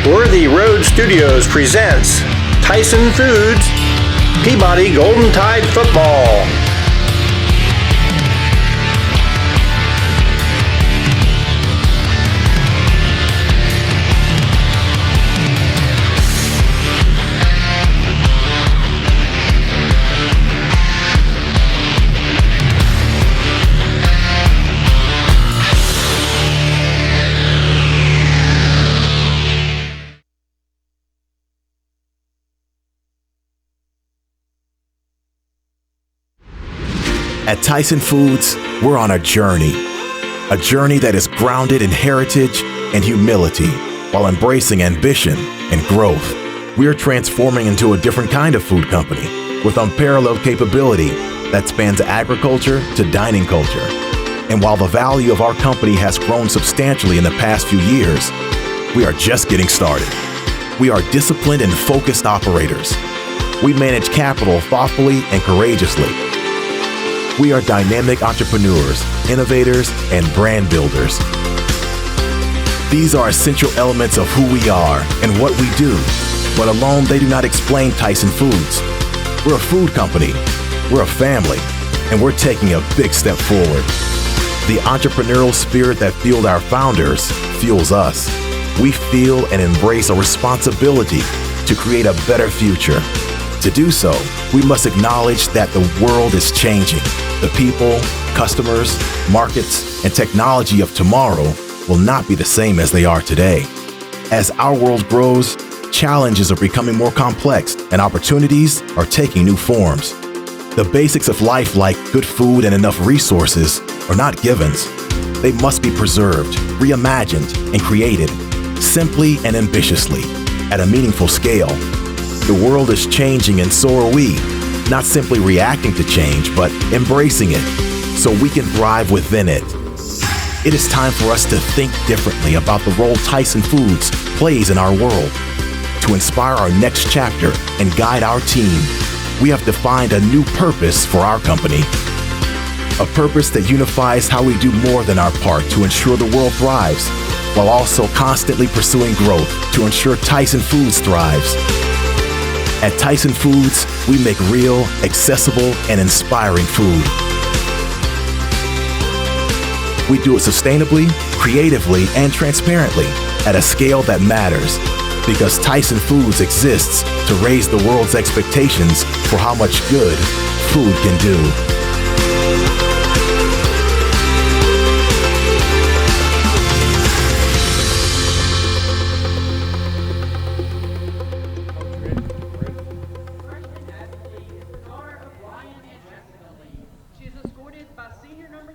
Worthy Road Studios presents Tyson Foods Peabody Golden Tide Football. At Tyson Foods, we're on a journey that is grounded in heritage and humility while embracing ambition and growth. We're transforming into a different kind of food company with unparalleled capability that spans agriculture to dining culture. And while the value of our company has grown substantially in the past few years, we are just getting started. We are disciplined and focused operators. We manage capital thoughtfully and courageously. We are dynamic entrepreneurs, innovators, and brand builders. These are essential elements of who we are and what we do, but alone they do not explain Tyson Foods. We're a food company, we're a family, and we're taking a big step forward. The entrepreneurial spirit that fueled our founders fuels us. We feel and embrace a responsibility to create a better future. To do so, we must acknowledge that the world is changing. The people, customers, markets, and technology of tomorrow will not be the same as they are today. As our world grows, challenges are becoming more complex and opportunities are taking new forms. The basics of life, like good food and enough resources, are not givens. They must be preserved, reimagined, and created simply and ambitiously at a meaningful scale. The world is changing and so are we, not simply reacting to change, but embracing it so we can thrive within it. It is time for us to think differently about the role Tyson Foods plays in our world. To inspire our next chapter and guide our team, we have defined a new purpose for our company. A purpose that unifies how we do more than our part to ensure the world thrives, while also constantly pursuing growth to ensure Tyson Foods thrives. At Tyson Foods, we make real, accessible, and inspiring food. We do it sustainably, creatively, and transparently at a scale that matters, because Tyson Foods exists to raise the world's expectations for how much good food can do.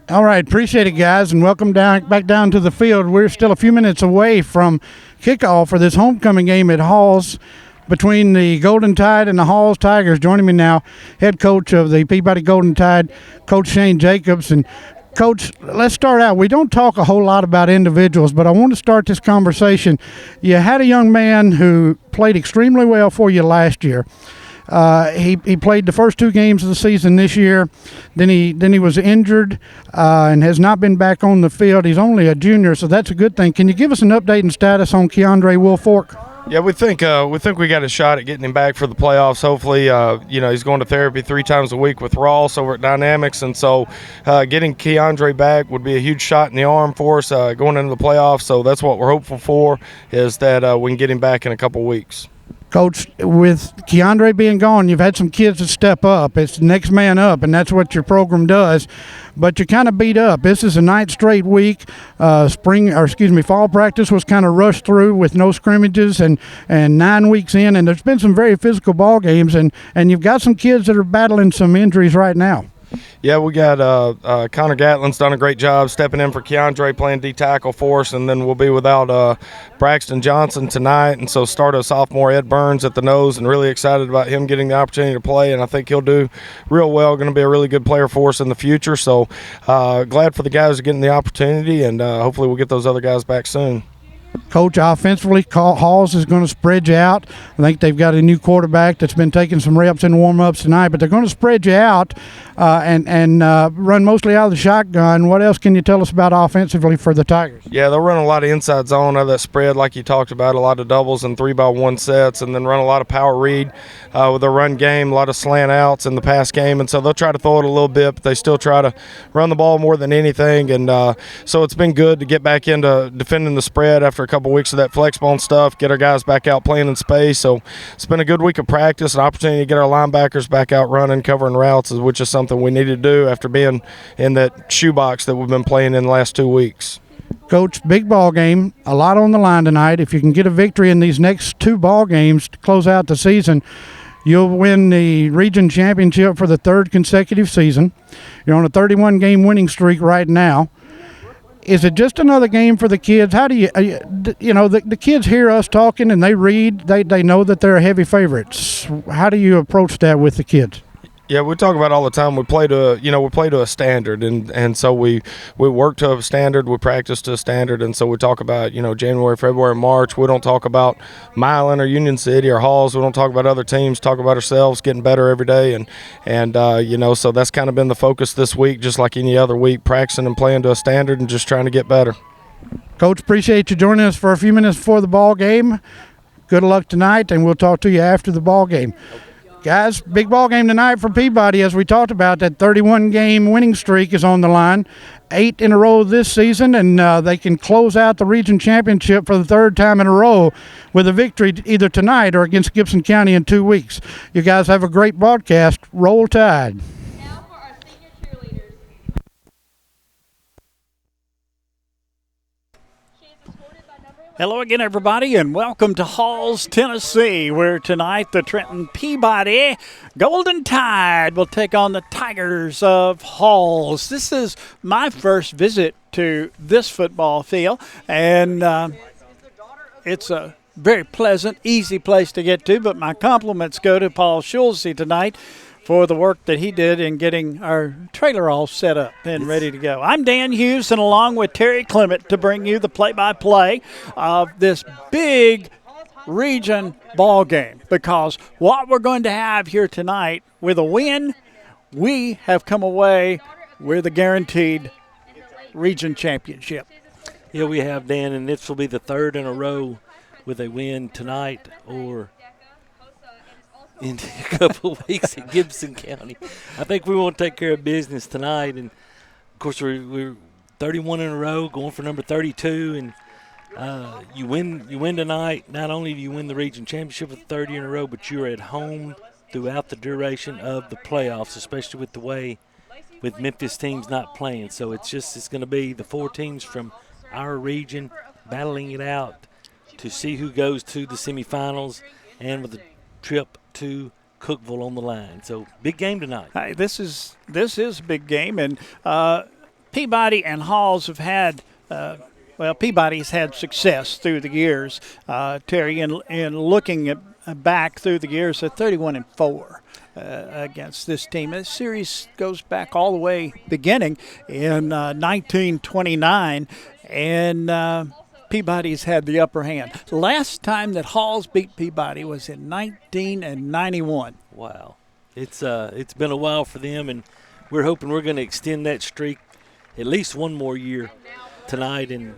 All right, appreciate it, guys, and welcome back down to the field. We're still a few minutes away from kickoff for this homecoming game at Halls between the Golden Tide and the Halls Tigers. Joining me now, head coach of the Peabody Golden Tide, Coach Shane Jacobs. And Coach, let's start out. We don't talk a whole lot about individuals, but I want to start this conversation. You had a young man who played extremely well for you last year. He played the first two games of the season this year. Then he was injured and has not been back on the field. He's only a junior, so that's a good thing. Can you give us an update and status on Keandre Woolfork? Yeah, we think we got a shot at getting him back for the playoffs. Hopefully, he's going to therapy 3 times a week with Ross over at Dynamics, and so getting Keandre back would be a huge shot in the arm for us going into the playoffs. So that's what we're hopeful for, is that we can get him back in a couple weeks. Coach, with Keandre being gone, you've had some kids that step up. It's the next man up, and that's what your program does. But you're kind of beat up. This is a 9th straight week. Fall practice was kind of rushed through with no scrimmages and 9 weeks in, and there's been some very physical ball games, and you've got some kids that are battling some injuries right now. Yeah, we got Connor Gatlin's done a great job stepping in for Keandre, playing D-tackle for us, and then we'll be without Braxton Johnson tonight, and so start a sophomore Ed Burns at the nose, and really excited about him getting the opportunity to play, and I think he'll do real well, going to be a really good player for us in the future, so glad for the guys getting the opportunity, and hopefully we'll get those other guys back soon. Coach, offensively, Halls is going to spread you out. I think they've got a new quarterback that's been taking some reps in warm-ups tonight, but they're going to spread you out and run mostly out of the shotgun. What else can you tell us about offensively for the Tigers? Yeah, they'll run a lot of inside zone out of that spread like you talked about, a lot of doubles and 3-by-1 sets, and then run a lot of power read with their run game, a lot of slant outs in the pass game. And so they'll try to throw it a little bit, but they still try to run the ball more than anything. And so it's been good to get back into defending the spread after a couple weeks of that flex bone stuff, get our guys back out playing in space. So it's been a good week of practice, an opportunity to get our linebackers back out running, covering routes, which is something we need to do after being in that shoebox that we've been playing in the last 2 weeks. Coach, big ball game, a lot on the line tonight. If you can get a victory in these next 2 ball games to close out the season, you'll win the region championship for the 3rd consecutive season. You're on a 31-game winning streak right now. Is it just another game for the kids? How do the kids hear us talking and they read, they know that they're heavy favorites. How do you approach that with the kids? Yeah, we talk about it all the time. We play to a standard, and so we work to a standard. We practice to a standard, and so we talk about January, February, March. We don't talk about Milan or Union City or Halls. We don't talk about other teams. Talk about ourselves, getting better every day, and so that's kind of been the focus this week, just like any other week, practicing and playing to a standard and just trying to get better. Coach, appreciate you joining us for a few minutes before the ball game. Good luck tonight, and we'll talk to you after the ball game. Guys, big ball game tonight for Peabody. As we talked about, that 31-game winning streak is on the line. 8 in a row this season, and they can close out the region championship for the 3rd time in a row with a victory either tonight or against Gibson County in 2 weeks. You guys have a great broadcast. Roll Tide. Now for our senior cheerleaders. She is escorted by number 11. Hello again, everybody, and welcome to Halls, Tennessee, where tonight the Trenton Peabody Golden Tide will take on the Tigers of Halls. This is my first visit to this football field, and it's a very pleasant, easy place to get to, but my compliments go to Paul Schulze tonight for the work that he did in getting our trailer all set up and ready to go. I'm Dan Hughes, and along with Terry Clement to bring you the play-by-play of this big region ball game, because what we're going to have here tonight, with a win, we have come away with a guaranteed region championship. Yeah, we have, Dan, and this will be the 3rd in a row with a win tonight or in a couple of weeks at Gibson County. I think we want to take care of business tonight, and of course we're 31 in a row, going for number 32, and you win tonight. Not only do you win the region championship with 30 in a row, but you're at home throughout the duration of the playoffs, especially with the way with Memphis teams not playing. So it's going to be the 4 teams from our region battling it out to see who goes to the semifinals, and with the trip to Cookeville on the line. So big game tonight. Hey, this is a big game, and Peabody and Halls have had Peabody's had success through the years, Terry, in looking back through the years at 31-4 against this team. This series goes back all the way beginning in 1929, and Peabody's had the upper hand. The last time that Halls beat Peabody was in 1991. Wow. It's been a while for them, and we're hoping we're going to extend that streak at least one more year tonight. And,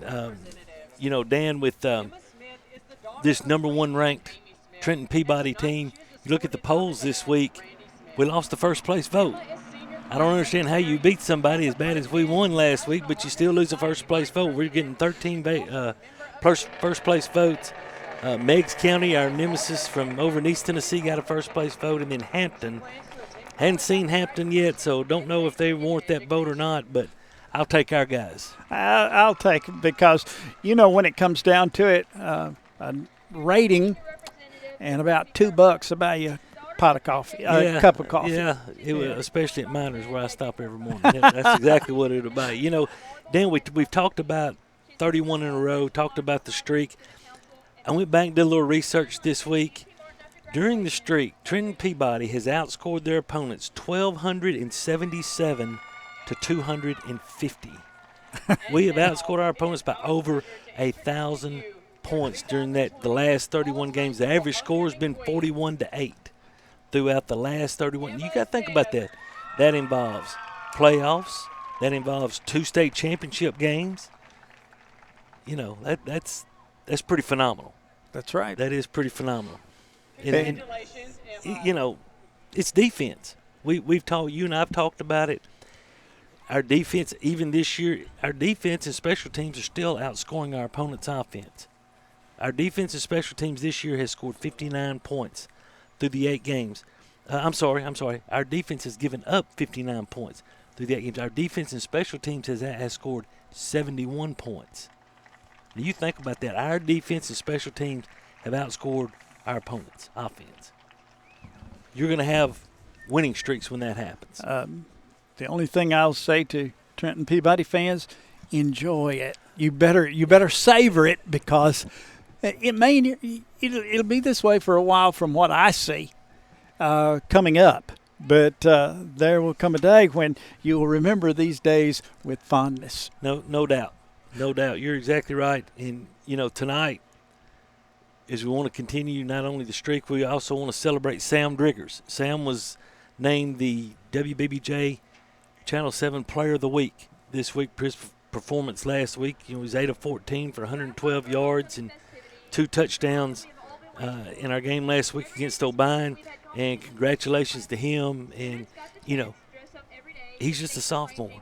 Dan, with this number 1 ranked Trenton Peabody team, you look at the polls this week, we lost the first place vote. I don't understand how you beat somebody as bad as we won last week, but you still lose a first-place vote. We're getting 13 first-place votes. Meigs County, our nemesis from over in East Tennessee, got a first-place vote, and then Hampton. Hadn't seen Hampton yet, so don't know if they warrant that vote or not, but I'll take our guys. I'll take it because, when it comes down to it, a rating and about $2 to buy you pot of coffee, a cup of coffee. Yeah, especially at Miners where I stop every morning. That's exactly what it'll be. Dan, we've talked about 31 in a row, talked about the streak. I went back and did a little research this week. During the streak, Trenton Peabody has outscored their opponents 1,277 to 250. We have outscored our opponents by over 1,000 points during the last 31 games. The average score has been 41-8 throughout the last 31. You got to think about that. That involves playoffs. That involves 2 state championship games. You know, that's pretty phenomenal. That's right. That is pretty phenomenal. And you know, it's defense. We've talked. You and I've talked about it. Our defense, even this year, our defense and special teams are still outscoring our opponent's offense. Our defense and special teams this year has scored 59 points through the 8 games. I'm sorry. Our defense has given up 59 points through the 8 games. Our defense and special teams has scored 71 points. Now you think about that. Our defense and special teams have outscored our opponent's offense. You're going to have winning streaks when that happens. The only thing I'll say to Trenton Peabody fans, enjoy it. You better savor it, because it'll be this way for a while from what I see coming up. But there will come a day when you will remember these days with fondness. No doubt. No doubt. You're exactly right. And, you know, tonight, as we want to continue not only the streak, we also want to celebrate Sam Driggers. Sam was named the WBBJ Channel 7 Player of the Week this week for his performance last week. You know, he was 8 of 14 for 112 yards and 2 touchdowns in our game last week against O'Bine. And congratulations to him. And, you know, he's just a sophomore.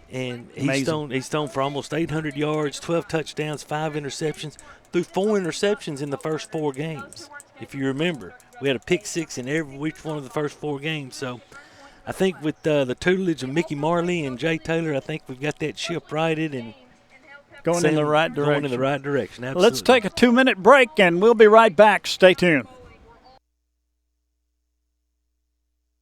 And he's thrown for almost 800 yards, 12 touchdowns, 5 interceptions, threw 4 interceptions in the first 4 games. If you remember, we had a pick 6 in each one of the first 4 games. So I think with the tutelage of Mickey Marley and Jay Taylor, I think we've got that ship righted and going in the right direction. Going in the right direction, absolutely. Let's take a 2-minute break, and we'll be right back. Stay tuned.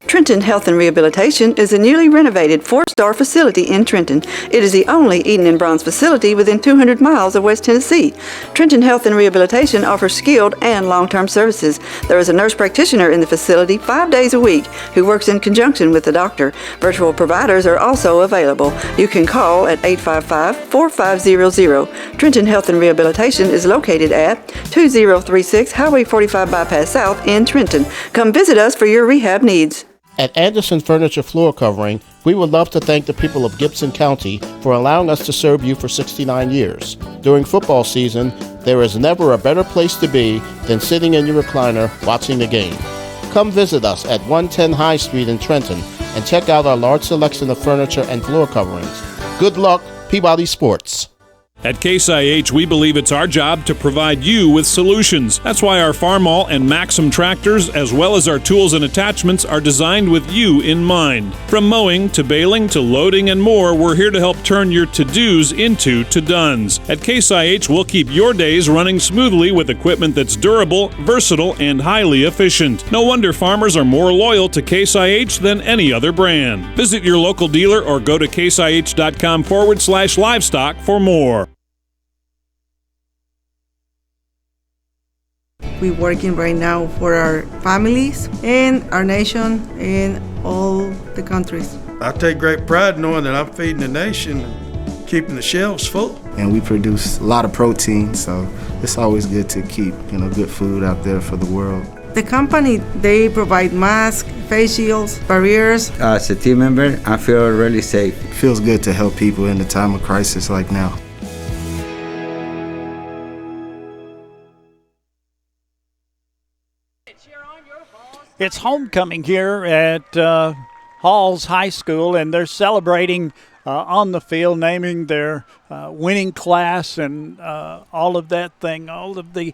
Trenton Health and Rehabilitation is a newly renovated 4-star facility in Trenton. It is the only Eden and Bronze facility within 200 miles of West Tennessee. Trenton Health and Rehabilitation offers skilled and long-term services. There is a nurse practitioner in the facility 5 days a week who works in conjunction with the doctor. Virtual providers are also available. You can call at 855-4500. Trenton Health and Rehabilitation is located at 2036 Highway 45 Bypass South in Trenton. Come visit us for your rehab needs. At Anderson Furniture Floor Covering, we would love to thank the people of Gibson County for allowing us to serve you for 69 years. During football season, there is never a better place to be than sitting in your recliner watching the game. Come visit us at 110 High Street in Trenton and check out our large selection of furniture and floor coverings. Good luck, Peabody Sports. At Case IH, we believe it's our job to provide you with solutions. That's why our Farmall and Maxim tractors, as well as our tools and attachments, are designed with you in mind. From mowing to baling to loading and more, we're here to help turn your to-dos into to-dones. At Case IH, we'll keep your days running smoothly with equipment that's durable, versatile, and highly efficient. No wonder farmers are more loyal to Case IH than any other brand. Visit your local dealer or go to caseih.com/livestock for more. We're working right now for our families and our nation and all the countries. I take great pride knowing that I'm feeding the nation and keeping the shelves full. And we produce a lot of protein, so it's always good to keep, good food out there for the world. The company, they provide masks, face shields, barriers. As a team member, I feel really safe. It feels good to help people in a time of crisis like now. It's homecoming here at Halls High School, and they're celebrating on the field, naming their winning class and all of that thing, all of the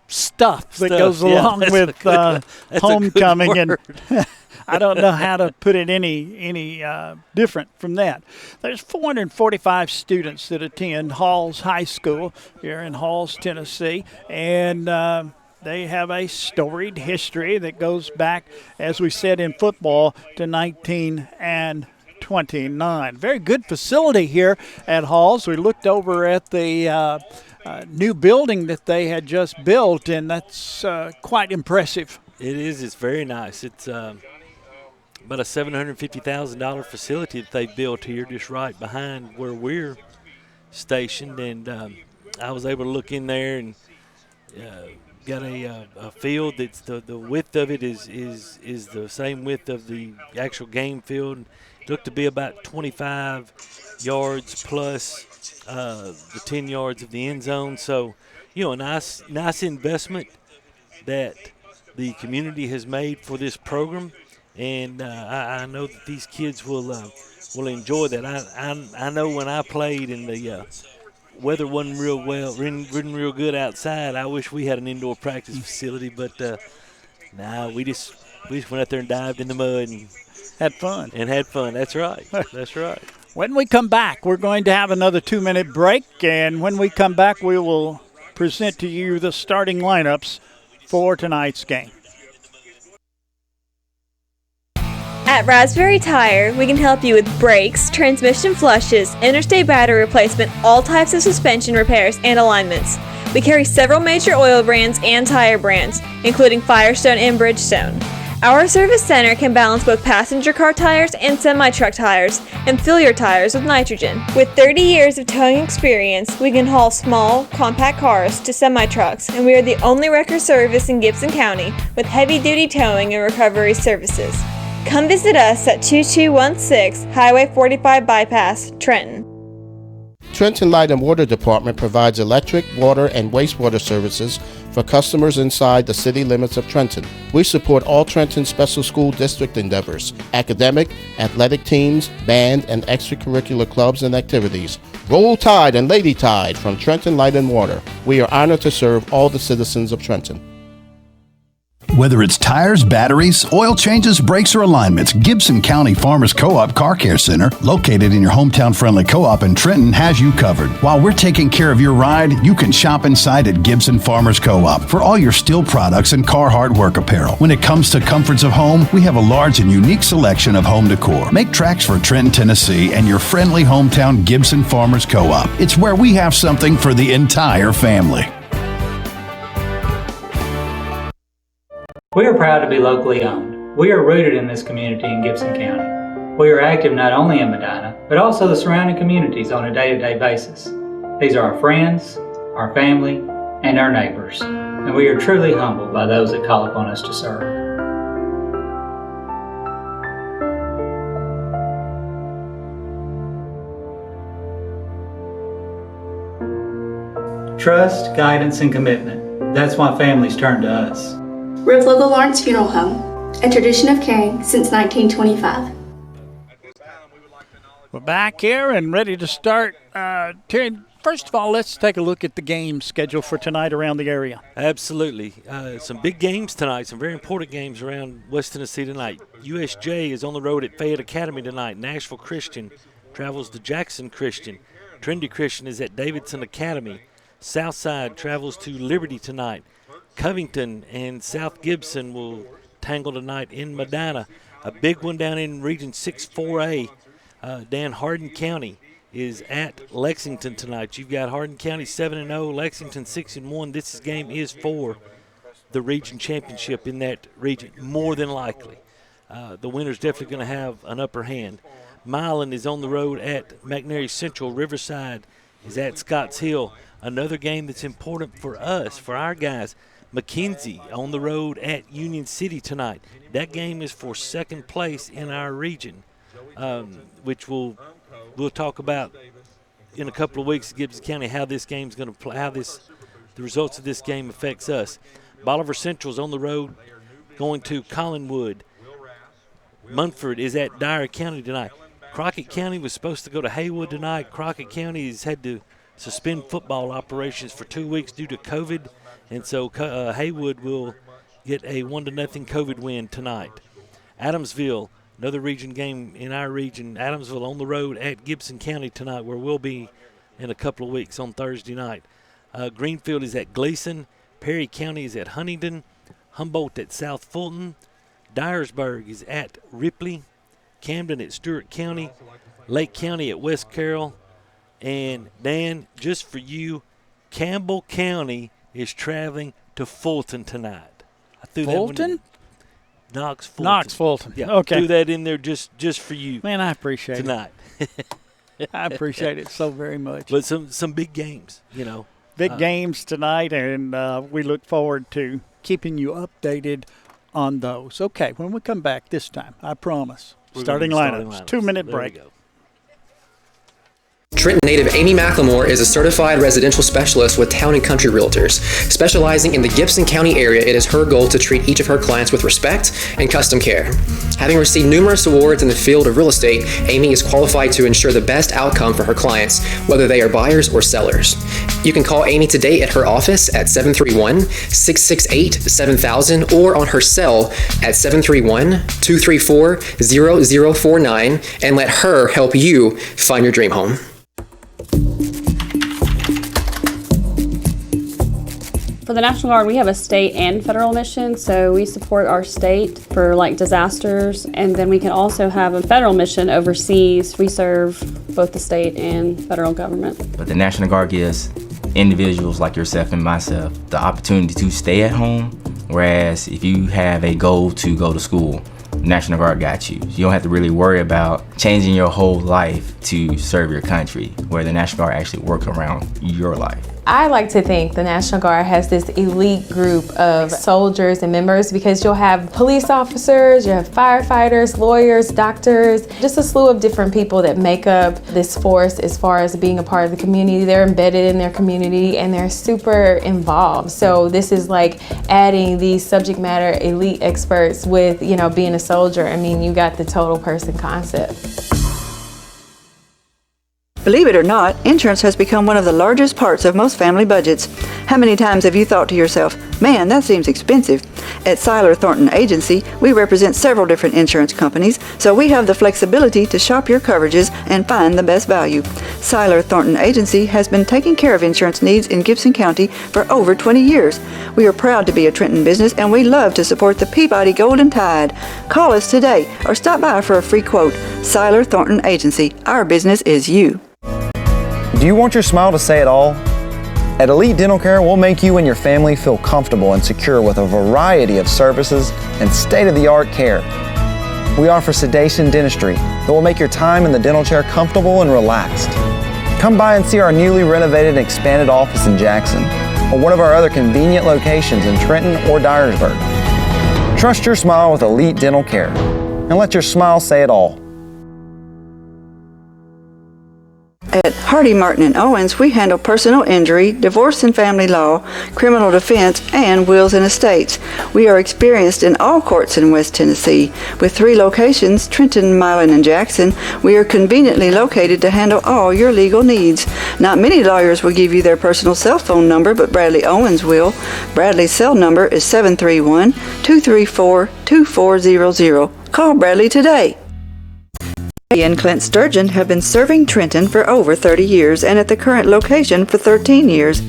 stuff that goes along with homecoming. And I don't know how to put it any different from that. There's 445 students that attend Halls High School here in Halls, Tennessee, and they have a storied history that goes back, as we said in football, to 1929. Very good facility here at Halls. We looked over at the new building that they had just built, and that's quite impressive. It is. It's very nice. It's about a $750,000 facility that they built here just right behind where we're stationed, and I was able to look in there and got a field that's the width of it is the same width of the actual game field. It looked to be about 25 yards plus the 10 yards of the end zone. So, a nice investment that the community has made for this program, and I know that these kids will enjoy that. I know when I played and the weather wasn't real good outside, I wish we had an indoor practice facility, but we just went out there and dived in the mud and had fun. That's right. That's right. When we come back, we're going to have another 2-minute break, and when we come back, we will present to you the starting lineups for tonight's game. At Raspberry Tire, we can help you with brakes, transmission flushes, interstate battery replacement, all types of suspension repairs, and alignments. We carry several major oil brands and tire brands, including Firestone and Bridgestone. Our service center can balance both passenger car tires and semi-truck tires and fill your tires with nitrogen. With 30 years of towing experience, we can haul small, compact cars to semi-trucks, and we are the only record service in Gibson County with heavy-duty towing and recovery services. Come visit us at 2216 Highway 45 Bypass, Trenton. Trenton Light and Water Department provides electric, water, and wastewater services for customers inside the city limits of Trenton. We support all Trenton Special School District endeavors, academic, athletic teams, band, and extracurricular clubs and activities. Roll Tide and Lady Tide from Trenton Light and Water. We are honored to serve all the citizens of Trenton. Whether it's tires, batteries, oil changes, brakes, or alignments, Gibson County Farmers Co-op Car Care Center, located in your hometown-friendly co-op in Trenton, has you covered. While we're taking care of your ride, you can shop inside at Gibson Farmers Co-op for all your steel products and Carhartt work apparel. When it comes to comforts of home, we have a large and unique selection of home decor. Make tracks for Trenton, Tennessee, and your friendly hometown Gibson Farmers Co-op. It's where we have something for the entire family. We are proud to be locally owned. We are rooted in this community in Gibson County. We are active not only in Medina, but also the surrounding communities on a day-to-day basis. These are our friends, our family, and our neighbors, and we are truly humbled by those that call upon us to serve. Trust, guidance, and commitment. That's why families turn to us. Rivloga Lawrence Funeral Home, a tradition of caring since 1925. We're back here and ready to start. Terry, first of all, let's take a look at the game schedule for tonight around the area. Absolutely. Some big games tonight, some very important games around West Tennessee tonight. USJ is on the road at Fayette Academy tonight. Nashville Christian travels to Jackson Christian. Trinity Christian is at Davidson Academy. Southside travels to Liberty tonight. Covington and South Gibson will tangle tonight in Medina. A big one down in Region 6-4A. Dan Hardin County is at Lexington tonight. You've got Hardin County 7-0, Lexington 6-1. This game is for the region championship in that region, more than likely. The winner's definitely going to have an upper hand. Milan is on the road at McNary Central. Riverside is at Scotts Hill. Another game that's important for us, for our guys. McKenzie on the road at Union City tonight. That game is for second place in our region, which we'll talk about in a couple of weeks at Gibson County, how this game's going to play, the results of this game affects us. Bolivar Central's on the road going to Collinwood. Munford is at Dyer County tonight. Crockett County was supposed to go to Haywood tonight. Crockett County has had to suspend football operations for 2 weeks due to COVID. And so Haywood will get a 1-0 COVID win tonight. Adamsville, another region game in our region. Adamsville on the road at Gibson County tonight, where we'll be in a couple of weeks on Thursday night. Greenfield is at Gleason. Perry County is at Huntington. Humboldt at South Fulton. Dyersburg is at Ripley. Camden at Stewart County. Lake County at West Carroll. And, Dan, just for you, Campbell County is traveling to Fulton tonight. I threw Fulton? Knox Fulton. Knox Fulton. Yeah, okay. Threw that in there just for you. Man, I appreciate tonight. I appreciate it so very much. But some big games, you know. Big games tonight, and we look forward to keeping you updated on those. Okay, when we come back this time, I promise. Starting lineups. 2-minute break. Trenton native Amy McLemore is a certified residential specialist with Town & Country Realtors. Specializing in the Gibson County area, it is her goal to treat each of her clients with respect and custom care. Having received numerous awards in the field of real estate, Amy is qualified to ensure the best outcome for her clients, whether they are buyers or sellers. You can call Amy today at her office at 731-668-7000 or on her cell at 731-234-0049 and let her help you find your dream home. For the National Guard, we have a state and federal mission, so we support our state for like disasters, and then we can also have a federal mission overseas. We serve both the state and federal government. But the National Guard gives individuals like yourself and myself the opportunity to stay at home, whereas if you have a goal to go to school, the National Guard got you. You don't have to really worry about changing your whole life to serve your country, where the National Guard actually works around your life. I like to think the National Guard has this elite group of soldiers and members because you'll have police officers, you'll have firefighters, lawyers, doctors, just a slew of different people that make up this force as far as being a part of the community. They're embedded in their community and they're super involved. So this is like adding these subject matter elite experts with, you know, being a soldier. I mean, you got the total person concept. Believe it or not, insurance has become one of the largest parts of most family budgets. How many times have you thought to yourself, man, that seems expensive? At Seiler Thornton Agency, we represent several different insurance companies, so we have the flexibility to shop your coverages and find the best value. Seiler Thornton Agency has been taking care of insurance needs in Gibson County for over 20 years. We are proud to be a Trenton business, and we love to support the Peabody Golden Tide. Call us today or stop by for a free quote. Seiler Thornton Agency, our business is you. Do you want your smile to say it all? At Elite Dental Care, we'll make you and your family feel comfortable and secure with a variety of services and state-of-the-art care. We offer sedation dentistry that will make your time in the dental chair comfortable and relaxed. Come by and see our newly renovated and expanded office in Jackson or one of our other convenient locations in Trenton or Dyersburg. Trust your smile with Elite Dental Care and let your smile say it all. At Hardy, Martin & Owens, we handle personal injury, divorce and family law, criminal defense, and wills and estates. We are experienced in all courts in West Tennessee. With 3 locations, Trenton, Milan, and Jackson, we are conveniently located to handle all your legal needs. Not many lawyers will give you their personal cell phone number, but Bradley Owens will. Bradley's cell number is 731-234-2400. Call Bradley today. He and Clint Sturgeon have been serving Trenton for over 30 years and at the current location for 13 years,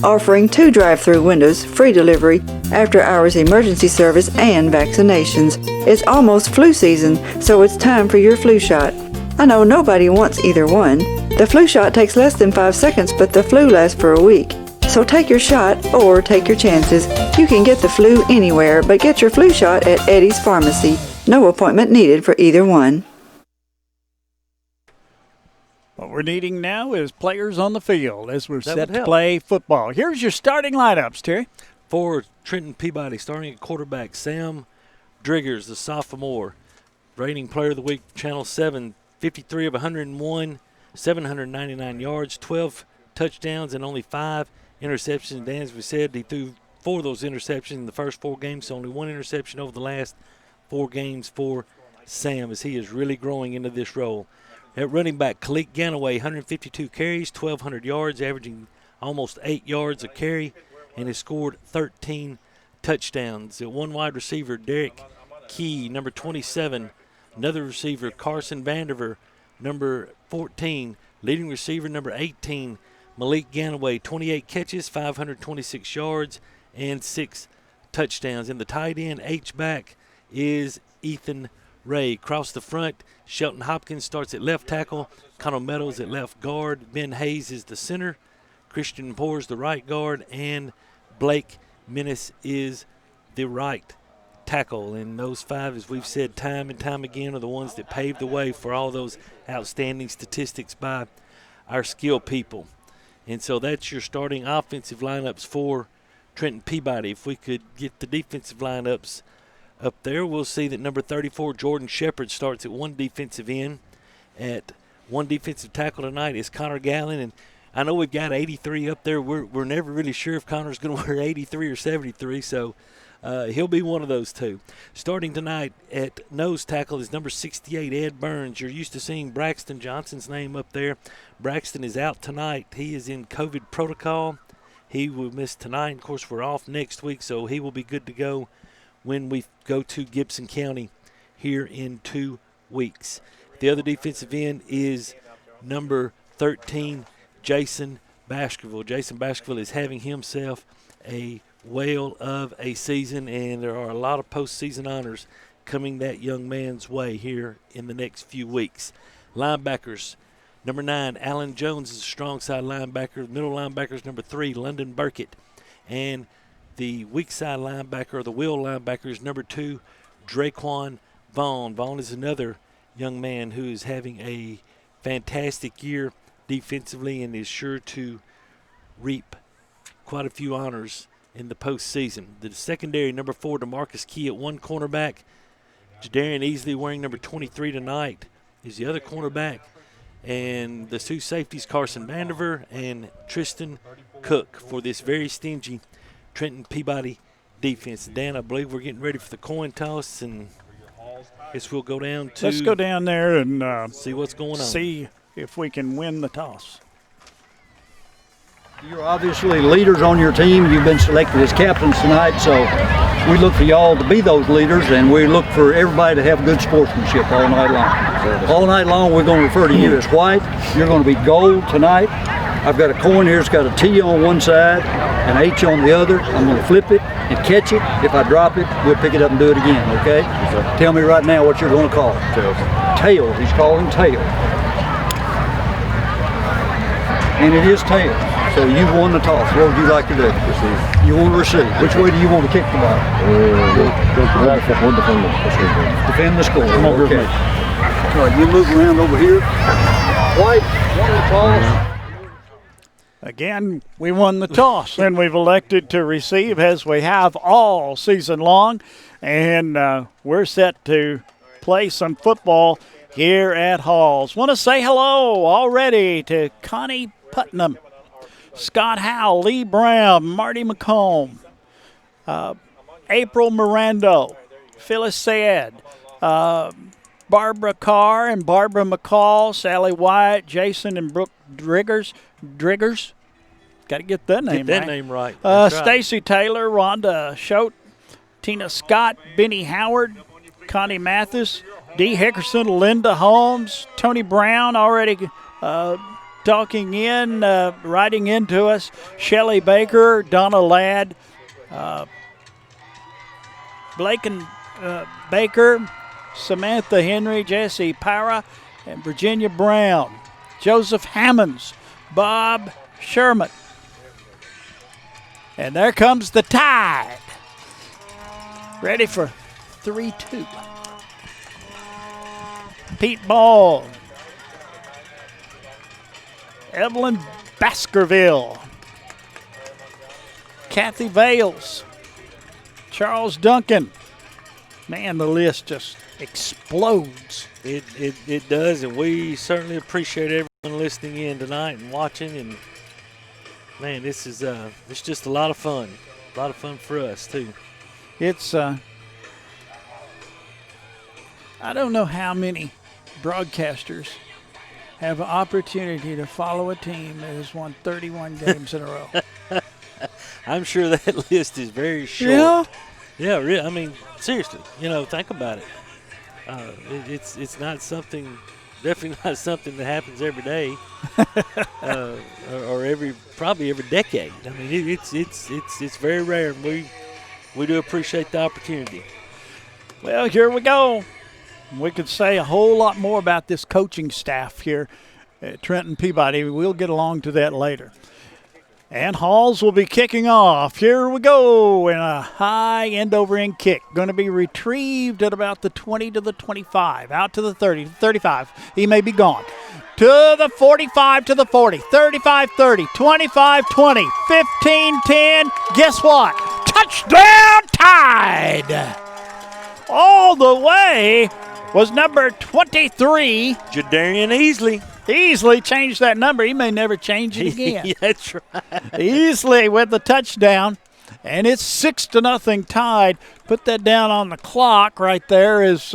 offering 2 drive-through windows, free delivery, after-hours emergency service, and vaccinations. It's almost flu season, so it's time for your flu shot. I know nobody wants either one. The flu shot takes less than 5 seconds, but the flu lasts for a week. So take your shot or take your chances. You can get the flu anywhere, but get your flu shot at Eddie's Pharmacy. No appointment needed for either one. What we're needing now is players on the field as we're set to play football. Here's your starting lineups, Terry. For Trenton Peabody, starting at quarterback, Sam Driggers, the sophomore, reigning player of the week, Channel 7, 53 of 101, 799 yards, 12 touchdowns, and only 5 interceptions. And as we said, he threw 4 of those interceptions in the first 4 games, so only 1 interception over the last 4 games for Sam as he is really growing into this role. At running back, Kalik Ganaway, 152 carries, 1,200 yards, averaging almost 8 yards a carry, and has scored 13 touchdowns. At one wide receiver, Derek Key, number 27. Another receiver, Carson Vandiver, number 14. Leading receiver, number 18, Malik Ganaway, 28 catches, 526 yards, and 6 touchdowns. And the tight end, H-back, is Ethan Ray. Across the front, Shelton Hopkins starts at left tackle, Connell Meadows at left guard, Ben Hayes is the center, Christian Poors the right guard, and Blake Menace is the right tackle. And those 5, as we've said time and time again, are the ones that paved the way for all those outstanding statistics by our skill people. And so that's your starting offensive lineups for Trenton Peabody. If we could get the defensive lineups up there, we'll see that number 34, Jordan Shepard, starts at one defensive end. At one defensive tackle tonight is Connor Gallen. And I know we've got 83 up there. We're never really sure if Connor's going to wear 83 or 73, so he'll be one of those two. Starting tonight at nose tackle is number 68, Ed Burns. You're used to seeing Braxton Johnson's name up there. Braxton is out tonight. He is in COVID protocol. He will miss tonight. Of course, we're off next week, so he will be good to go when we go to Gibson County here in 2 weeks. The other defensive end is number 13, Jason Baskerville. Jason Baskerville is having himself a whale of a season, and there are a lot of postseason honors coming that young man's way here in the next few weeks. Linebackers, number 9, Alan Jones is a strong side linebacker. Middle linebacker is number 3, London Burkett. And the weak side linebacker, or the will linebacker, is number 2, Draquan Vaughn. Vaughn is another young man who is having a fantastic year defensively and is sure to reap quite a few honors in the postseason. The secondary, number 4, DeMarcus Key at one cornerback. Jadarian Easley, wearing number 23 tonight, is the other cornerback. And the two safeties, Carson Vandiver and Tristan Cook, for this very stingy Trenton Peabody defense. Dan, I believe we're getting ready for the coin toss, and I guess we'll go down to. Let's go down there and see what's going on. See if we can win the toss. You're obviously leaders on your team. You've been selected as captains tonight, so we look for y'all to be those leaders, and we look for everybody to have good sportsmanship all night long. All night long, we're going to refer to you as white. You're going to be gold tonight. I've got a coin here. It's got a T on one side, an H on the other. I'm going to flip it and catch it. If I drop it, we'll pick it up and do it again, okay? Tell me right now what you're going to call it. Tails. Tails. He's calling tails. And it is tails. So you won the toss. What would you like to do? Receive. You want to receive. Which way do you want to kick the ball? Defend the score. Come over here. All right, you move around over here. White, won the toss. Again, we won the toss, and we've elected to receive, as we have all season long. And we're set to play some football here at Halls. Want to say hello already to Connie Putnam, Scott Howell, Lee Brown, Marty McComb, April Mirando, Phyllis Sayed, Barbara Carr and Barbara McCall, Sally Wyatt, Jason and Brooke Driggers. Got to get that name right. Get that name right. Stacy Taylor, Rhonda Schote, Tina Scott, Benny Howard, Connie Mathis, Dee Hickerson, Linda Holmes, Tony Brown already talking in, writing into us, Shelley Baker, Donna Ladd, Blake and Baker, Samantha Henry, Jesse Para, and Virginia Brown, Joseph Hammonds, Bob Sherman. And there comes the Tide. Ready for 3-2. Pete Ball, Evelyn Baskerville, Kathy Vales, Charles Duncan. Man, the list just explodes. It does, and we certainly appreciate everyone listening in tonight and watching. And man, this is it's just a lot of fun. A lot of fun for us too. It's I don't know how many broadcasters have an opportunity to follow a team that has won 31 games in a row. I'm sure that list is very short. Yeah? Yeah, really. I mean, seriously, think about it. It's not something, definitely not something that happens every day, or probably every decade. I mean, it's very rare, and we do appreciate the opportunity. Well, here we go. We could say a whole lot more about this coaching staff here at Trenton Peabody. We'll get along to that later. And Halls will be kicking off. Here we go in a high end-over-end kick. Going to be retrieved at about the 20 to the 25. Out to the 30, 35. He may be gone. To the 45 to the 40. 35-30. 25-20. 15-10. Guess what? Touchdown Tide! All the way was number 23. Jadarian Easley. Easley changed that number. He may never change it again. Yeah, that's right. Easley with the touchdown, and it's 6-0 Tide. Put that down on the clock right there. Is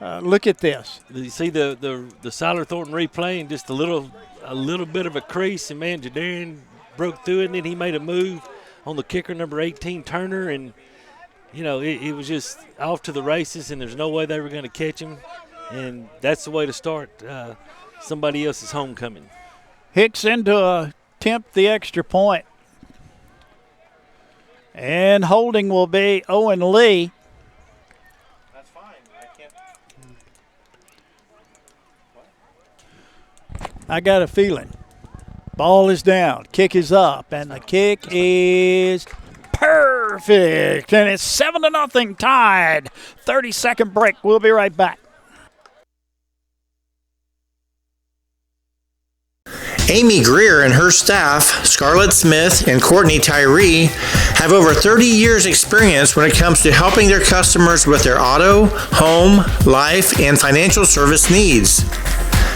look at this. You see the Siler Thornton replay and just a little bit of a crease, and man, Jadarian broke through it, and then he made a move on the kicker, number 18 Turner, and you know it was just off to the races, and there's no way they were going to catch him, and that's the way to start somebody else's homecoming. Hicks in to attempt the extra point. And holding will be Owen Lee. That's fine. I got a feeling. Ball is down. Kick is up. And the kick is perfect. And it's 7-0 Tide. 30-second break. We'll be right back. Amy Greer and her staff, Scarlett Smith and Courtney Tyree, have over 30 years experience when it comes to helping their customers with their auto, home, life, and financial service needs.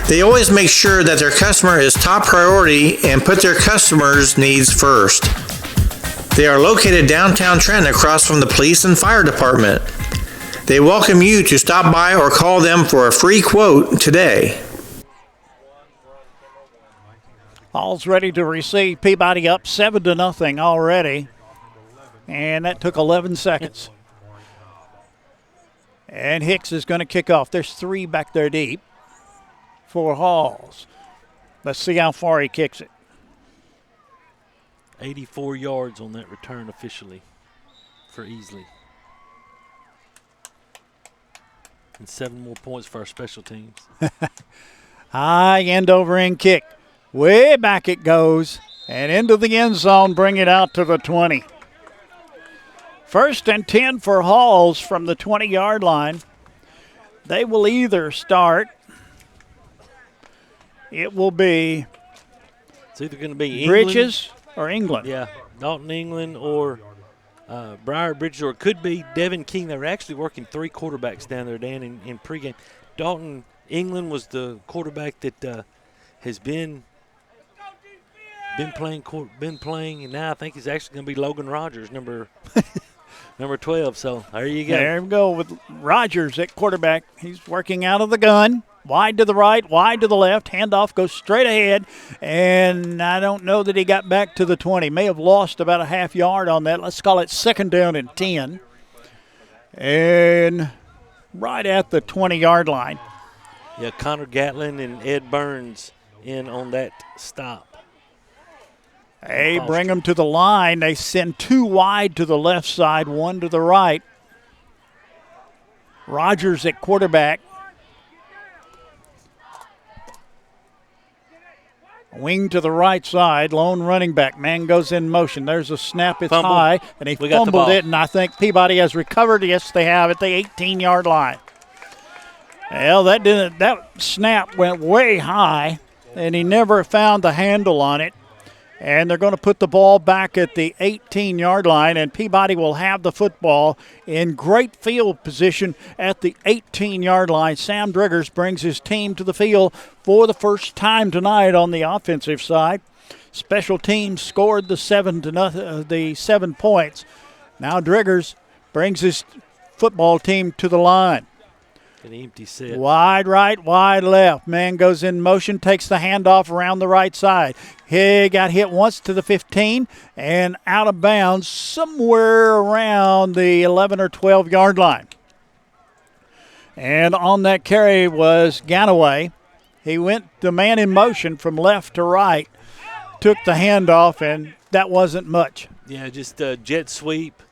They always make sure that their customer is top priority and put their customers' needs first. They are located downtown Trenton across from the police and fire department. They welcome you to stop by or call them for a free quote today. Hall's ready to receive. Peabody up 7-0 already. And that took 11 seconds. And Hicks is going to kick off. There's 3 back there deep for Halls. Let's see how far he kicks it. 84 yards on that return officially for Easley. And 7 more points for our special teams. High end-over-end kick. Way back it goes, and into the end zone, bring it out to the 20. 1st and 10 for Halls from the 20-yard line. They will either start, it will be it's either going to be England, Bridges or England. Yeah, Dalton England or Briar Bridges, or it could be Devin King. They were actually working 3 quarterbacks down there, Dan, in pregame. Dalton England was the quarterback that has been playing, and now I think he's actually going to be Logan Rogers, number 12. So there you go. There we go with Rogers at quarterback. He's working out of the gun. Wide to the right, wide to the left. Handoff goes straight ahead, and I don't know that he got back to the 20. May have lost about a half yard on that. Let's call it 2nd down and 10. And right at the 20-yard line. Yeah, Connor Gatlin and Ed Burns in on that stop. They bring them to the line. They send 2 wide to the left side, 1 to the right. Rogers at quarterback. Wing to the right side, lone running back. Man goes in motion. There's a snap. It's Fumble. high, and he fumbled it, and I think Peabody has recovered. Yes, they have at the 18-yard line. Well, that snap went way high, and he never found the handle on it. And they're going to put the ball back at the 18-yard line, and Peabody will have the football in great field position at the 18-yard line. Sam Driggers brings his team to the field for the first time tonight on the offensive side. Special teams scored the 7 points. Now Driggers brings his football team to the line. An empty set. Wide right, wide left. Man goes in motion, takes the handoff around the right side. He got hit once to the 15 and out of bounds somewhere around the 11 or 12-yard line. And on that carry was Ganaway. He went the man in motion from left to right, took the handoff, and that wasn't much. Yeah, just jet sweep,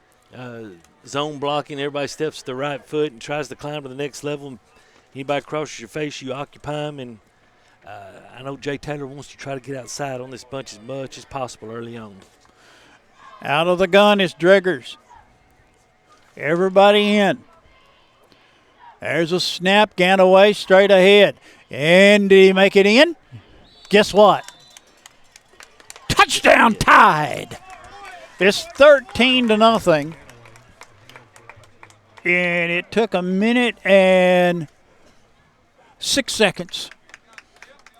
zone blocking. Everybody steps to the right foot and tries to climb to the next level. Anybody crosses your face, you occupy them. And I know Jay Taylor wants to try to get outside on this bunch as much as possible early on. Out of the gun is Driggers. Everybody in. There's a snap, Ganaway straight ahead. And did he make it in? Guess what? Touchdown Tide. It's 13-0. And it took a minute and 6 seconds.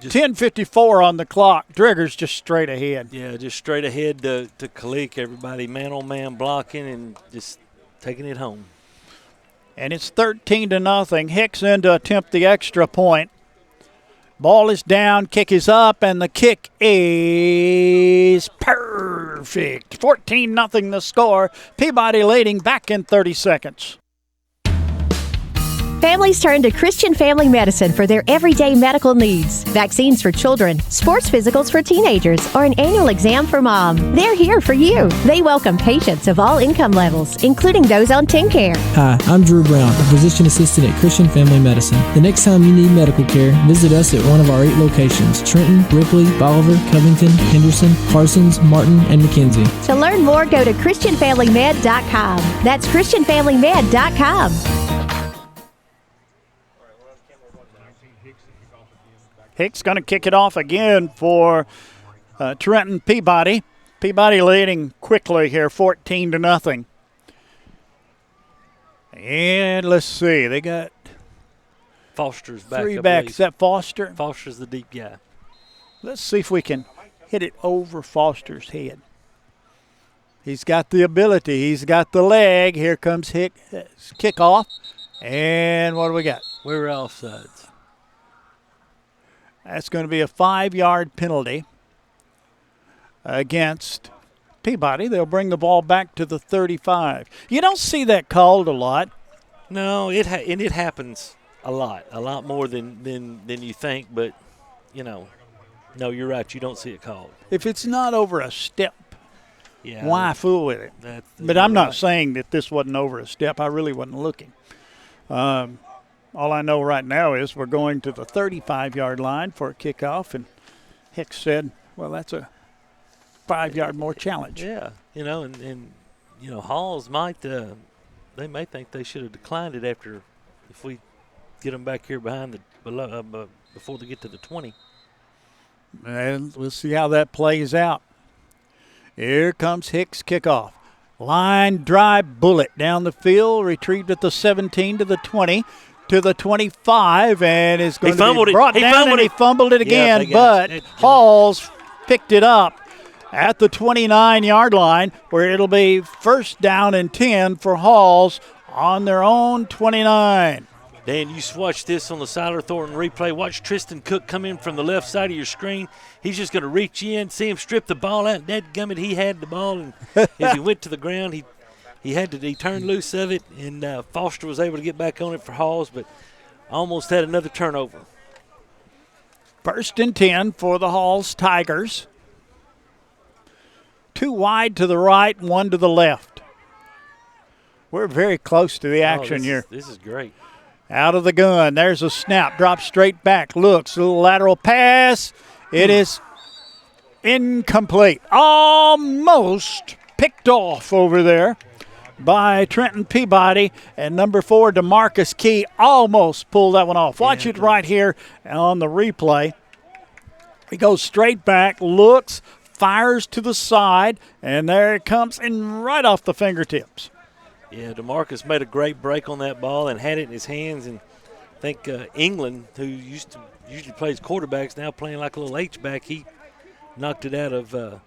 10:54 on the clock. Driggers just straight ahead. Yeah, just straight ahead to Kalik. Everybody man-on-man blocking and just taking it home. And it's 13-0. Hicks in to attempt the extra point. Ball is down, kick is up, and the kick is perfect. 14-0 the score. Peabody leading back in 30 seconds. Families turn to Christian Family Medicine for their everyday medical needs. Vaccines for children, sports physicals for teenagers, or an annual exam for mom. They're here for you. They welcome patients of all income levels, including those on TennCare. Hi, I'm Drew Brown, a physician assistant at Christian Family Medicine. The next time you need medical care, visit us at one of our 8 locations: Trenton, Ripley, Bolivar, Covington, Henderson, Parsons, Martin, and McKenzie. To learn more, go to ChristianFamilyMed.com. That's ChristianFamilyMed.com. Hicks going to kick it off again for Trenton Peabody. Peabody leading quickly here, 14-0. And let's see, they got Foster's back. 3 backs. Is that Foster? Foster's the deep guy. Let's see if we can hit it over Foster's head. He's got the ability. He's got the leg. Here comes Hicks. Kickoff. And what do we got? We're offsides. That's going to be a 5-yard penalty against Peabody. They'll bring the ball back to the 35. You don't see that called a lot. No, it happens a lot more than you think. But no, you're right. You don't see it called. If it's not over a step, why fool with it? But I'm not saying that this wasn't over a step. I really wasn't looking. All I know right now is we're going to the 35-yard line for a kickoff, and Hicks said, well, that's a 5-yard more challenge. Yeah, and Halls might they may think they should have declined it if we get them back here behind before they get to the 20. And we'll see how that plays out. Here comes Hicks kickoff. Line drive bullet down the field, retrieved at the 17 to the 20. To the 25, and is going to be brought down, and he fumbled it again, but Halls picked it up at the 29-yard line, where it'll be first down and 10 for Halls on their own 29. Dan, you watch this on the Siler Thornton replay. Watch Tristan Cook come in from the left side of your screen. He's just going to reach in, see him strip the ball out. Dadgummit, he had the ball, and as he went to the ground, he turned loose of it, and Foster was able to get back on it for Halls, but almost had another turnover. First and 10 for the Halls Tigers. 2 wide to the right, 1 to the left. We're very close to the action here. This is great. Out of the gun. There's a snap. Drop straight back. Looks. A little lateral pass. It is incomplete. Almost picked off over there by Trenton Peabody, and number 4, DeMarcus Key, almost pulled that one off. Watch it right here on the replay. He goes straight back, looks, fires to the side, and there it comes in right off the fingertips. Yeah, DeMarcus made a great break on that ball and had it in his hands, and I think England, who usually plays quarterbacks, now playing like a little H-back, he knocked it out of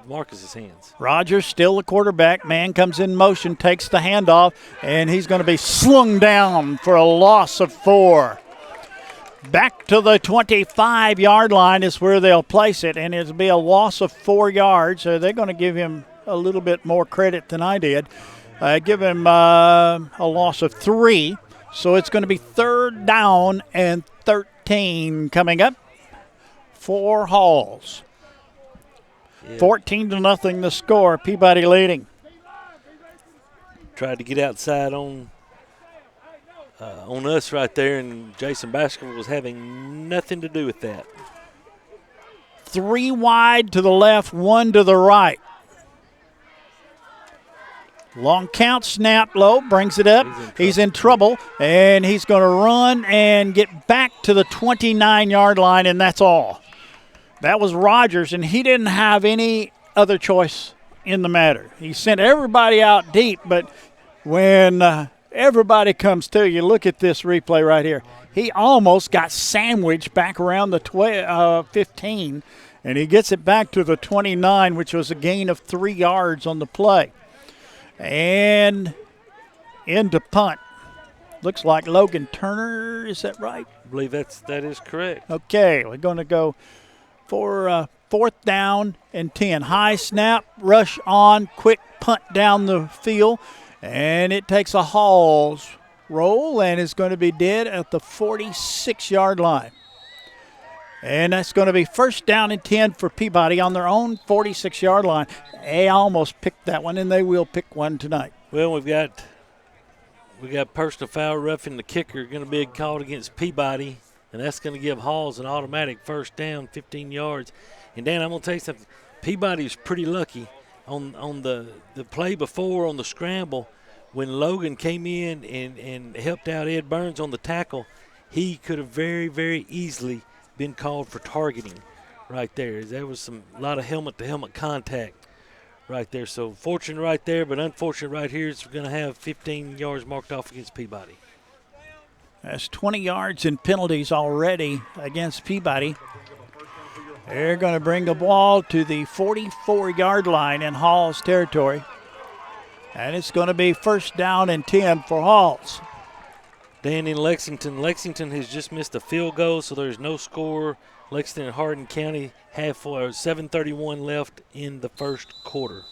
Marcus's hands. Rogers still the quarterback. Man comes in motion, takes the handoff, and he's going to be slung down for a loss of 4. Back to the 25-yard line is where they'll place it, and it'll be a loss of 4 yards. So they're going to give him a little bit more credit than I did. Give him a loss of 3. So it's going to be 3rd down and 13 coming up for Halls. 14-0 the score. Peabody leading. Tried to get outside on on us right there, and Jason Baskerville was having nothing to do with that. 3 wide to the left, 1 to the right. Long count, snap low, brings it up. He's in trouble, and he's going to run and get back to the 29-yard line, and that's all. That was Rogers, and he didn't have any other choice in the matter. He sent everybody out deep, but when everybody comes to you, look at this replay right here. He almost got sandwiched back around the 15, and he gets it back to the 29, which was a gain of 3 yards on the play. And into punt. Looks like Logan Turner. Is that right? I believe that is correct. Okay, we're going to go for 4th down and 10. High snap, rush on, quick punt down the field. And it takes a Halls roll and is going to be dead at the 46-yard line. And that's going to be 1st down and 10 for Peabody on their own 46-yard line. They almost picked that one, and they will pick one tonight. Well, we got personal foul roughing the kicker going to be called against Peabody, and that's going to give Halls an automatic 1st down, 15 yards. And, Dan, I'm going to tell you something. Peabody was pretty lucky on the play before on the scramble when Logan came in and helped out Ed Burns on the tackle. He could have very, very easily been called for targeting right there. There was a lot of helmet-to-helmet contact right there. So fortunate right there, but unfortunate right here is we're going to have 15 yards marked off against Peabody. That's 20 yards in penalties already against Peabody. They're going to bring the ball to the 44-yard line in Hall's territory. And it's going to be 1st down and 10 for Halls. Dan, in Lexington has just missed a field goal, so there's no score. Lexington and Hardin County have 7:31 left in the 1st quarter.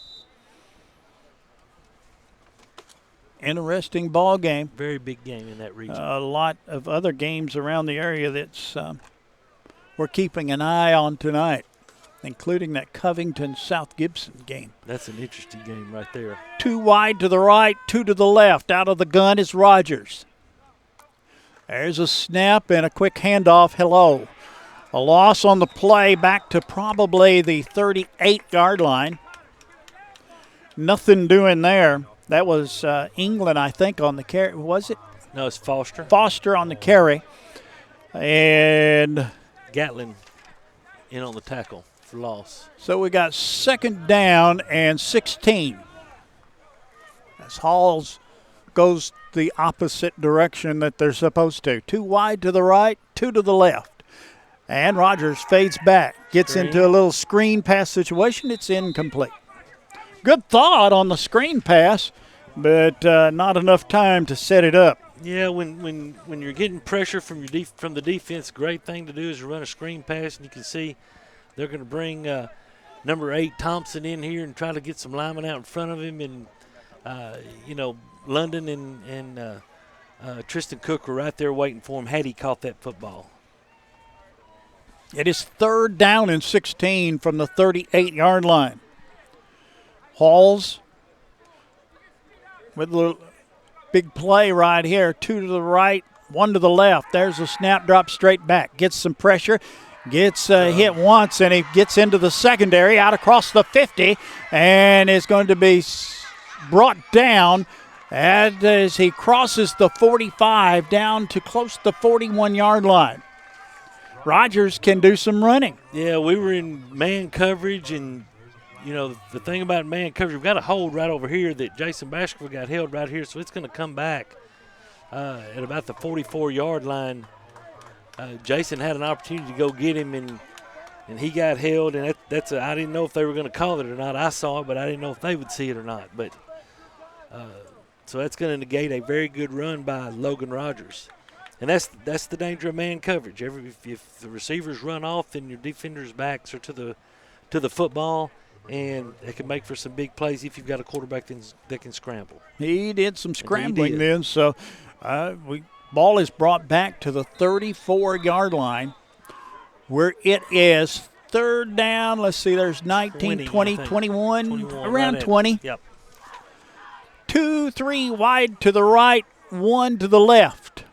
Interesting ball game. Very big game in that region. A lot of other games around the area that's we're keeping an eye on tonight, including that Covington-South Gibson game. That's an interesting game right there. 2 wide to the right, 2 to the left. Out of the gun is Rogers. There's a snap and a quick handoff. Hello. A loss on the play back to probably the 38-yard line. Nothing doing there. That was England, I think, on the carry. Was it? No, it's Foster. Foster on the carry. And Gatlin in on the tackle for loss. So we got 2nd down and 16. As Halls goes the opposite direction that they're supposed to. 2 wide to the right, 2 to the left. And Rogers fades back, gets into a little screen pass situation. It's incomplete. Good thought on the screen pass, but not enough time to set it up. Yeah, when you're getting pressure from the defense, great thing to do is run a screen pass, and you can see they're going to bring number 8 Thompson in here and try to get some linemen out in front of him. And London and Tristan Cook were right there waiting for him had he caught that football. It is 3rd down and 16 from the 38-yard line. Halls with a little big play right here. 2 to the right, 1 to the left. There's a snap, drop straight back. Gets some pressure. Gets hit once, and he gets into the secondary out across the 50 and is going to be brought down as he crosses the 45 down to close to the 41-yard line. Rogers can do some running. Yeah, we were in man coverage, and, the thing about man coverage, we've got a hold right over here that Jason Baskerville got held right here, so it's going to come back at about the 44-yard line. Jason had an opportunity to go get him, and he got held, and I didn't know if they were going to call it or not. I saw it, but I didn't know if they would see it or not. But so that's going to negate a very good run by Logan Rogers. And that's the danger of man coverage. If the receivers run off, then your defenders' backs are to the football, and they can make for some big plays if you've got a quarterback that can scramble. He did some scrambling then, so ball is brought back to the 34-yard line, where it is 3rd down. Let's see, there's 19, 20, 21, around right 20. Yep. 2, 3 wide to the right, 1 to the left.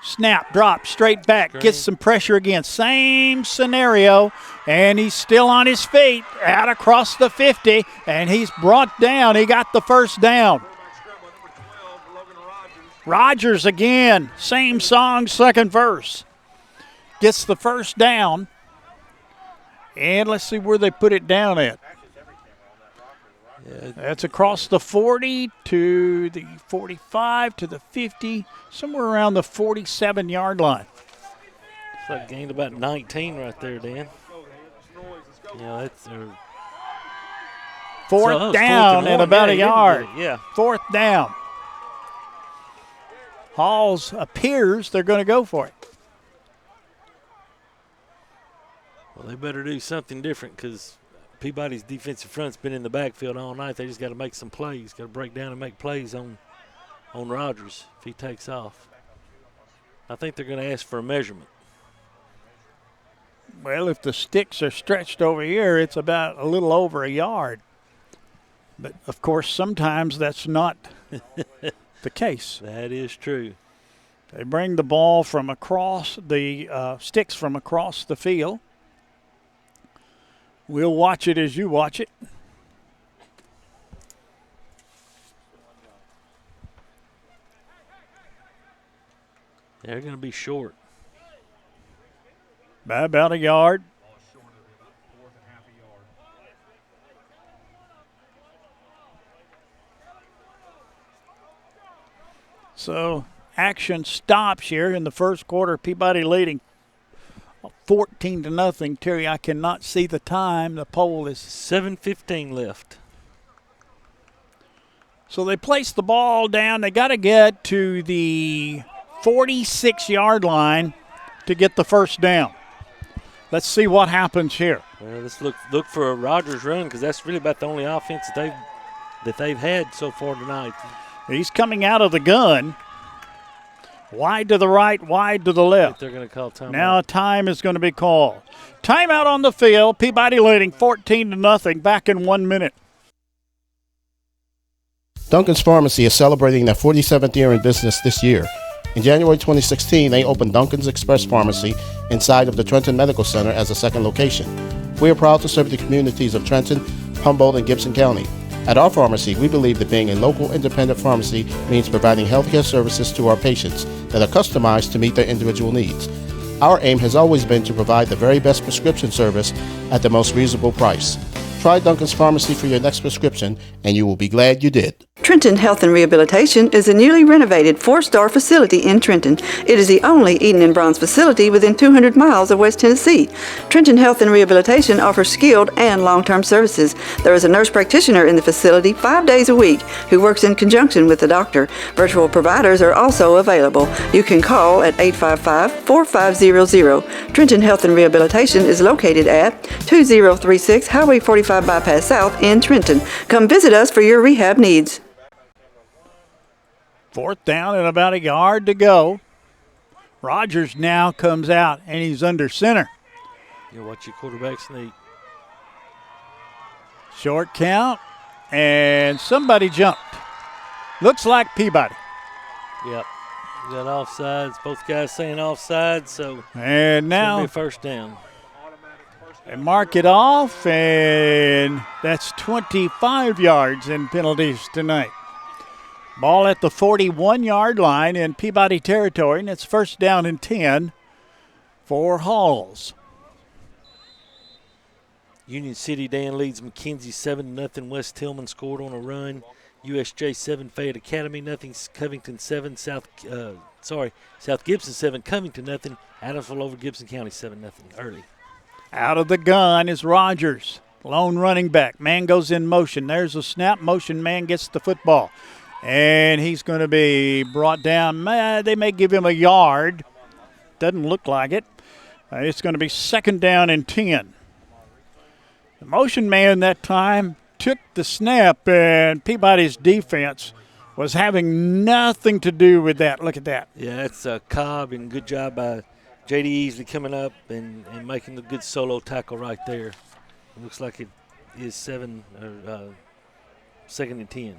Snap, drop, straight back, gets some pressure again. Same scenario, and he's still on his feet, out across the 50, and he's brought down. He got the first down. Rogers again, same song, second verse. Gets the first down, and let's see where they put it down at. That's across the 40 to the 45 to the 50, somewhere around the 47-yard line. It's like gained about 19 right there, Dan. Yeah, that's fourth down and about a yard. Yeah. Fourth down. Halls appears they're going to go for it. Well, they better do something different because Peabody's defensive front's been in the backfield all night. They just got to make some plays. Got to break down and make plays on Rogers if he takes off. I think they're going to ask for a measurement. Well, if the sticks are stretched over here, it's about a little over a yard. But, of course, sometimes that's not the case. That is true. They bring the ball from across the sticks from across the field. We'll watch it as you watch it. They're going to be short. By about a yard. So action stops here in the first quarter. Peabody leading 14-0. Terry, I cannot see the time. The poll is 7:15 left. So they place the ball down. They got to get to the 46-yard line to get the first down. Let's see what happens here. Well, let's look for a Rogers run because that's really about the only offense that they've had so far tonight. He's coming out of the gun. Wide to the right, wide to the left. They're going to call timeout. Now a time is going to be called. Timeout on the field. Peabody leading 14-0. Back in 1 minute. Duncan's Pharmacy is celebrating their 47th year in business this year. In January 2016, they opened Duncan's Express Pharmacy inside of the Trenton Medical Center as a second location. We are proud to serve the communities of Trenton, Humboldt, and Gibson County. At our pharmacy, we believe that being a local independent pharmacy means providing healthcare services to our patients that are customized to meet their individual needs. Our aim has always been to provide the very best prescription service at the most reasonable price. Try Duncan's Pharmacy for your next prescription, and you will be glad you did. Trenton Health and Rehabilitation is a newly renovated 4-star facility in Trenton. It is the only Eden and Bronze facility within 200 miles of West Tennessee. Trenton Health and Rehabilitation offers skilled and long-term services. There is a nurse practitioner in the facility 5 days a week who works in conjunction with the doctor. Virtual providers are also available. You can call at 855-4500. Trenton Health and Rehabilitation is located at 2036 Highway 45 Bypass South in Trenton. Come visit us for your rehab needs. Fourth down and about a yard to go. Rogers now comes out, and he's under center. You watch your quarterback sneak. Short count, and somebody jumped. Looks like Peabody. Yep. You got offsides. Both guys saying offsides, so and now it's gonna be first down. They mark it off, and that's 25 yards in penalties tonight. Ball at the 41-yard line in Peabody territory, and it's first down and 10 for Halls. Union City, Dan leads McKenzie 7-0. West Tillman scored on a run. USJ 7, Fayette Academy nothing. Covington 7, South Gibson 7, Covington nothing. Adamsville over Gibson County 7-0 early. Out of the gun is Rogers, lone running back. Man goes in motion. There's a snap. Motion man gets the football. And he's going to be brought down. They may give him a yard. Doesn't look like it. It's going to be second down and 10. The motion man that time took the snap, and Peabody's defense was having nothing to do with that. Look at that. Yeah, that's Cobb, and good job by J.D. Easley coming up and making the good solo tackle right there. It looks like it is second and 10.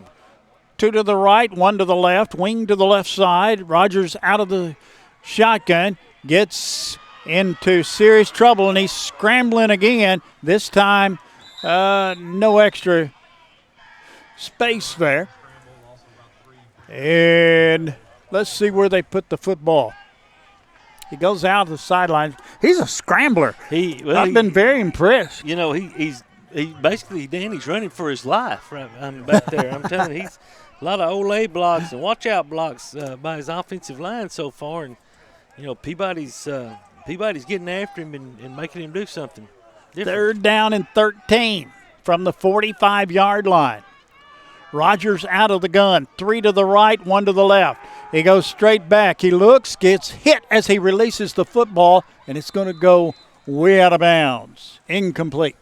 2 to the right, 1 to the left, wing to the left side. Rogers out of the shotgun, gets into serious trouble, and he's scrambling again. This time, no extra space there. And let's see where they put the football. He goes out to the sidelines. He's a scrambler. I've been very impressed. You know, he's basically, Danny's running for his life right back there. I'm telling you, he's a lot of Olay blocks and watch-out blocks by his offensive line so far. And, you know, Peabody's getting after him and making him do something different. 3rd down and 13 from the 45-yard line. Rogers out of the gun. 3 to the right, 1 to the left. He goes straight back. He looks, gets hit as he releases the football, and it's going to go way out of bounds. Incomplete.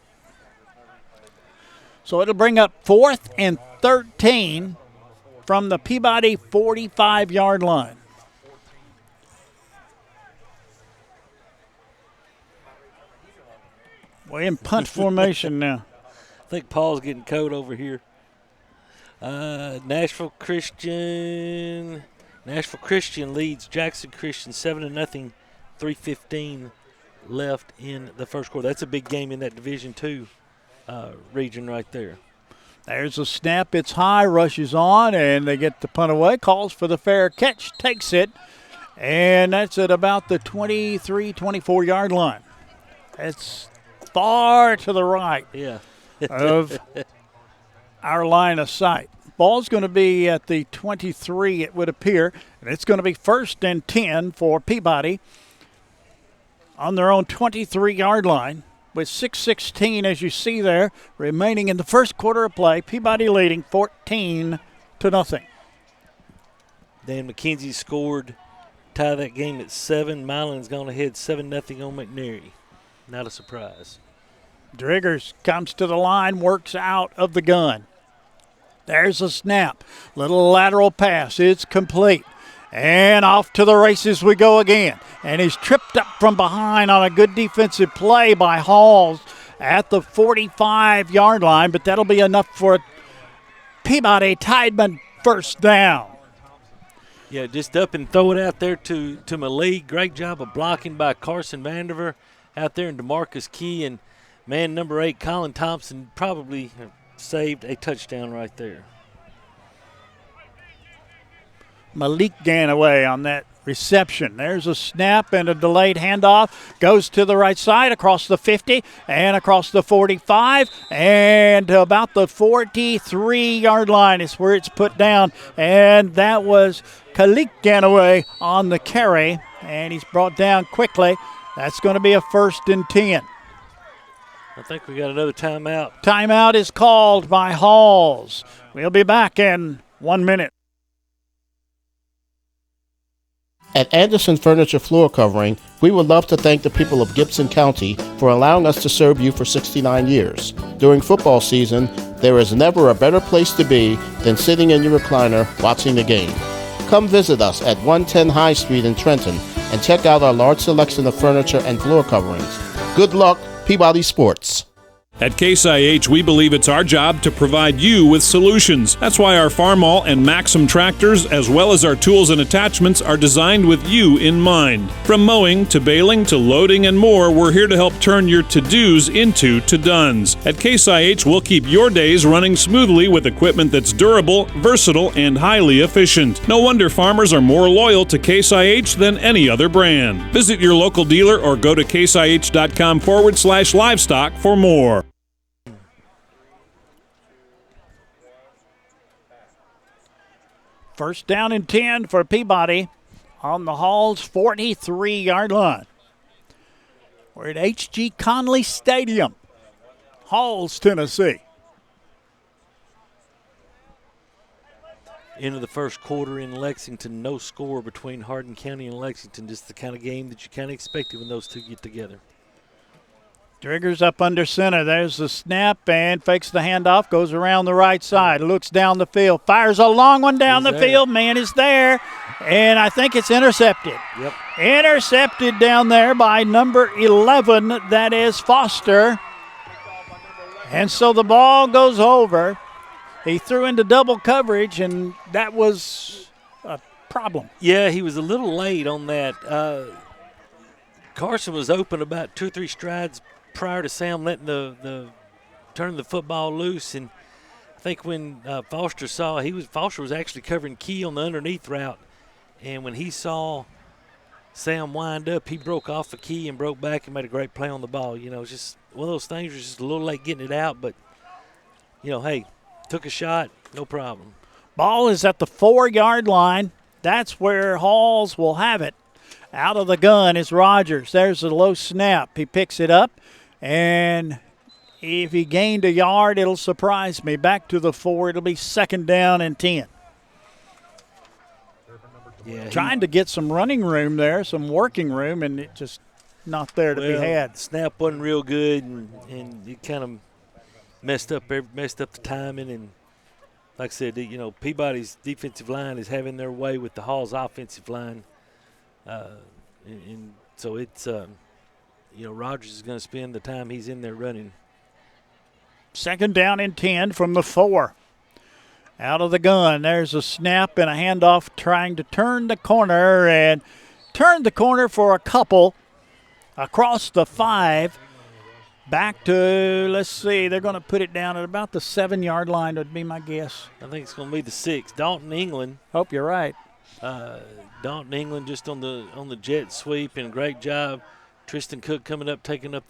So it'll bring up 4th and 13 from the Peabody 45-yard line. We're in punt formation now. I think Paul's getting cold over here. Nashville Christian leads Jackson Christian 7-0, 3:15 left in the first quarter. That's a big game in that Division II region right there. There's a snap. It's high, rushes on, and they get the punt away. Calls for the fair catch, takes it, and that's at about the 23, 24-yard line. That's far to the right of our line of sight. Ball's going to be at the 23, it would appear, and it's going to be 1st and 10 for Peabody on their own 23-yard line with 6:16, as you see there, remaining in the first quarter of play. Peabody leading 14-0. Dan McKenzie scored, tie that game at 7. Milan's gone ahead 7-0 on McNary. Not a surprise. Driggers comes to the line, works out of the gun. There's a snap. Little lateral pass. It's complete. And off to the races we go again. And he's tripped up from behind on a good defensive play by Halls at the 45-yard line, but that'll be enough for Peabody Tideman 1st down. Yeah, just up and throw it out there to Malik. Great job of blocking by Carson Vandiver out there, and DeMarcus Key, and man number 8, Colin Thompson, probably saved a touchdown right there. Malik Ganaway on that reception. There's a snap and a delayed handoff. Goes to the right side across the 50 and across the 45 and to about the 43-yard line is where it's put down. And that was Kalik Ganaway on the carry, and he's brought down quickly. That's going to be a 1st and 10. I think we got another timeout. Timeout is called by Halls. We'll be back in 1 minute. At Anderson Furniture Floor Covering, we would love to thank the people of Gibson County for allowing us to serve you for 69 years. During football season, there is never a better place to be than sitting in your recliner watching the game. Come visit us at 110 High Street in Trenton and check out our large selection of furniture and floor coverings. Good luck, Peabody Sports. At Case IH, we believe it's our job to provide you with solutions. That's why our Farmall and Maxim tractors, as well as our tools and attachments, are designed with you in mind. From mowing to baling to loading and more, we're here to help turn your to-dos into to-dones. At Case IH, we'll keep your days running smoothly with equipment that's durable, versatile, and highly efficient. No wonder farmers are more loyal to Case IH than any other brand. Visit your local dealer or go to caseih.com/livestock for more. First down and 10 for Peabody on the Hall's 43-yard line. We're at H.G. Conley Stadium, Halls, Tennessee. Into the first quarter in Lexington, no score between Hardin County and Lexington. Just the kind of game that you kind of expected when those two get together. Driggers up under center. There's the snap and fakes the handoff. Goes around the right side. Looks down the field. Fires a long one down the field. Man is there. And I think it's intercepted. Yep. Intercepted down there by number 11. That is Foster. And so the ball goes over. He threw into double coverage, and that was a problem. Yeah, he was a little late on that. Carson was open about 2 or 3 strides prior to Sam letting turning the football loose, and I think when Foster saw Foster was actually covering Key on the underneath route, and when he saw Sam wind up, he broke off the Key and broke back and made a great play on the ball. It's just one of those things. Was just a little late getting it out, but hey, took a shot, no problem. Ball is at the 4-yard line. That's where Halls will have it. Out of the gun is Rogers. There's a low snap. He picks it up, and if he gained a yard, it'll surprise me. Back to the 4. It'll be 2nd down and 10. Yeah, trying to get some running room there, some working room, and it just not there to be had. Snap wasn't real good, and it kind of messed up the timing. And like I said, Peabody's defensive line is having their way with the Halls offensive line. And so it's, Rogers is going to spend the time he's in there running. 2nd down and 10 from the 4. Out of the gun, there's a snap and a handoff trying to turn the corner for a couple across the 5. Back to, let's see, they're going to put it down at about the 7-yard line would be my guess. I think it's going to be the 6. Dalton England. Hope you're right. Dalton England just on the jet sweep, and great job. Tristan Cook coming up, taking on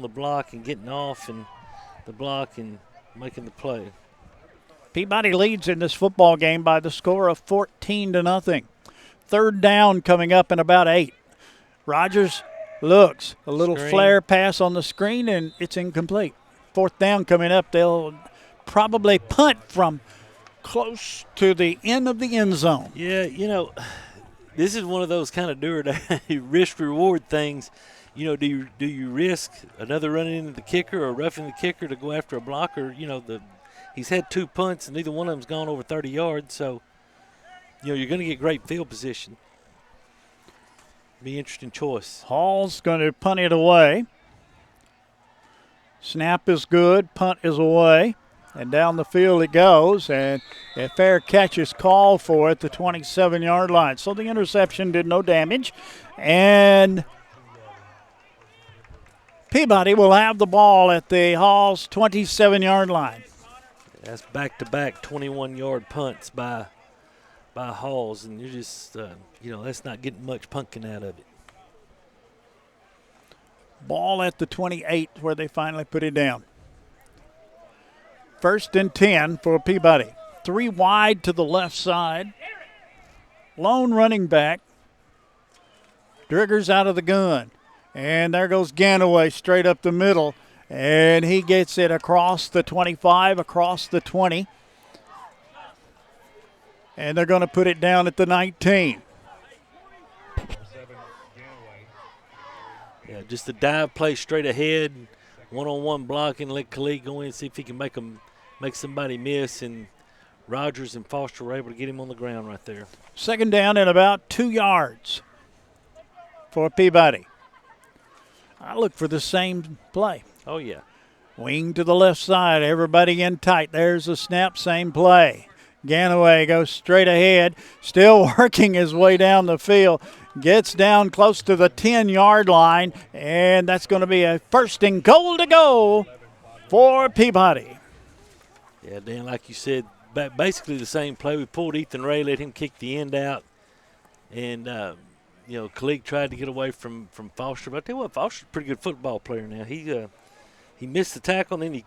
the block and getting off and the block and making the play. Peabody leads in this football game by the score of 14-0. 3rd down coming up in about 8. Rogers looks a little flare pass on the screen, and it's incomplete. 4th down coming up. They'll probably punt from close to the end of the end zone. Yeah, this is one of those kind of risk-reward things. Do you risk another running into the kicker or roughing the kicker to go after a blocker? He's had 2 punts, and neither one of them's gone over 30 yards. So, you're going to get great field position. Be an interesting choice. Hall's going to punt it away. Snap is good. Punt is away. And down the field it goes, and a fair catch is called for at the 27-yard line. So the interception did no damage, and Peabody will have the ball at the Halls 27-yard line. That's back-to-back 21-yard punts by Halls, and you're just, that's not getting much punking out of it. Ball at the 28 where they finally put it down. 1st and 10 for Peabody. 3 wide to the left side. Lone running back. Driggers out of the gun. And there goes Ganaway straight up the middle. And he gets it across the 25, across the 20. And they're going to put it down at the 19. Yeah, just a dive play straight ahead. One-on-one blocking, let Khalid go in and see if he can make somebody miss, and Rogers and Foster were able to get him on the ground right there. 2nd down and about 2 yards for Peabody. I look for the same play. Oh, yeah. Wing to the left side, everybody in tight. There's a snap, same play. Ganaway goes straight ahead, still working his way down the field. Gets down close to the 10-yard line, and that's going to be a 1st and goal to go for Peabody. Yeah, Dan, like you said, basically the same play. We pulled Ethan Ray, let him kick the end out, and Khalid tried to get away from Foster. But I tell you what, Foster's a pretty good football player now. He missed the tackle, and then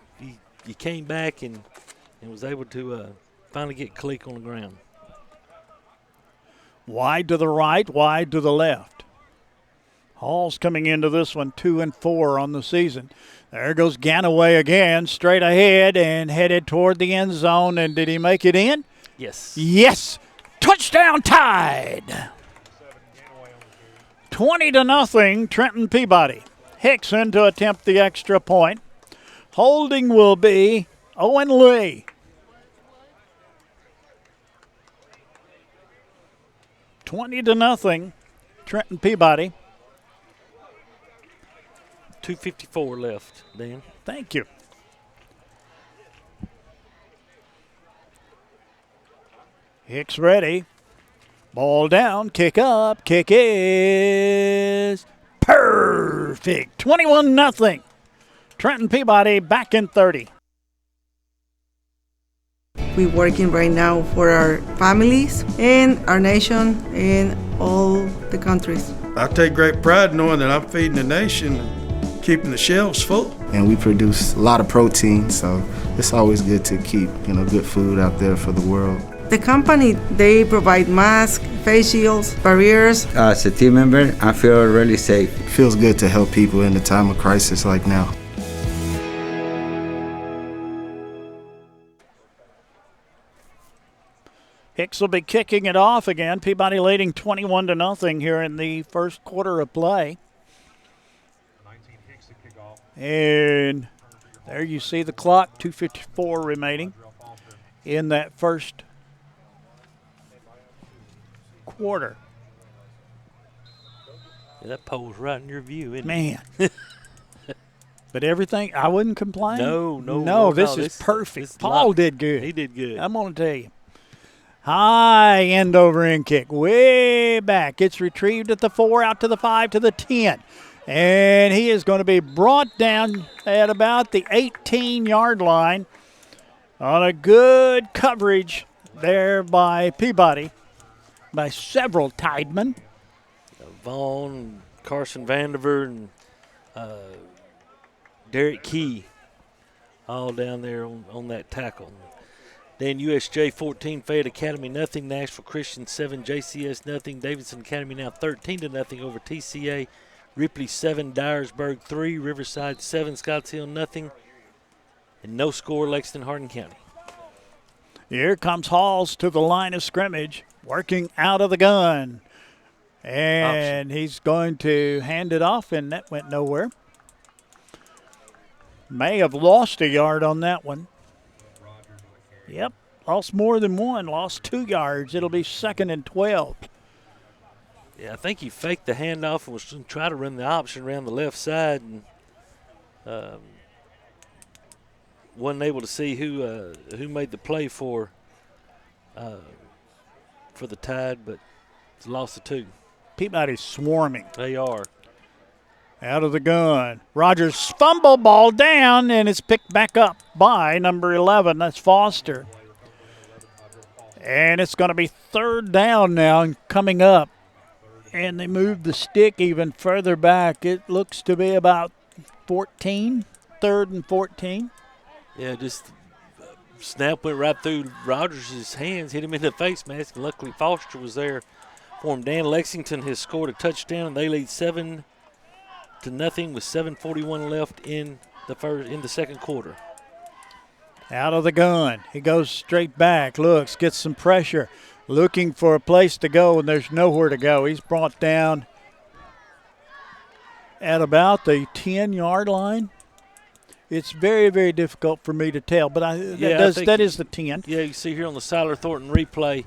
he came back and was able to finally get Khalid on the ground. Wide to the right, wide to the left. Hall's coming into this one 2-4 on the season. There goes Ganaway again, straight ahead and headed toward the end zone. And did he make it in? Yes. Yes. Touchdown Tide. 20-0, Trenton Peabody. Hickson to attempt the extra point. Holding will be Owen Lee. 20-0, Trenton Peabody. 2:54 left, Dan. Thank you. Hicks ready. Ball down, kick up, kick is perfect. 21-0. Trenton Peabody back in 30. We're working right now for our families and our nation and all the countries. I take great pride knowing that I'm feeding the nation and keeping the shelves full. And we produce a lot of protein, so it's always good to keep, good food out there for the world. The company, they provide masks, face shields, barriers. As a team member, I feel really safe. It feels good to help people in a time of crisis like now. Hicks will be kicking it off again. Peabody leading 21-0 here in the first quarter of play. And there you see the clock, 2:54 remaining in that first quarter. Yeah, that pole's right in your view, isn't Man. But everything, I wouldn't complain. No, this is perfect. This Paul did good. He did good. I'm going to tell you. High end over end kick, way back. It's retrieved at the 4, out to the 5, to the 10. And he is going to be brought down at about the 18-yard line on a good coverage there by Peabody, by several Tidemen. Vaughn, Carson Vandiver, and Derek Key all down there on that tackle. Then USJ 14, Fayette Academy nothing, Nashville Christian 7, JCS nothing, Davidson Academy now 13-0 over TCA, Ripley 7, Dyersburg 3, Riverside 7, Scotts Hill nothing, and no score Lexington Hardin County. Here comes Halls to the line of scrimmage, working out of the gun. And he's going to hand it off, and that went nowhere. May have lost a yard on that one. Yep, lost more than one, lost 2 yards. It'll be 2nd and 12. Yeah, I think he faked the handoff and was going to try to run the option around the left side, and wasn't able to see who made the play for the Tide, but it's lost of 2. Peabody's swarming. They are. Out of the gun. Rogers fumble, ball down, and it's picked back up by number 11. That's Foster. And it's going to be 3rd down now and coming up. And they move the stick even further back. It looks to be about 14, 3rd and 14. Yeah, just snap went right through Rogers' hands, hit him in the face mask. Luckily, Foster was there for him. Dan Lexington has scored a touchdown, and they lead 7-0 with 7:41 left in the second quarter. Out of the gun. He goes straight back, looks, gets some pressure, looking for a place to go, and there's nowhere to go. He's brought down at about the 10-yard line. It's very, very difficult for me to tell, but that is the 10. Yeah, you see here on the Siler Thornton replay,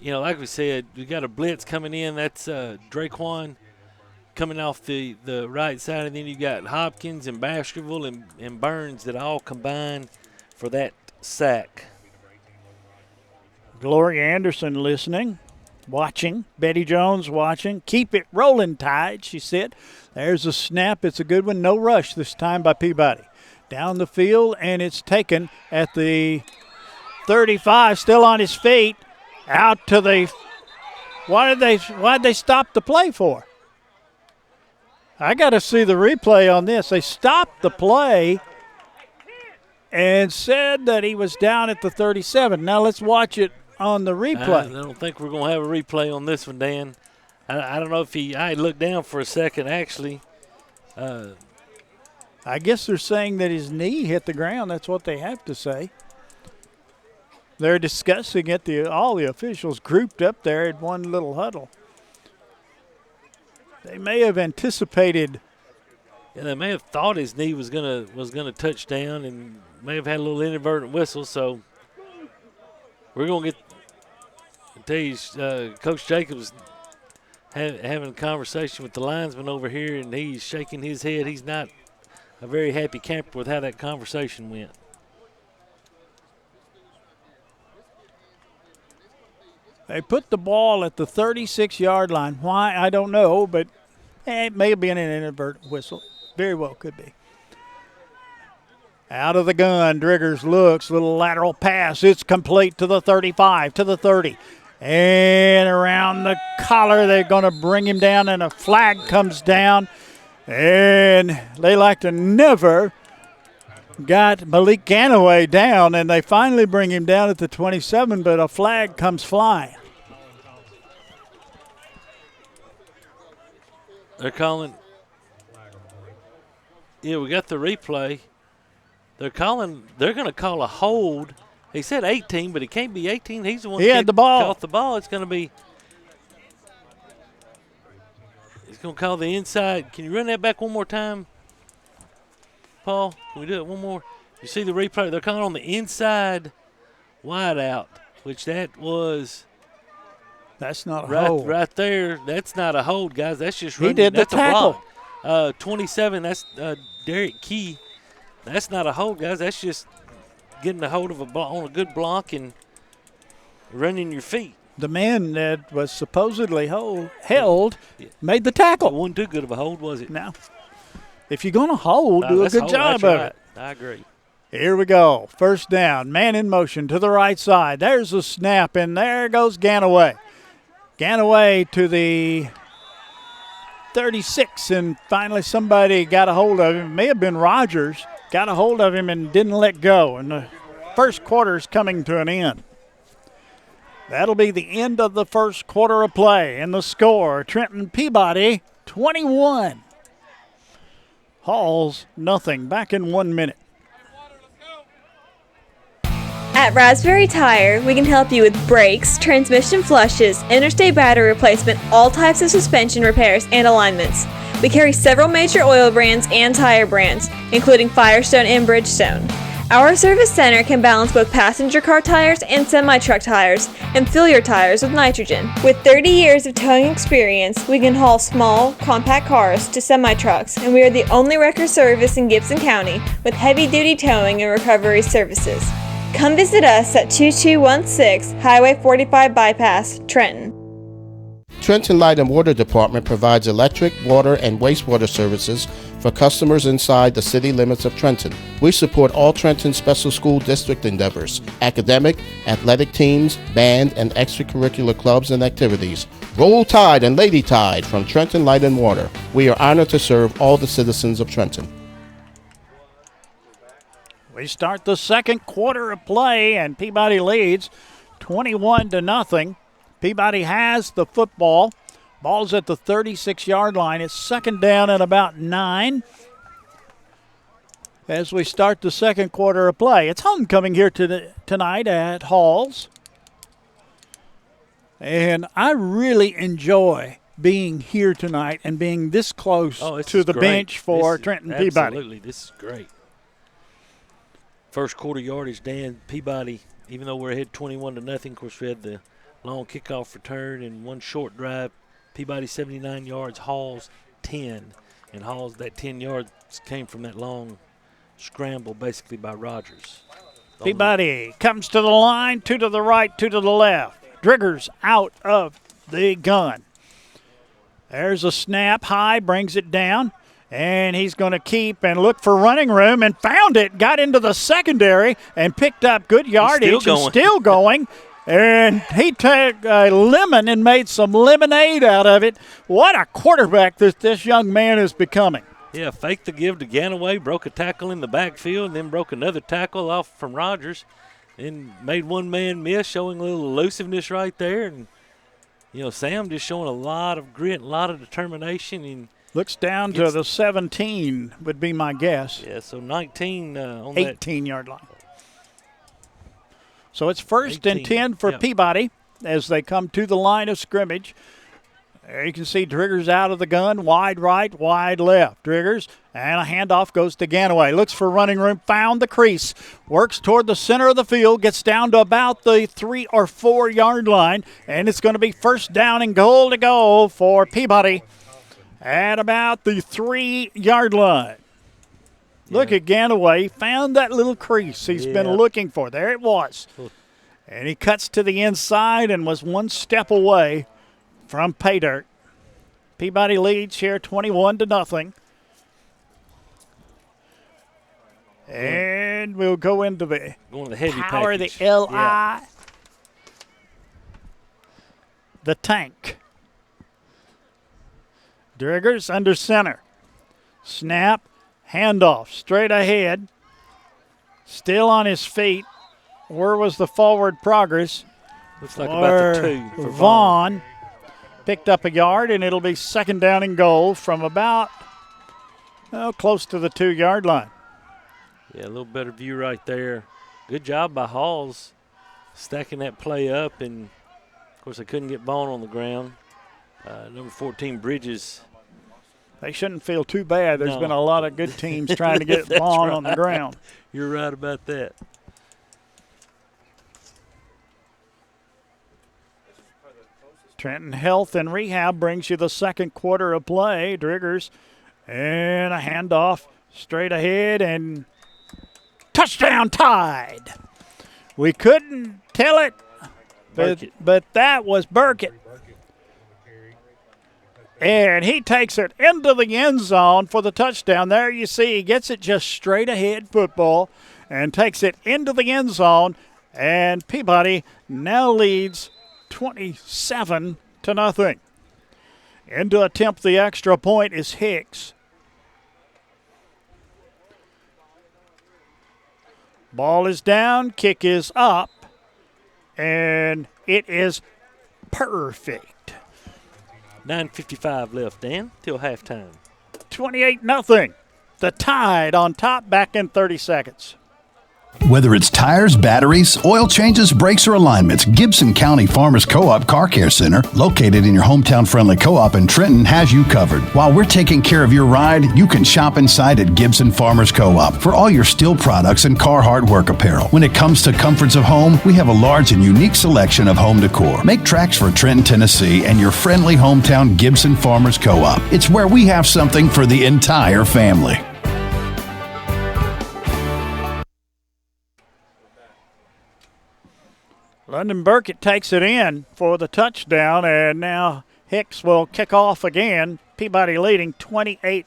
like we said, we got a blitz coming in. That's Draquan coming off the right side, and then you got Hopkins and Baskerville and Burns that all combine for that sack. Gloria Anderson listening, watching. Betty Jones watching. Keep it rolling, Tide, she said. There's a snap. It's a good one. No rush this time by Peabody. Down the field, and it's taken at the 35, still on his feet. Out to the – why'd they stop the play for? I got to see the replay on this. They stopped the play and said that he was down at the 37. Now let's watch it on the replay. I don't think we're going to have a replay on this one, Dan. I don't know if I looked down for a second, actually. I guess they're saying that his knee hit the ground. That's what they have to say. They're discussing it. All the officials grouped up there in one little huddle. They may have anticipated. Yeah, they may have thought his knee was gonna touch down, and may have had a little inadvertent whistle. So we're gonna tell you, Coach Jacobs having a conversation with the linesman over here, and he's shaking his head. He's not a very happy camper with how that conversation went. They put the ball at the 36-yard line. Why, I don't know, but it may have been an inadvertent whistle. Very well could be. Out of the gun, Driggers looks, little lateral pass. It's complete to the 35, to the 30. And around the collar, they're going to bring him down, and a flag comes down. And they like to never got Malik Ganaway down, and they finally bring him down at the 27, but a flag comes flying. They're calling. Yeah, we got the replay. They're going to call a hold. He said 18, but it can't be 18. He's the one He had the ball. Caught the ball. It's going to be. He's going to call the inside. Can you run that back one more time, Paul? Can we do it one more? You see the replay? They're calling on the inside wide out, which that was. That's not a hold. Right there. That's not a hold, guys. That's just He running. did the That's tackle. A block. 27, that's Derek Key. That's not a hold, guys. That's just getting a hold of on a good block and running your feet. The man that was supposedly held made the tackle. It wasn't too good of a hold, was it? No. If you're going to hold, do a good job of it. I agree. Here we go. First down. Man in motion to the right side. There's a snap, and there goes Ganaway. Ganaway to the 36, and finally somebody got a hold of him. It may have been Rogers. Got a hold of him and didn't let go. And the first quarter is coming to an end. That'll be the end of the first quarter of play. And the score, Trenton Peabody 21. Halls nothing. Back in 1 minute. At Raspberry Tire, we can help you with brakes, transmission flushes, interstate battery replacement, all types of suspension repairs, and alignments. We carry several major oil brands and tire brands, including Firestone and Bridgestone. Our service center can balance both passenger car tires and semi-truck tires and fill your tires with nitrogen. With 30 years of towing experience, we can haul small, compact cars to semi-trucks, and we are the only record service in Gibson County with heavy-duty towing and recovery services. Come visit us at 2216 Highway 45 Bypass, Trenton. Trenton Light and Water Department provides electric, water, and wastewater services for customers inside the city limits of Trenton. We support all Trenton Special School District endeavors, academic, athletic teams, band, and extracurricular clubs and activities. Roll Tide and Lady Tide from Trenton Light and Water. We are honored to serve all the citizens of Trenton. We start the second quarter of play, and Peabody leads 21-0. Peabody has the football. Ball's at the 36-yard line. It's second down and about 9 as we start the second quarter of play. It's homecoming here tonight at Halls. And I really enjoy being here tonight and being this close to the bench for Trenton Peabody. Absolutely, this is great. First quarter yardage, Dan, Peabody, even though we're ahead 21-0, of course we had the long kickoff return and one short drive. Peabody 79 yards, Halls 10. And Halls, that 10 yards came from that long scramble basically by Rogers. Peabody comes to the line, 2 to the right, 2 to the left. Driggers out of the gun. There's a snap high, brings it down. And he's going to keep and look for running room and found it, got into the secondary and picked up good yardage and still going. And he took a lemon and made some lemonade out of it. What a quarterback this young man is becoming. Yeah, faked the give to Ganaway, broke a tackle in the backfield, and then broke another tackle off from Rogers, and made one man miss, showing a little elusiveness right there. And, Sam just showing a lot of grit, a lot of determination. And looks down to the 17 would be my guess. Yeah, so 19 on 18-yard line. So it's first and 10 for Peabody as they come to the line of scrimmage. There you can see Driggers out of the gun, wide right, wide left. Driggers, and a handoff goes to Ganaway. Looks for running room, found the crease, works toward the center of the field, gets down to about the 3 or 4 yard line, and it's going to be first down and goal to go for Peabody at about the 3 yard line. Look at Ganaway, found that little crease he's been looking for. There it was. And he cuts to the inside and was one step away from pay dirt. Peabody leads here 21-0. And we'll go into the heavy power of the package. LI. Yeah. The tank. Driggers under center. Snap, handoff, straight ahead. Still on his feet. Where was the forward progress? Looks like about the 2 for Vaughn picked up a yard, and it'll be second down and goal from about close to the 2-yard line. Yeah, a little better view right there. Good job by Halls stacking that play up, and of course they couldn't get Vaughn on the ground. Number 14, Bridges. They shouldn't feel too bad. There's No. been a lot of good teams trying to get That's Vaughn right. on the ground. You're right about that. Trenton Health and Rehab brings you the second quarter of play. Driggers and a handoff straight ahead and touchdown Tide. We couldn't tell it, but that was Burkett. And he takes it into the end zone for the touchdown. There you see he gets it just straight ahead football and takes it into the end zone. And Peabody now leads 27-0. In to attempt the extra point is Hicks. Ball is down, kick is up, and it is perfect. 9:55 left, Dan, till halftime. 28-0. The Tide on top back in 30 seconds. Whether it's tires, batteries, oil changes, brakes, or alignments, Gibson County Farmers Co-op Car Care Center, located in your hometown-friendly co-op in Trenton, has you covered. While we're taking care of your ride, you can shop inside at Gibson Farmers Co-op for all your steel products and Carhartt work apparel. When it comes to comforts of home, we have a large and unique selection of home decor. Make tracks for Trenton, Tennessee, and your friendly hometown Gibson Farmers Co-op. It's where we have something for the entire family. London Burkett takes it in for the touchdown, and now Hicks will kick off again. Peabody leading 28-0.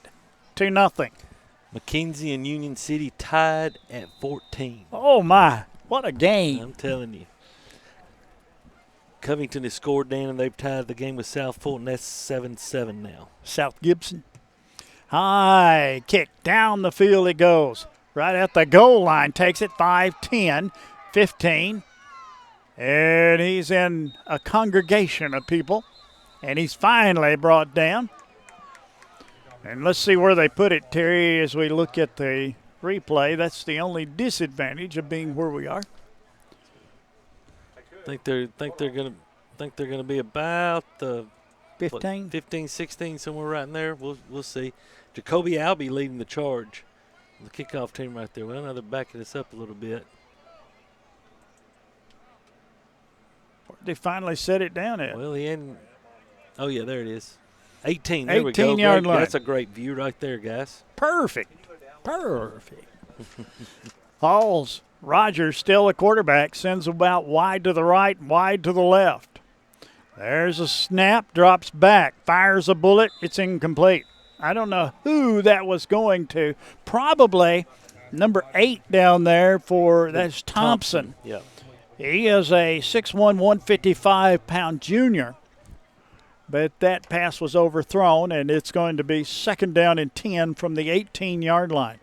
McKenzie and Union City tied at 14. Oh, my. What a game. I'm telling you. Covington has scored, Dan, and they've tied the game with South Fulton. That's 7-7 now. South Gibson. High kick. Down the field it goes. Right at the goal line. Takes it 5-10, 15. And he's in a congregation of people. And he's finally brought down. And let's see where they put it, Terry, as we look at the replay. That's the only disadvantage of being where we are. Think they're gonna be about the 15, 16, somewhere right in there. We'll see. Jacoby Albee leading the charge. The kickoff team right there. Well, now they're backing us up a little bit. They finally set it down at. Well, he hadn't. Oh, yeah, there it is. 18. There we go. 18-yard line. That's a great view right there, guys. Perfect. Halls. Rogers, still a quarterback, sends about wide to the right, wide to the left. There's a snap, drops back, fires a bullet. It's incomplete. I don't know who that was going to. Probably number 8 down there that's Thompson. Yeah. He is a 6'1", 155-pound junior. But that pass was overthrown, and it's going to be second down and 10 from the 18-yard line.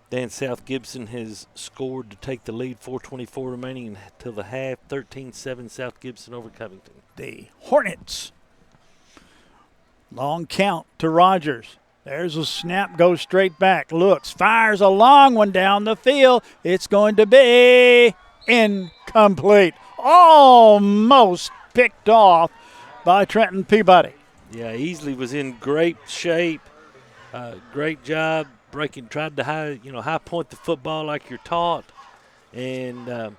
Dan, South Gibson has scored to take the lead, 4:24 remaining until the half, 13-7 South Gibson over Covington. The Hornets. Long count to Rogers. There's a snap, goes straight back, looks, fires a long one down the field. It's going to be incomplete. Almost picked off by Trenton Peabody. Yeah, Easley was in great shape. Great job breaking, tried to high point the football like you're taught, and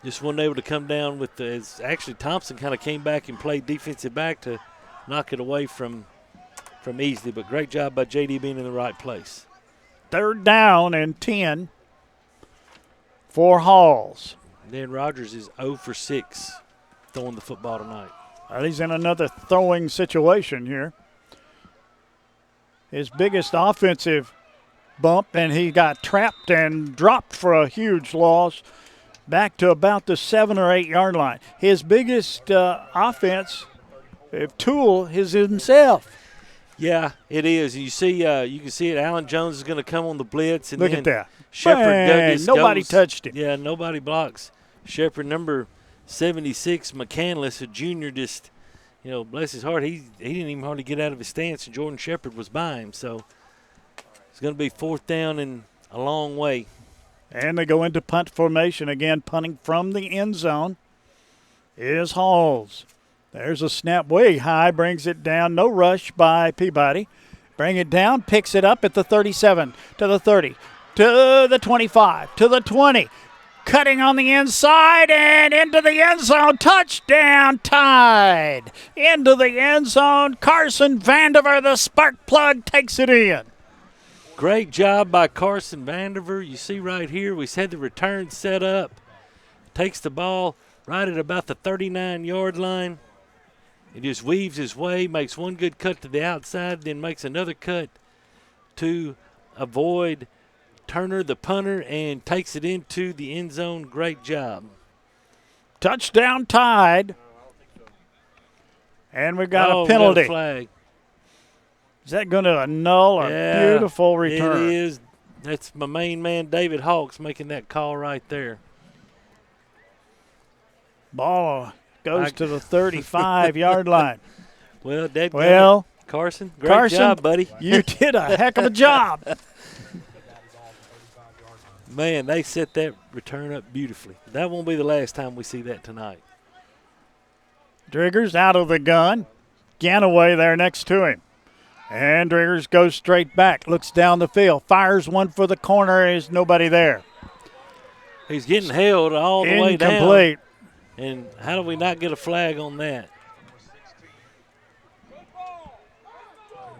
just wasn't able to come down with actually Thompson kind of came back and played defensive back to knock it away from Easley, but great job by JD being in the right place. Third down and 10 for Halls. Dan Rogers is 0 for 6 throwing the football tonight. He's in another throwing situation here. His biggest offensive bump, and he got trapped and dropped for a huge loss back to about the 7 or 8 yard line. His biggest offense tool is himself. Yeah, it is. You see, you can see it. Allen Jones is going to come on the blitz, and Look then at that. Shepard Nobody touched him. Yeah, nobody blocks. Shepard, number 76, McCandless, a junior, just, bless his heart, he didn't even hardly get out of his stance, and Jordan Shepard was by him. So it's going to be 4th down and a long way. And they go into punt formation again, punting from the end zone is Halls. There's a snap way high, brings it down. No rush by Peabody. Bring it down, picks it up at the 37, to the 30, to the 25, to the 20. Cutting on the inside and into the end zone. Touchdown, Tide. Into the end zone. Carson Vandiver, the spark plug, takes it in. Great job by Carson Vandiver. You see right here, we had the return set up. Takes the ball right at about the 39-yard line. He just weaves his way, makes one good cut to the outside, then makes another cut to avoid Turner, the punter, and takes it into the end zone. Great job. Touchdown, Tide. And we've got a penalty. Got a flag. Is that going to annul a beautiful return? It is. That's my main man, David Hawks, making that call right there. Ball goes to the 35-yard line. Well, Carson, great job, buddy. You did a heck of a job. Man, they set that return up beautifully. That won't be the last time we see that tonight. Driggers out of the gun. Ganaway there next to him. And Driggers goes straight back, looks down the field, fires one for the corner. There's nobody there. He's getting held all the way down. Incomplete. And how do we not get a flag on that?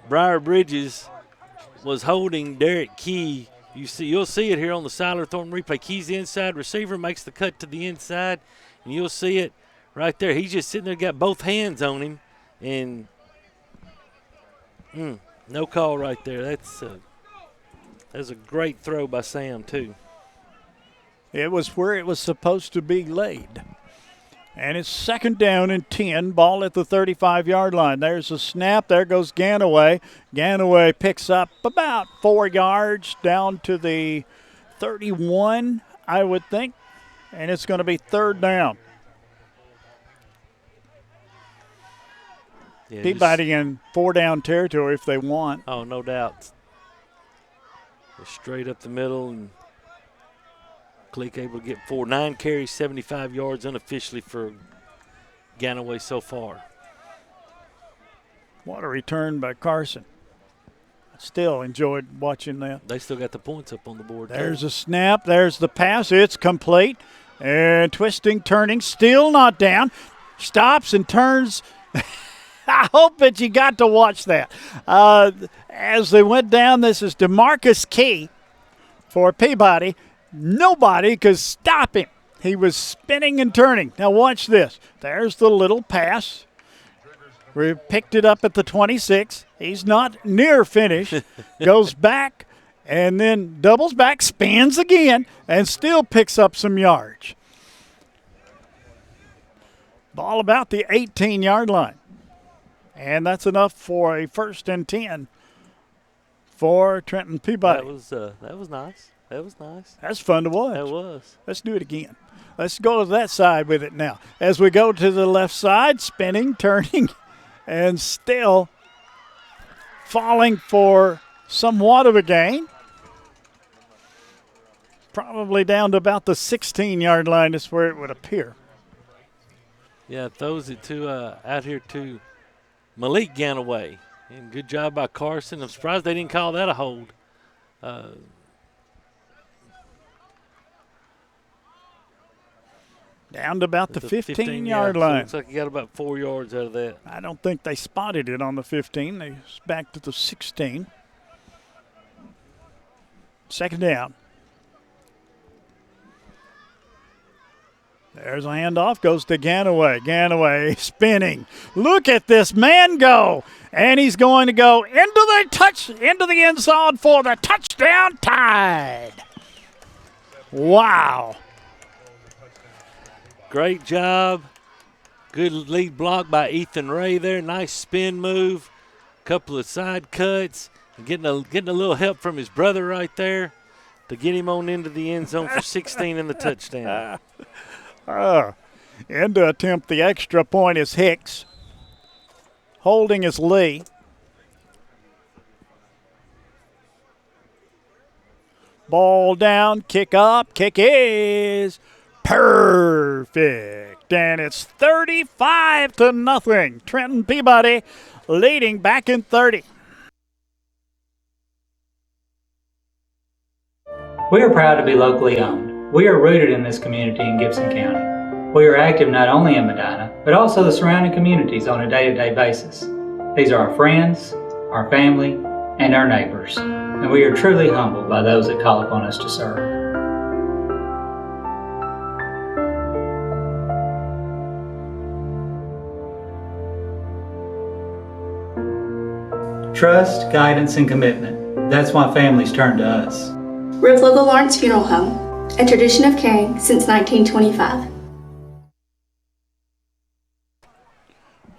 Briar Bridges was holding Derek Key. You'll see it here on the Siler Thornton replay. Key's the inside receiver, makes the cut to the inside, and you'll see it right there. He's just sitting there, got both hands on him, and no call right there. That's a great throw by Sam, too. It was where it was supposed to be laid. And it's 2nd down and 10, ball at the 35-yard line. There's a snap. There goes Ganaway. Ganaway picks up about 4 yards down to the 31, I would think. And it's going to be 3rd down. Yeah, Peabody in 4-down territory if they want. Oh, no doubt. Straight up the middle, and Click able to get 9 carries, 75 yards unofficially for Ganaway so far. What a return by Carson. Still enjoyed watching that. They still got the points up on the board. There's a snap. There's the pass. It's complete. And twisting, turning, still not down. Stops and turns. I hope that you got to watch that. As they went down, this is DeMarcus Key for Peabody. Nobody could stop him. He was spinning and turning. Now watch this. There's the little pass. We picked it up at the 26. He's not near finish. Goes back and then doubles back, spins again, and still picks up some yards. Ball about the 18-yard line. And that's enough for a 1st and 10 for Trenton Peabody. That was nice. That was nice. That's fun to watch. That was. Let's do it again. Let's go to that side with it now. As we go to the left side, spinning, turning, and still falling for somewhat of a gain. Probably down to about the 16-yard line is where it would appear. Yeah, throws it to out here to Malik Ganaway. And good job by Carson. I'm surprised they didn't call that a hold. Down to about the 15-yard line. So looks like he got about 4 yards out of that. I don't think they spotted it on the 15. They back to the 16. 2nd down. There's a handoff, goes to Ganaway. Ganaway spinning. Look at this man go. And he's going to go into the end zone for the touchdown Tide. Wow. Great job. Good lead block by Ethan Ray there. Nice spin move. Couple of side cuts. Getting a little help from his brother right there to get him on into the end zone for 16 and the touchdown. And to attempt the extra point is Hicks. Holding is Lee. Ball down, kick up, kick is perfect. And it's 35-0. Trenton Peabody leading back in 30. We are proud to be locally owned. We are rooted in this community in Gibson County. We are active not only in Medina, but also the surrounding communities on a day-to-day basis. These are our friends, our family, and our neighbors, and we are truly humbled by those that call upon us to serve. Trust, guidance, and commitment. That's why families turn to us. We're Local Lawrence Funeral Home, a tradition of caring since 1925.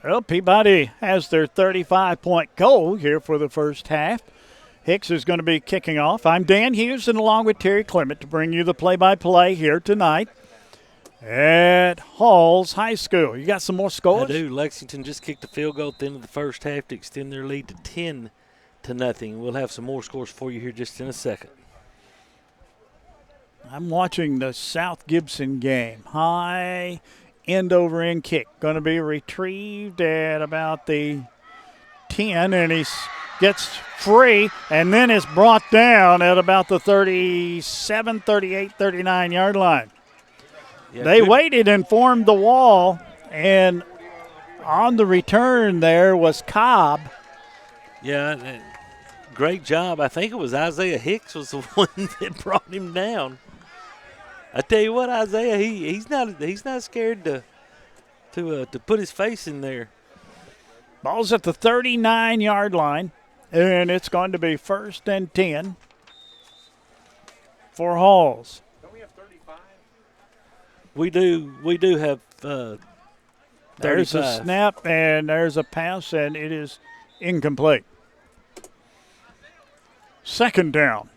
Well, Peabody has their 35-point goal here for the first half. Hicks is going to be kicking off. I'm Dan Hughes, and along with Terry Clement to bring you the play-by-play here tonight at Halls High School. You got some more scores? I do. Lexington just kicked a field goal at the end of the first half to extend their lead to 10-0. We'll have some more scores for you here just in a second. I'm watching the South Gibson game. High end over end kick. Going to be retrieved at about the 10, and he gets free and then is brought down at about the 37, 38, 39 yard line. Yeah, they waited and formed the wall, and on the return there was Cobb. Yeah, great job. I think it was Isaiah Hicks was the one that brought him down. I tell you what, Isaiah, he's not scared to put his face in there. Ball's at the 39-yard line, and it's going to be 1st and 10 for Halls. Don't we have 35? We do have 35. There's a snap, and there's a pass, and it is incomplete. 2nd down.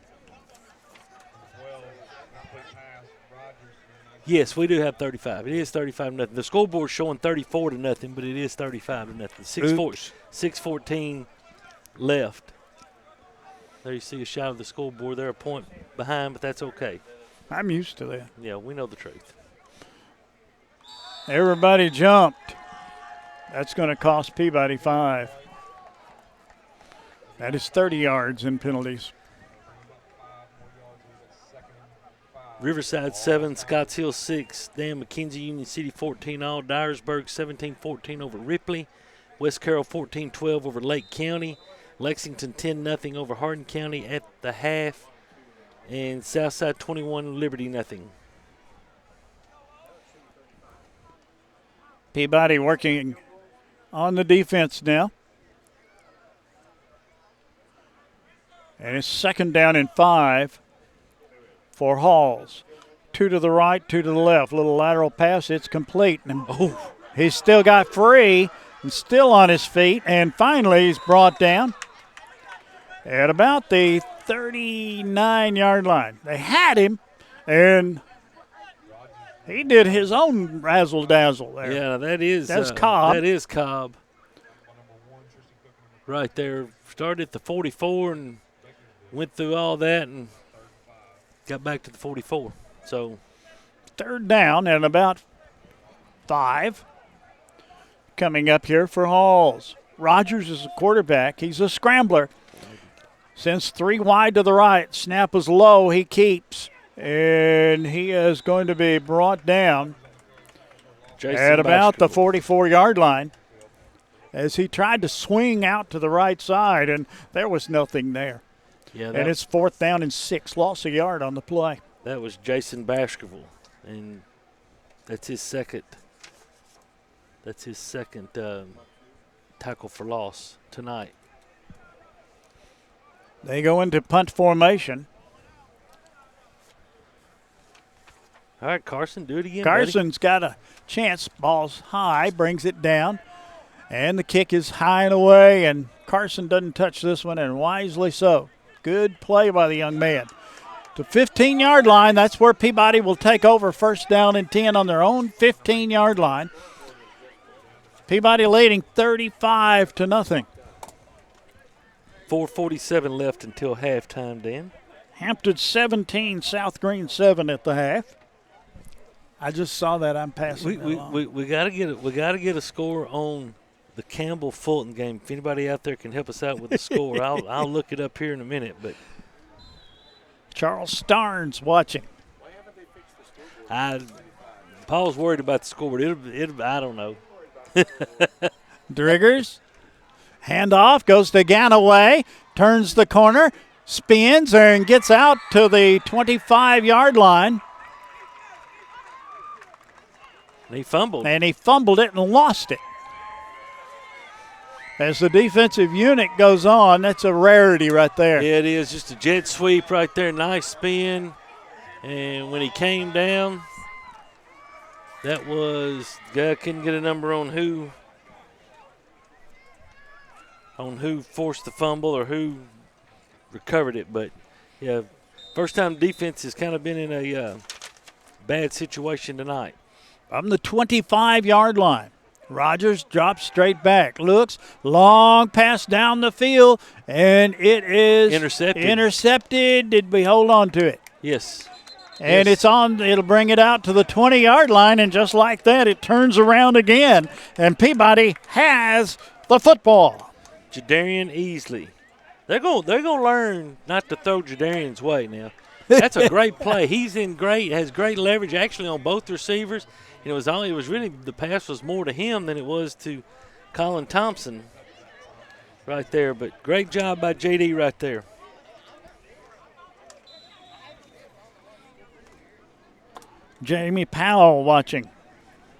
Yes, we do have 35. It is 35-0. The scoreboard's showing 34-0, but it is 35-0. 6:14 left. There you see a shot of the scoreboard. They're a point behind, but that's okay. I'm used to that. Yeah, we know the truth. Everybody jumped. That's going to cost Peabody 5. That is 30 yards in penalties. Riverside 7, Scotts Hill 6, Dan McKenzie, Union City 14 all, Dyersburg 17-14 over Ripley, West Carroll 14-12 over Lake County, Lexington 10-0 over Hardin County at the half, and Southside 21, Liberty 0. Peabody working on the defense now. And it's 2nd down and 5. For Halls. 2 to the right, 2 to the left. Little lateral pass, it's complete. And he's still got free and still on his feet. And finally he's brought down at about the 39-yard line. They had him, and he did his own razzle-dazzle there. Yeah, that's Cobb. That is Cobb. Right there. Started at the 44 and went through all that and got back to the 44. So 3rd down and about 5 coming up here for Halls. Rogers is a quarterback. He's a scrambler. Sends 3 wide to the right. Snap is low. He keeps. And he is going to be brought down at about the 44-yard line as he tried to swing out to the right side, and there was nothing there. Yeah, and it's 4th down and 6. Lost a yard on the play. That was Jason Baskerville. And That's his second. That's his second tackle for loss tonight. They go into punt formation. All right, Carson, do it again. Carson's got a chance. Ball's high, brings it down. And the kick is high and away, and Carson doesn't touch this one, and wisely so. Good play by the young man. To 15-yard line, that's where Peabody will take over, first down and 10 on their own 15-yard line. Peabody leading 35-0. 4:47 left until halftime, Dan. Hampton 17, South Green 7 at the half. I just saw that. I'm passing. We gotta get a score on the Campbell Fulton game. If anybody out there can help us out with the score, I'll look it up here in a minute. But Charles Starnes watching. Paul's worried about the score, but I don't know. Driggers. Handoff goes to Ganaway. Turns the corner. Spins and gets out to the 25-yard line. And he fumbled. And he fumbled it and lost it. As the defensive unit goes on, that's a rarity right there. Yeah, it is. Just a jet sweep right there. Nice spin. And when he came down, that was, guy couldn't get a number on who forced the fumble or who recovered it. But, yeah, first time defense has kind of been in a bad situation tonight. From the 25-yard line, Rogers drops straight back, looks, long pass down the field, and it is intercepted. Did we hold on to it? Yes. And yes. It's on. It'll bring it out to the 20-yard line, and just like that, it turns around again, and Peabody has the football. Jadarian Easley. They're going to learn not to throw Jadarian's way now. That's a great play. He's has great leverage actually on both receivers. It was really the pass was more to him than it was to Colin Thompson right there. But great job by JD right there. Jamie Powell watching.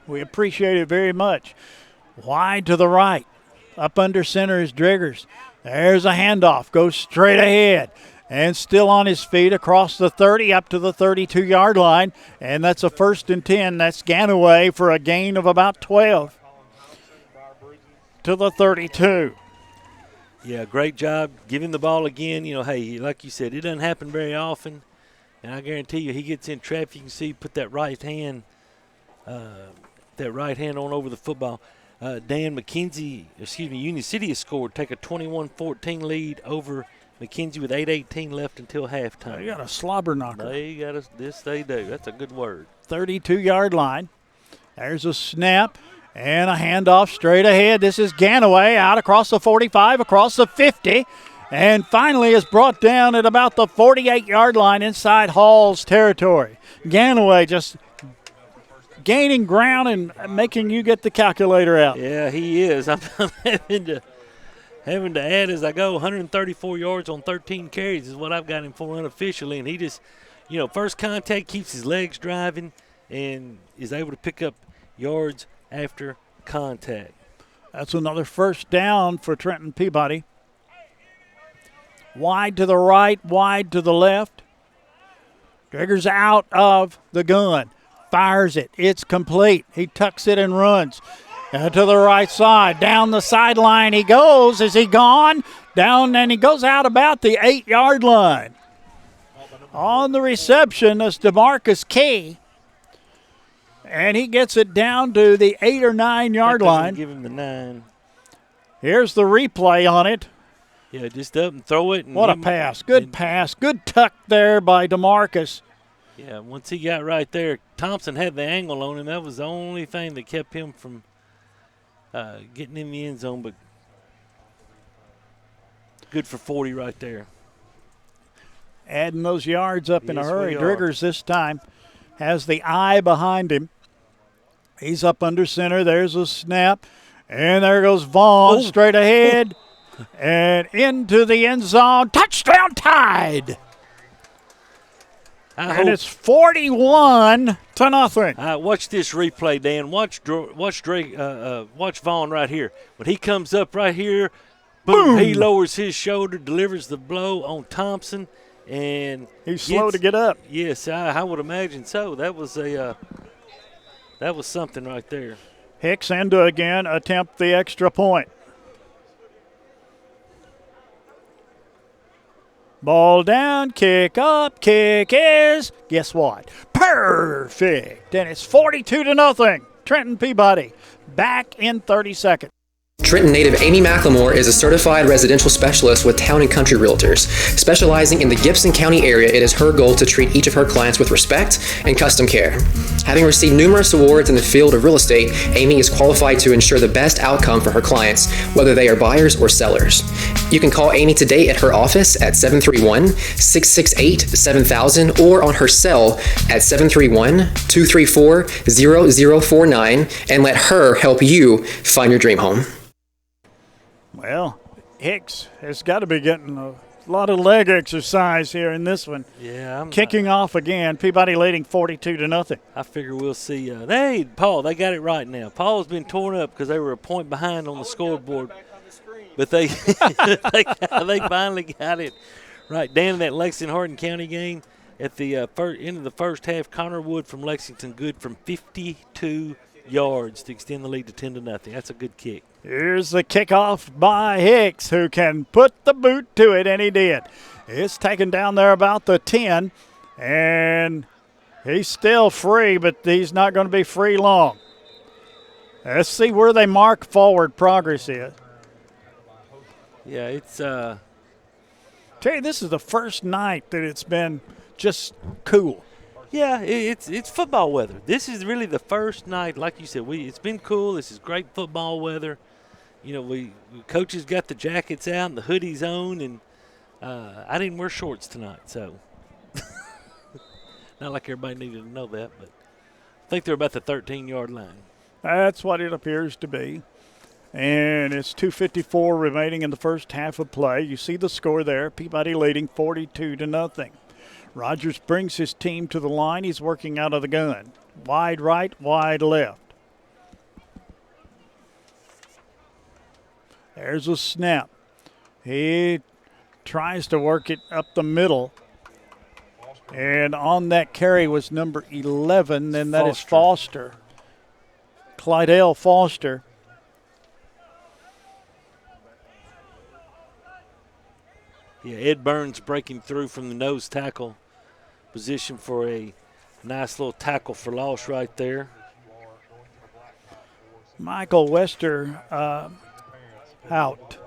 We appreciate it very much. Wide to the right. Up under center is Driggers. There's a handoff. Goes straight ahead. And still on his feet across the 30 up to the 32-yard line. And that's a 1st and 10. That's Ganaway for a gain of about 12 to the 32. Yeah, great job. Give him the ball again. You know, hey, like you said, it doesn't happen very often. And I guarantee you he gets in traffic. You can see put that right hand on over the football. Dan McKenzie, Union City has scored. Take a 21-14 lead over McKenzie with 8:18 left until halftime. They got a slobber knocker. They do. That's a good word. 32-yard line. There's a snap and a handoff straight ahead. This is Ganaway out across the 45, across the 50, and finally is brought down at about the 48-yard line inside Hall's territory. Ganaway just gaining ground and making you get the calculator out. Yeah, he is. I'm having to add as I go. 134 yards on 13 carries is what I've got him for unofficially. And he just, first contact keeps his legs driving and is able to pick up yards after contact. That's another first down for Trenton Peabody. Wide to the right, wide to the left. Driggers out of the gun. Fires it. It's complete. He tucks it and runs. To the right side, down the sideline he goes. Is he gone? Down, and he goes out about the 8-yard line. On the reception is DeMarcus Key, and he gets it down to the 8 or 9-yard line. Give him the 9. Here's the replay on it. Yeah, just up and throw it. And what a pass. Good pass. Good tuck there by DeMarcus. Yeah, once he got right there, Thompson had the angle on him. That was the only thing that kept him from getting in the end zone, but good for 40 right there. Adding those yards up in a hurry. Driggers this time has the eye behind him. He's up under center. There's a snap. And there goes Vaughn straight ahead and into the end zone. Touchdown Tide! It's 41-0. Watch this replay, Dan. Watch Vaughn right here. When he comes up right here, boom, he lowers his shoulder, delivers the blow on Thompson, and he's slow to get up. Yes, I would imagine so. That was something right there. Hicks into again, attempt the extra point. Ball down, kick up, kick is, guess what? Perfect. And it's 42-0. Trenton Peabody back in 30 seconds. Trenton native Amy McLemore is a certified residential specialist with Town & Country Realtors. Specializing in the Gibson County area, it is her goal to treat each of her clients with respect and custom care. Having received numerous awards in the field of real estate, Amy is qualified to ensure the best outcome for her clients, whether they are buyers or sellers. You can call Amy today at her office at 731-668-7000 or on her cell at 731-234-0049 and let her help you find your dream home. Well, Hicks has got to be getting a lot of leg exercise here in this one. Yeah. Kicking off again. Peabody leading 42-0. I figure we'll see. Hey, Paul, they got it right now. Paul's been torn up because they were a point behind on the scoreboard. But they they finally got it right. Dan, in that Lexington-Hardin County game, at the end of the first half, Connor Wood from Lexington good from 52 yards to extend the lead to 10-0. That's a good kick. Here's the kickoff by Hicks, who can put the boot to it, and he did. It's taken down there about the 10, and he's still free, but he's not going to be free long. Let's see where they mark forward progress is. Yeah, it's tell you, this is the first night that it's been just cool. Yeah, it's football weather. This is really the first night, like you said. It's been cool. This is great football weather. You know, we coaches got the jackets out and the hoodies on, and I didn't wear shorts tonight, so not like everybody needed to know that, but I think they're about the 13-yard line. That's what it appears to be. And it's 2:54 remaining in the first half of play. You see the score there. Peabody leading 42-0. Rogers brings his team to the line. He's working out of the gun. Wide right, wide left. There's a snap. He tries to work it up the middle. And on that carry was number 11, and that is Foster. Clydell Foster. Yeah, Ed Burns breaking through from the nose tackle position for a nice little tackle for loss right there. Michael Wester out.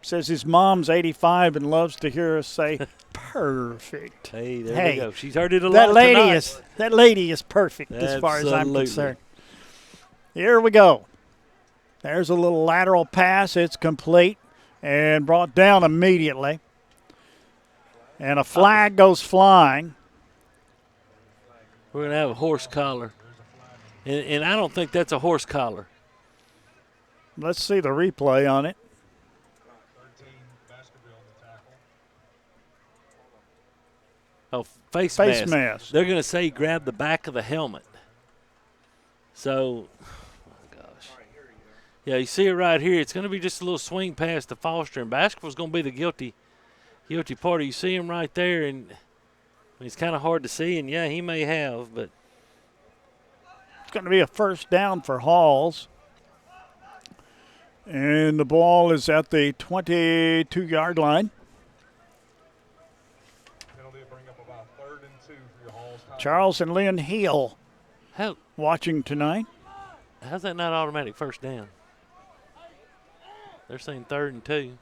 Says his mom's 85 and loves to hear us say perfect. Hey, there we go. She's heard it a lot tonight. That lady is perfect as far as I'm concerned. Here we go. There's a little lateral pass. It's complete and brought down immediately. And a flag goes flying. We're going to have a horse collar. And I don't think that's a horse collar. Let's see the replay on it. Oh, face mask. They're going to say grab the back of the helmet. So, oh gosh. Yeah, you see it right here. It's going to be just a little swing pass to Foster, and basketball's going to be the guilty party. You see him right there, and it's kind of hard to see, and yeah, he may have, but. It's going to be a first down for Halls. And the ball is at the 22-yard line. Charles and Lynn Hill watching tonight. How's that not automatic first down? They're saying 3rd and 2.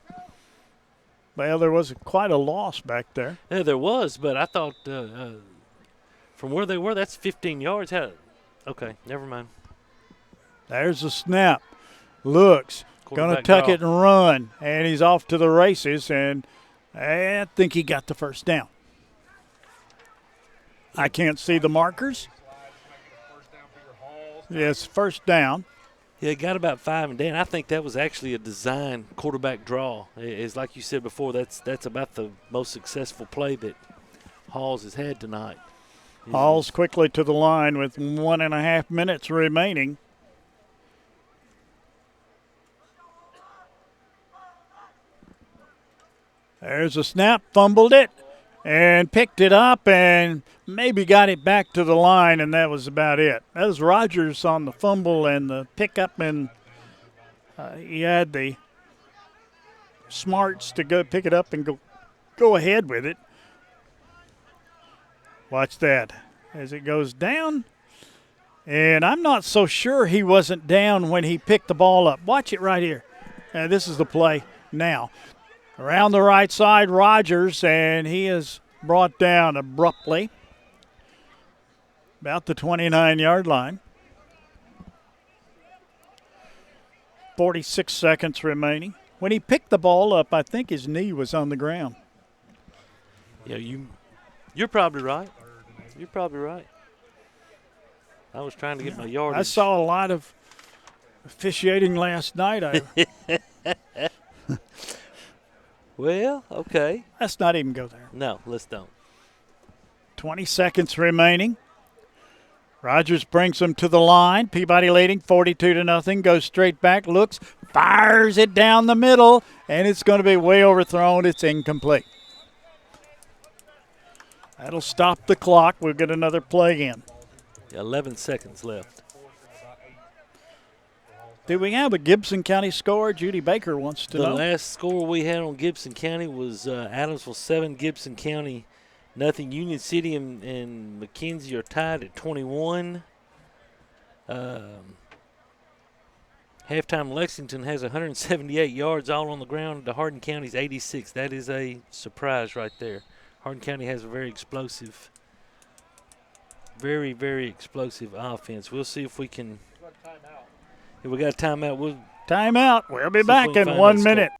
Well, there was quite a loss back there. Yeah, there was, but I thought from where they were, that's 15 yards. Okay, never mind. There's a snap. Looks. Going to tuck it and run. And he's off to the races, and I think he got the first down. I can't see the markers. Yes, first down. Yeah, got about 5, and Dan, I think that was actually a design quarterback draw. It's like you said before, that's about the most successful play that Halls has had tonight. Halls quickly to the line with 1.5 minutes remaining. There's a snap, fumbled it, and picked it up and maybe got it back to the line, and that was about it. That was Rogers on the fumble and the pickup, and he had the smarts to go pick it up and go ahead with it. Watch that as it goes down. And I'm not so sure he wasn't down when he picked the ball up. Watch it right here. This is the play now. Around the right side, Rogers, and he is brought down abruptly. About the 29-yard line. 46 seconds remaining. When he picked the ball up, I think his knee was on the ground. Yeah, you're probably right. You're probably right. I was trying to get my yardage. I saw a lot of officiating last night. Well, okay. Let's not even go there. No, let's don't. 20 seconds remaining. Rogers brings them to the line. Peabody leading 42-0. Goes straight back, looks, fires it down the middle, and it's going to be way overthrown. It's incomplete. That'll stop the clock. We'll get another play in. 11 seconds left. Do we have a Gibson County score? Judy Baker wants to know. The last score we had on Gibson County was Adamsville 7, Gibson County nothing. Union City and McKenzie are tied at 21. Halftime Lexington has 178 yards all on the ground. The Hardin County's 86. That is a surprise right there. Hardin County has a very explosive, very, very explosive offense. We'll see if we can. If we got a timeout, we'll be back in 1 minute.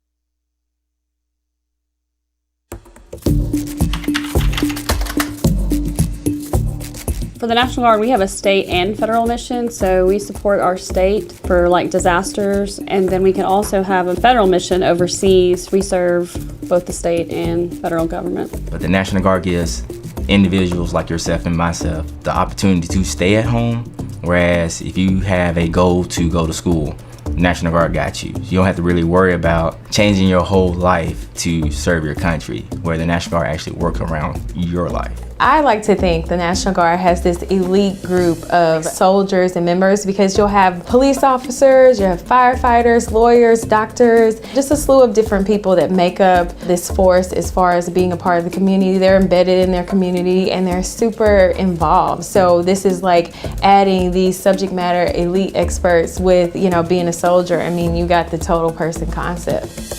For the National Guard, we have a state and federal mission, so we support our state for like disasters, and then we can also have a federal mission overseas. We serve both the state and federal government. But the National Guard gives individuals like yourself and myself the opportunity to stay at home, whereas if you have a goal to go to school, National Guard got you. You don't have to really worry about changing your whole life to serve your country, where the National Guard actually works around your life. I like to think the National Guard has this elite group of soldiers and members because you'll have police officers, you'll have firefighters, lawyers, doctors, just a slew of different people that make up this force as far as being a part of the community. They're embedded in their community and they're super involved. So this is like adding these subject matter elite experts with, you know, being a soldier. I mean, you got the total person concept.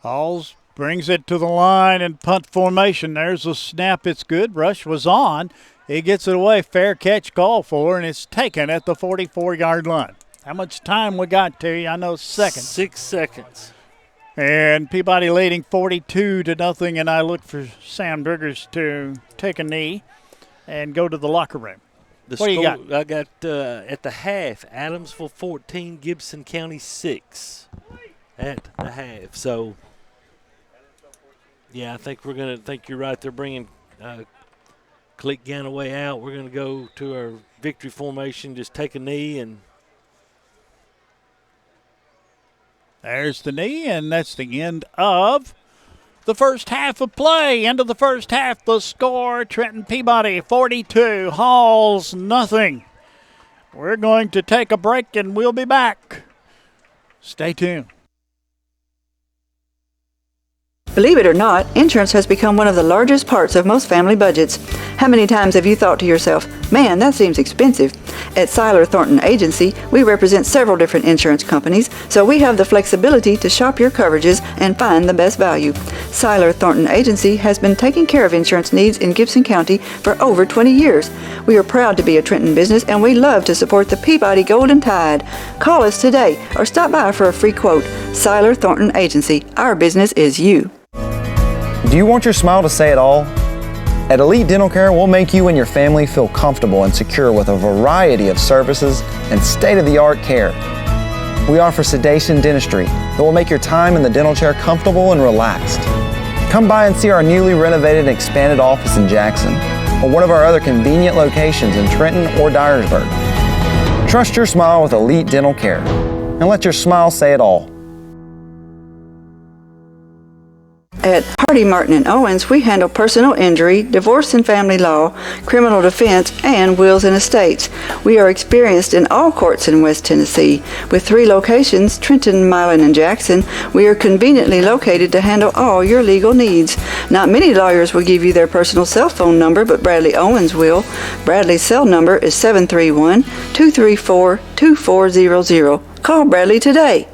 Halls brings it to the line in punt formation. There's a snap. It's good. Rush was on. He gets it away. Fair catch call for, and it's taken at the 44-yard line. How much time we got, Terry? I know seconds. 6 seconds. And Peabody leading 42-0, and I look for Sam Driggers to take a knee and go to the locker room. What do you got? I got at the half, Adamsville 14, Gibson County 6 at the half. So, yeah, I think you're right. They're bringing Click Ganaway out. We're going to go to our victory formation, just take a knee, and there's the knee, and that's the end of the first half of play. End of the first half, the score, Trenton Peabody 42, Halls nothing. We're going to take a break, and we'll be back. Stay tuned. Believe it or not, insurance has become one of the largest parts of most family budgets. How many times have you thought to yourself, man, that seems expensive? At Seiler Thornton Agency, we represent several different insurance companies, so we have the flexibility to shop your coverages and find the best value. Seiler Thornton Agency has been taking care of insurance needs in Gibson County for over 20 years. We are proud to be a Trenton business, and we love to support the Peabody Golden Tide. Call us today or stop by for a free quote. Seiler Thornton Agency, our business is you. Do you want your smile to say it all? At Elite Dental Care, we'll make you and your family feel comfortable and secure with a variety of services and state-of-the-art care. We offer sedation dentistry that will make your time in the dental chair comfortable and relaxed. Come by and see our newly renovated and expanded office in Jackson, or one of our other convenient locations in Trenton or Dyersburg. Trust your smile with Elite Dental Care, and let your smile say it all. At Hardy, Martin & Owens, we handle personal injury, divorce and family law, criminal defense, and wills and estates. We are experienced in all courts in West Tennessee. With 3 locations, Trenton, Milan, and Jackson, we are conveniently located to handle all your legal needs. Not many lawyers will give you their personal cell phone number, but Bradley Owens will. Bradley's cell number is 731-234-2400. Call Bradley today.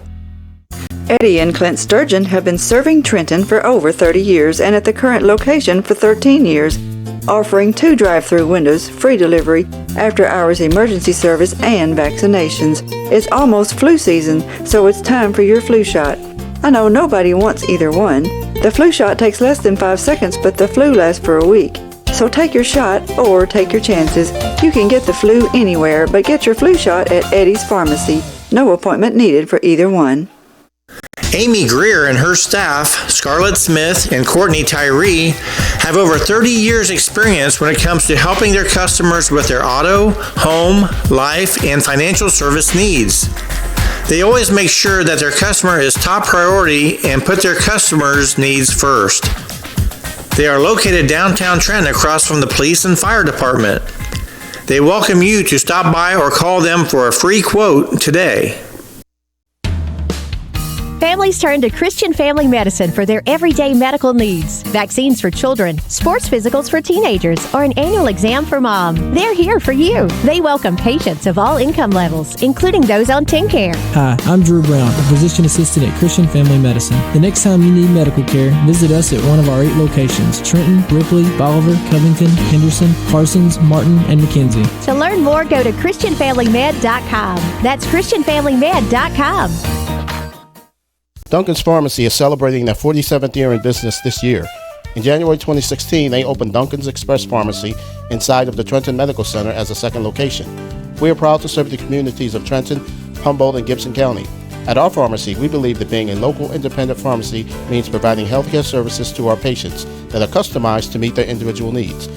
Eddie and Clint Sturgeon have been serving Trenton for over 30 years and at the current location for 13 years, offering 2 drive-through windows, free delivery, after-hours emergency service, and vaccinations. It's almost flu season, so it's time for your flu shot. I know nobody wants either one. The flu shot takes less than 5 seconds, but the flu lasts for a week. So take your shot or take your chances. You can get the flu anywhere, but get your flu shot at Eddie's Pharmacy. No appointment needed for either one. Amy Greer and her staff, Scarlett Smith and Courtney Tyree, have over 30 years experience when it comes to helping their customers with their auto, home, life, and financial service needs. They always make sure that their customer is top priority and put their customers' needs first. They are located downtown Trenton across from the police and fire department. They welcome you to stop by or call them for a free quote today. Families turn to Christian Family Medicine for their everyday medical needs. Vaccines for children, sports physicals for teenagers, or an annual exam for mom. They're here for you. They welcome patients of all income levels, including those on TennCare. Hi, I'm Drew Brown, a physician assistant at Christian Family Medicine. The next time you need medical care, visit us at one of our 8 locations: Trenton, Ripley, Bolivar, Covington, Henderson, Parsons, Martin, and McKenzie. To learn more, go to ChristianFamilyMed.com. That's ChristianFamilyMed.com. Duncan's Pharmacy is celebrating their 47th year in business this year. In January 2016, they opened Duncan's Express Pharmacy inside of the Trenton Medical Center as a second location. We are proud to serve the communities of Trenton, Humboldt, and Gibson County. At our pharmacy, we believe that being a local independent pharmacy means providing healthcare services to our patients that are customized to meet their individual needs.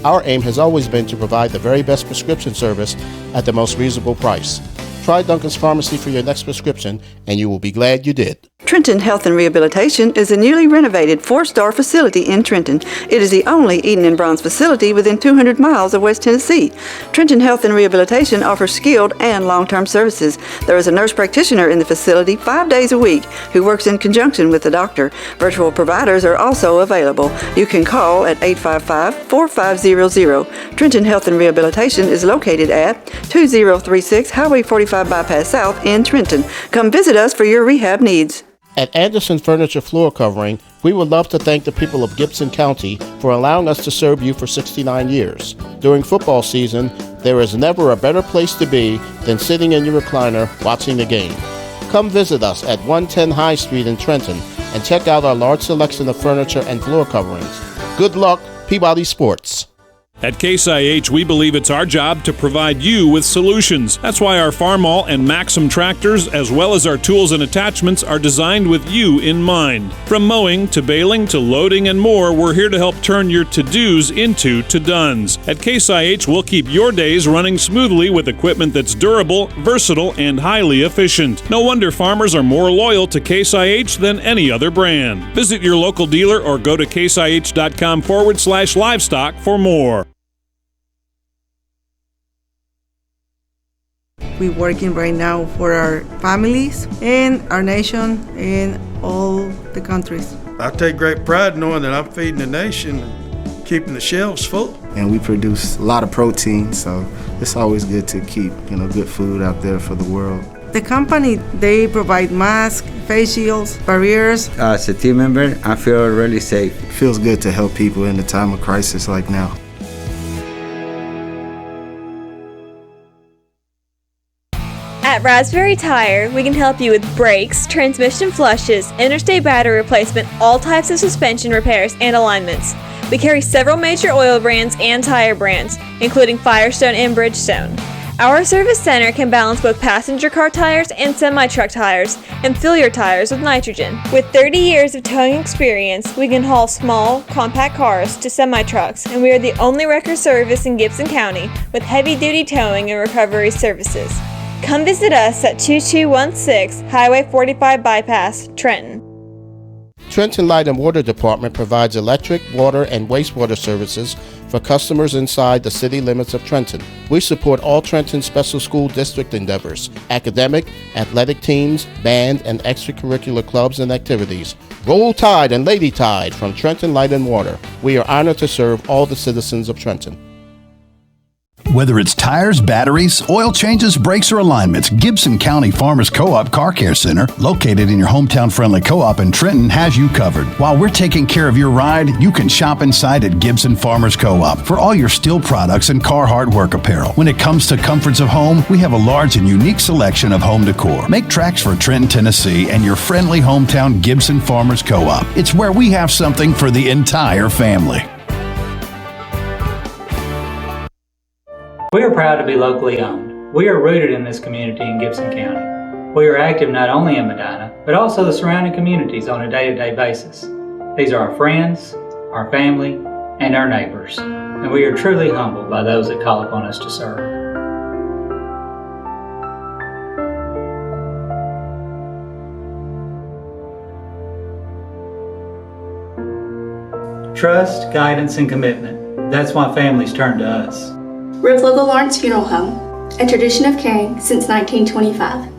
Our aim has always been to provide the very best prescription service at the most reasonable price. Try Duncan's Pharmacy for your next prescription, and you will be glad you did. Trenton Health and Rehabilitation is a newly renovated 4-star facility in Trenton. It is the only Eden and Bronze facility within 200 miles of West Tennessee. Trenton Health and Rehabilitation offers skilled and long-term services. There is a nurse practitioner in the facility 5 days a week who works in conjunction with the doctor. Virtual providers are also available. You can call at 855-4500. Trenton Health and Rehabilitation is located at 2036 Highway 45 Bypass South in Trenton. Come visit us for your rehab needs. At Anderson Furniture Floor Covering, we would love to thank the people of Gibson County for allowing us to serve you for 69 years. During football season, there is never a better place to be than sitting in your recliner watching the game. Come visit us at 110 High Street in Trenton and check out our large selection of furniture and floor coverings. Good luck, Peabody Sports. At Case IH, we believe it's our job to provide you with solutions. That's why our Farmall and Maxim tractors, as well as our tools and attachments, are designed with you in mind. From mowing to baling to loading and more, we're here to help turn your to-dos into to-dones. At Case IH, we'll keep your days running smoothly with equipment that's durable, versatile, and highly efficient. No wonder farmers are more loyal to Case IH than any other brand. Visit your local dealer or go to caseih.com/livestock for more. We're working right now for our families and our nation and all the countries. I take great pride knowing that I'm feeding the nation and keeping the shelves full. And we produce a lot of protein, so it's always good to keep, good food out there for the world. The company, they provide masks, face shields, barriers. As a team member, I feel really safe. It feels good to help people in a time of crisis like now. At Raspberry Tire, we can help you with brakes, transmission flushes, interstate battery replacement, all types of suspension repairs, and alignments. We carry several major oil brands and tire brands, including Firestone and Bridgestone. Our service center can balance both passenger car tires and semi-truck tires and fill your tires with nitrogen. With 30 years of towing experience, we can haul small, compact cars to semi-trucks, and we are the only wrecker service in Gibson County with heavy-duty towing and recovery services. Come visit us at 2216 Highway 45 Bypass, Trenton. Trenton Light and Water Department provides electric, water, and wastewater services for customers inside the city limits of Trenton. We support all Trenton Special School District endeavors, academic, athletic teams, band, and extracurricular clubs and activities. Roll Tide and Lady Tide from Trenton Light and Water. We are honored to serve all the citizens of Trenton. Whether it's tires, batteries, oil changes, brakes, or alignments, Gibson County Farmers Co-op Car Care Center, located in your hometown-friendly co-op in Trenton, has you covered. While we're taking care of your ride, you can shop inside at Gibson Farmers Co-op for all your steel products and Carhartt work apparel. When it comes to comforts of home, we have a large and unique selection of home decor. Make tracks for Trenton, Tennessee, and your friendly hometown Gibson Farmers Co-op. It's where we have something for the entire family. We are proud to be locally owned. We are rooted in this community in Gibson County. We are active not only in Medina, but also the surrounding communities on a day-to-day basis. These are our friends, our family, and our neighbors, and we are truly humbled by those that call upon us to serve. Trust, guidance, and commitment. That's why families turn to us. We're with local Lawrence Funeral Home, a tradition of caring since 1925.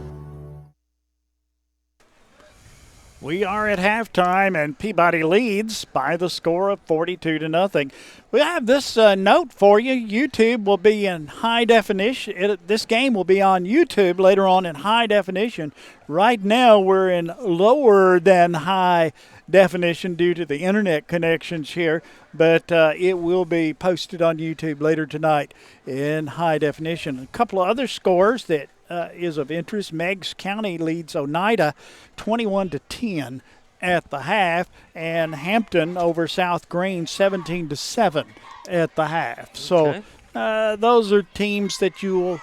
We are at halftime, and Peabody leads by the score of 42-0. We have this note for you. YouTube will be in high definition. This game will be on YouTube later on in high definition. Right now, we're in lower than high definition due to the internet connections here, but it will be posted on YouTube later tonight in high definition. A couple of other scores that is of interest. Meigs County leads Oneida 21-10 at the half, and Hampton over South Green 17-7 at the half. So those are teams that you will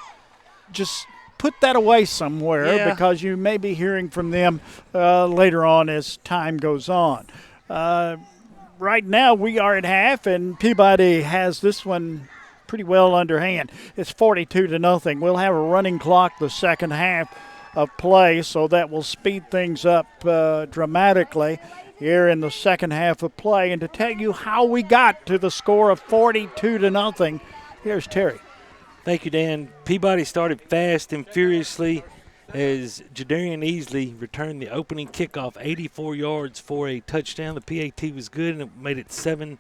just put that away somewhere because you may be hearing from them later on as time goes on. Right now we are at half, and Peabody has this one pretty well underhand. It's 42-0. We'll have a running clock the second half of play, so that will speed things up dramatically here in the second half of play. And to tell you how we got to the score of 42-0, here's Terry. Thank you, Dan. Peabody started fast and furiously as Jadarian Easley returned the opening kickoff 84 yards for a touchdown. The PAT was good, and it made it 7-0.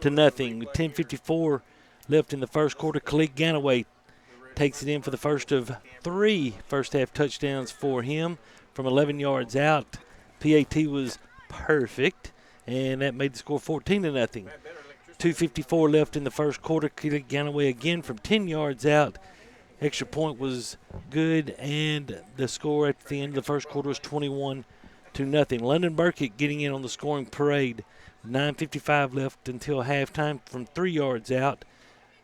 With 10:54 left in the first quarter, Khalid Ganaway takes it in for the first of 3 first-half touchdowns for him from 11 yards out. PAT was perfect, and that made the score 14-0. 2:54 left in the first quarter. Khalid Ganaway again from 10 yards out. Extra point was good, and the score at the end of the first quarter was 21-0. London Burkett getting in on the scoring parade. 9:55 left until halftime from 3 yards out.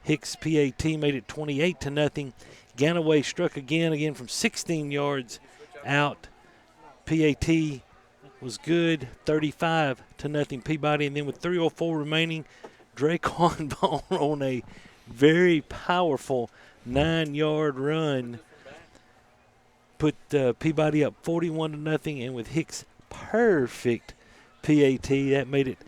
Hicks PAT made it 28-0. Ganaway struck again from 16 yards out. PAT was good, 35-0 Peabody, and then with 3:04 remaining, Draquan Ball on a very powerful 9-yard run put Peabody up 41-0, and with Hicks' perfect PAT, that made it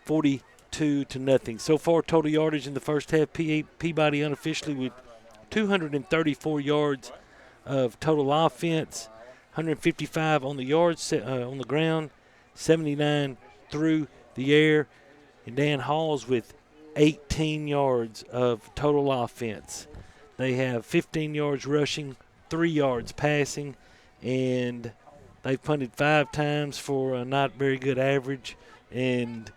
42-0. So far, total yardage in the first half, Peabody unofficially with 234 yards of total offense, 155 on the yards on the ground, 79 through the air, and Dan Halls with 18 yards of total offense. They have 15 yards rushing, 3 yards passing, and they've punted 5 times for a not very good average, and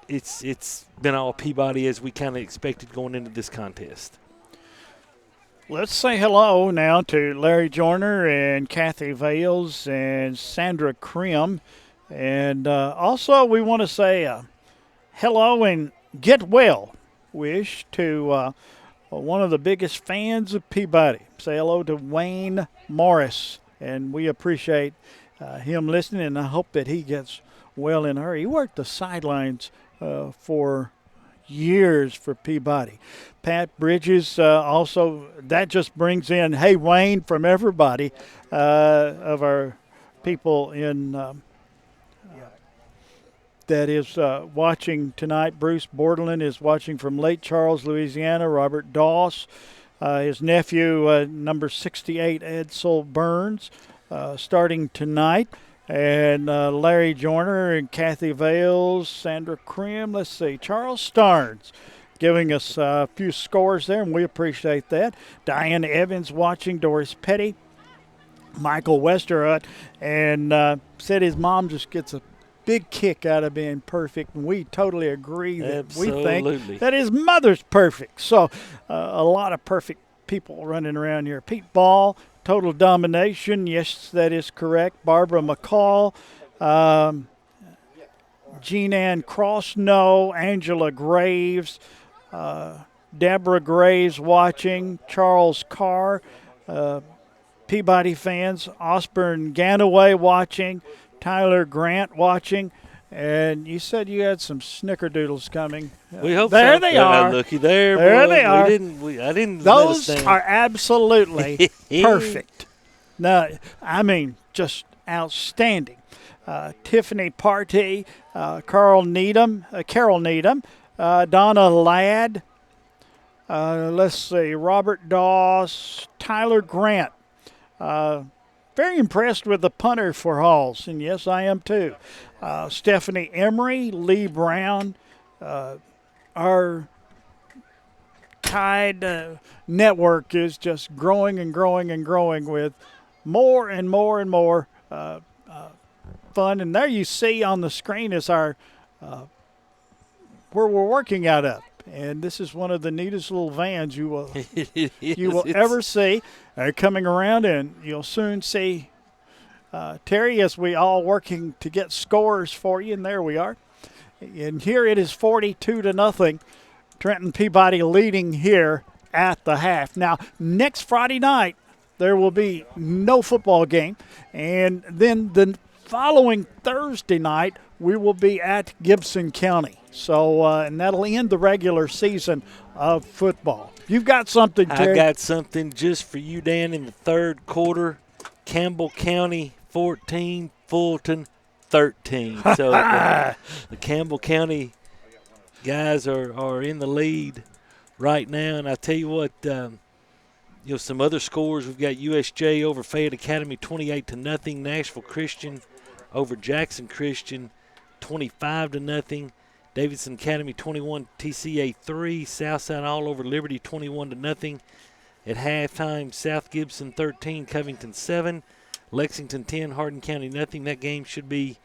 it's been all Peabody as we kind of expected going into this contest. Let's say hello now to Larry Joyner and Kathy Vales and Sandra Krim. And also we want to say hello and get well wish to one of the biggest fans of Peabody. Say hello to Wayne Morris, and we appreciate him listening, and I hope that he gets well in a hurry. He worked the sidelines for years for Peabody. Pat Bridges also, that just brings in, hey, Wayne, from everybody of our people in that is watching tonight. Bruce Bordelin is watching from Lake Charles, Louisiana. Robert Doss, his nephew, number 68, Edsel Burns, starting tonight. And Larry Joyner and Kathy Vales, Sandra Krim, let's see, Charles Starnes giving us a few scores there, and we appreciate that. Diane Evans watching, Doris Petty, Michael Westerhut, and said his mom just gets a big kick out of being perfect, and we totally agree that Absolutely. we think that his mother's perfect. So a lot of perfect people running around here. Pete Ball, Total Domination, yes, that is correct. Barbara McCall, Jean Ann Cross, no. Angela Graves, Deborah Graves watching, Charles Carr, Peabody fans, Osborne Ganaway watching, Tyler Grant watching, and you said you had some snickerdoodles coming. We hope there so. They are. Looky there. There boy. they are. I didn't. Those let us down. are absolutely perfect. No, I mean just outstanding. Tiffany Partey, Carol Needham, Donna Ladd. Let's see, Robert Doss, Tyler Grant. Very impressed with the punter for Halls, and yes, I am too. Stephanie Emery, Lee Brown, our Tide network is just growing and growing and growing with more and more and more fun. And there you see on the screen is our where we're working out of. And this is one of the neatest little vans you will ever see. They're coming around, and you'll soon see Terry as we all working to get scores for you. And there we are. And here it is 42-0. Trenton Peabody leading here at the half. Now, next Friday night, there will be no football game. And then the following Thursday night, we will be at Gibson County. So, and that'll end the regular season of football. You've got something, Terry. I got something just for you, Dan, in the third quarter. Campbell County 14, Fulton 13. So the Campbell County guys are in the lead right now. And I tell you what, some other scores. We've got USJ over Fayette Academy 28-0. Nashville Christian over Jackson Christian 25-0. Davidson Academy 21, TCA 3. Southside all over Liberty 21-0. At halftime, South Gibson 13, Covington 7. Lexington 10, Hardin County nothing. That game should be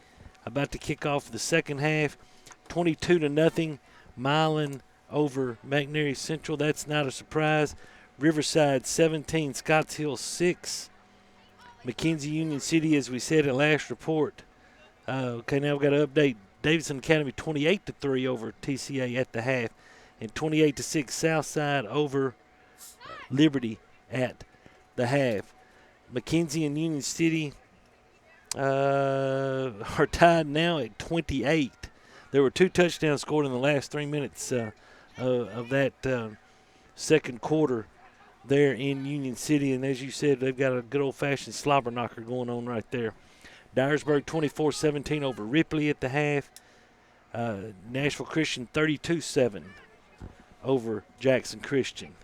about to kick off the second half. 22-0, Milan over McNairy Central. That's not a surprise. Riverside 17, Scotts Hill 6. McKenzie Union City, as we said at last report. Okay, now we've got to update. Davidson Academy 28-3 over TCA at the half, and 28-6 Southside over Liberty at the half. McKenzie and Union City are tied now at 28. There were 2 touchdowns scored in the last 3 minutes of that second quarter there in Union City, and as you said, they've got a good old-fashioned slobber knocker going on right there. Dyersburg 24-17 over Ripley at the half. Nashville Christian 32-7 over Jackson Christian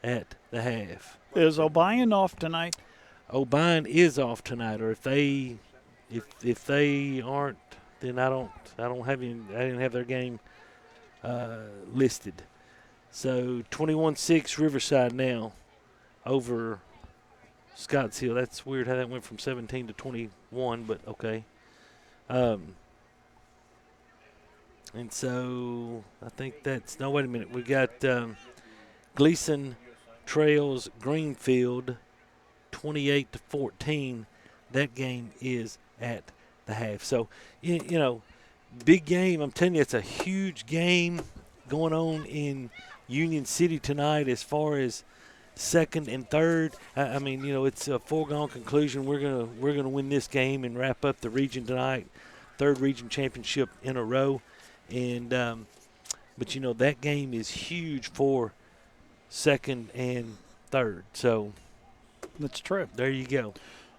at the half. Is O'Brien off tonight? O'Brien is off tonight, or if they aren't, then I didn't have their game listed. So 21-6 Riverside now over Scotts Hill. That's weird how that went from 17 to 21, but okay. And so I think that's – no, wait a minute. We got Gleason Trails Greenfield 28-14. That game is at the half. So, big game. I'm telling you, it's a huge game going on in Union City tonight as far as second and third. I mean, it's a foregone conclusion. We're gonna win this game and wrap up the region tonight, third region championship in a row. And but that game is huge for second and third. So that's true. There you go.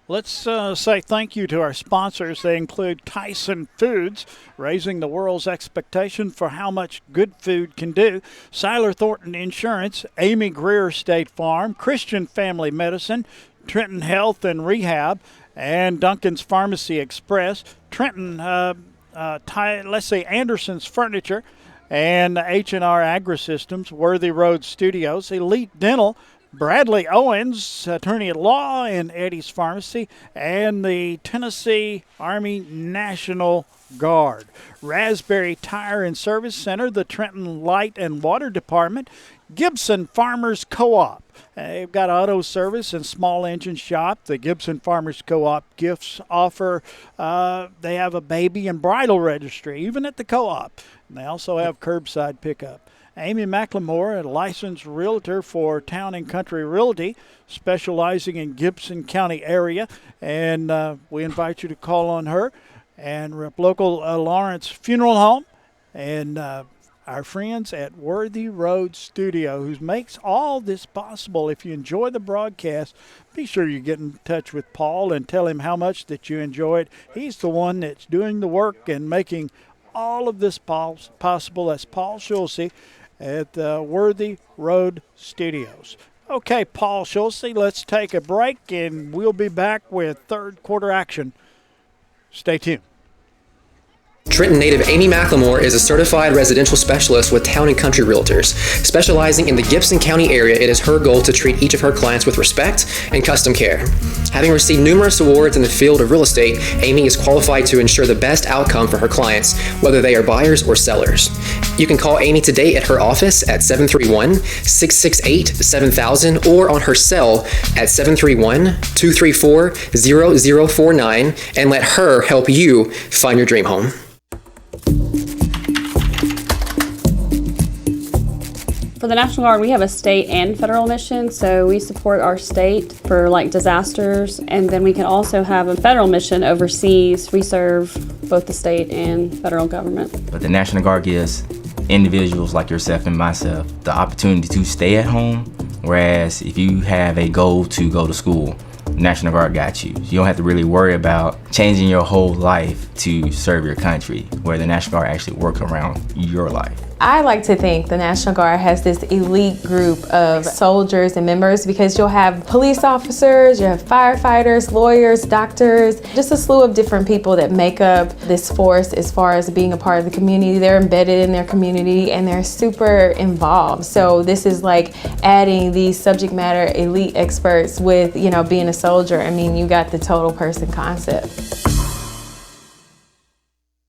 Let's say thank you to our sponsors. They include Tyson Foods, raising the world's expectation for how much good food can do, Seiler Thornton Insurance, Amy Greer State Farm, Christian Family Medicine, Trenton Health and Rehab, and Duncan's Pharmacy Express, Trenton, Anderson's Furniture, and H&R Agri-Systems, Worthy Road Studios, Elite Dental, Bradley Owens, attorney at law in Eddie's Pharmacy, and the Tennessee Army National Guard. Raspberry Tire and Service Center, the Trenton Light and Water Department, Gibson Farmers Co-op. They've got auto service and small engine shop. The Gibson Farmers Co-op gifts offer, they have a baby and bridal registry, even at the co-op. And they also have curbside pickup. Amy McLemore, a licensed realtor for Town and Country Realty, specializing in Gibson County area. And we invite you to call on her. And local Lawrence Funeral Home. And our friends at Worthy Road Studio, who makes all this possible. If you enjoy the broadcast, be sure you get in touch with Paul and tell him how much that you enjoy it. He's the one that's doing the work and making all of this possible. That's Paul Schulze at the Worthy Road Studios. Okay, Paul Schulze, let's take a break, and we'll be back with third quarter action. Stay tuned. Trenton native Amy McLemore is a certified residential specialist with Town and Country Realtors. Specializing in the Gibson County area, it is her goal to treat each of her clients with respect and custom care. Having received numerous awards in the field of real estate, Amy is qualified to ensure the best outcome for her clients, whether they are buyers or sellers. You can call Amy today at her office at 731-668-7000 or on her cell at 731-234-0049 and let her help you find your dream home. For the National Guard, we have a state and federal mission, so we support our state for disasters, and then we can also have a federal mission overseas. We serve both the state and federal government. But the National Guard gives individuals like yourself and myself the opportunity to stay at home, whereas if you have a goal to go to school, National Guard got you. You don't have to really worry about changing your whole life to serve your country, where the National Guard actually works around your life. I like to think the National Guard has this elite group of soldiers and members because you'll have police officers, you'll have firefighters, lawyers, doctors, just a slew of different people that make up this force as far as being a part of the community. They're embedded in their community and they're super involved. So this is like adding these subject matter elite experts with, being a soldier. I mean, you got the total person concept.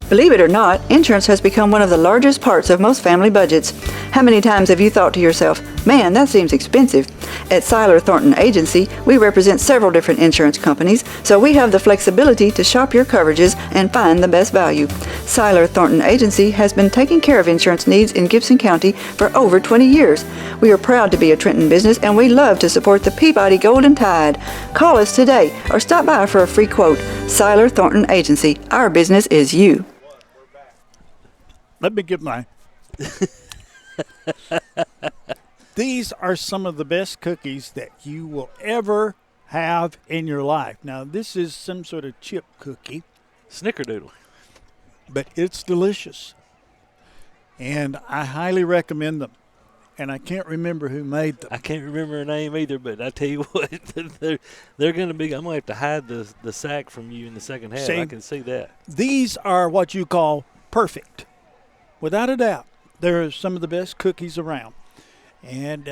Believe it or not, insurance has become one of the largest parts of most family budgets. How many times have you thought to yourself, man, that seems expensive? At Seiler Thornton Agency, we represent several different insurance companies, so we have the flexibility to shop your coverages and find the best value. Seiler Thornton Agency has been taking care of insurance needs in Gibson County for over 20 years. We are proud to be a Trenton business, and we love to support the Peabody Golden Tide. Call us today or stop by for a free quote. Seiler Thornton Agency. Our business is you. Let me give my... These are some of the best cookies that you will ever have in your life. Now, this is some sort of chip cookie. Snickerdoodle. But it's delicious. And I highly recommend them. And I can't remember who made them. I can't remember her name either, but I tell you what, they're going to be, I'm going to have to hide the sack from you in the second half. I can see that. These are what you call perfect. Without a doubt, they're some of the best cookies around. And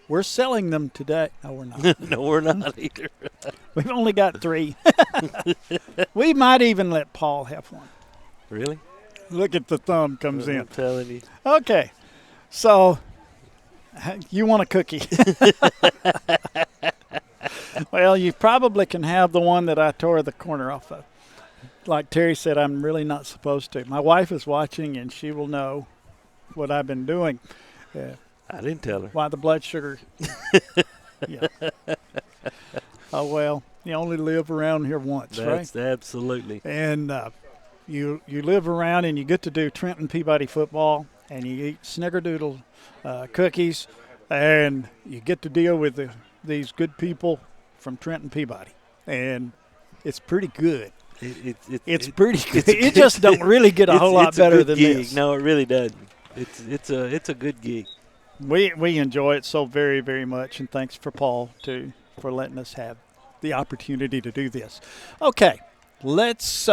we're selling them today. No, we're not. No, we're not either. We've only got 3. We might even let Paul have one. Really? Look at the thumb comes in. I'm telling you. Okay. So, you want a cookie. Well, you probably can have the one that I tore the corner off of. Like Terry said, I'm really not supposed to. My wife is watching, and she will know what I've been doing. I didn't tell her. Why the blood sugar? Yeah. Oh, well, you only live around here once, right? That's absolutely. And you live around and you get to do Trenton Peabody football, and you eat snickerdoodle cookies, and you get to deal with these good people from Trenton Peabody, and it's pretty good. It's pretty good. It just don't really get a whole lot better than gig. this. No, it really doesn't. It's a good gig. We enjoy it so very, very much, and thanks for Paul for letting us have the opportunity to do this. Okay, let's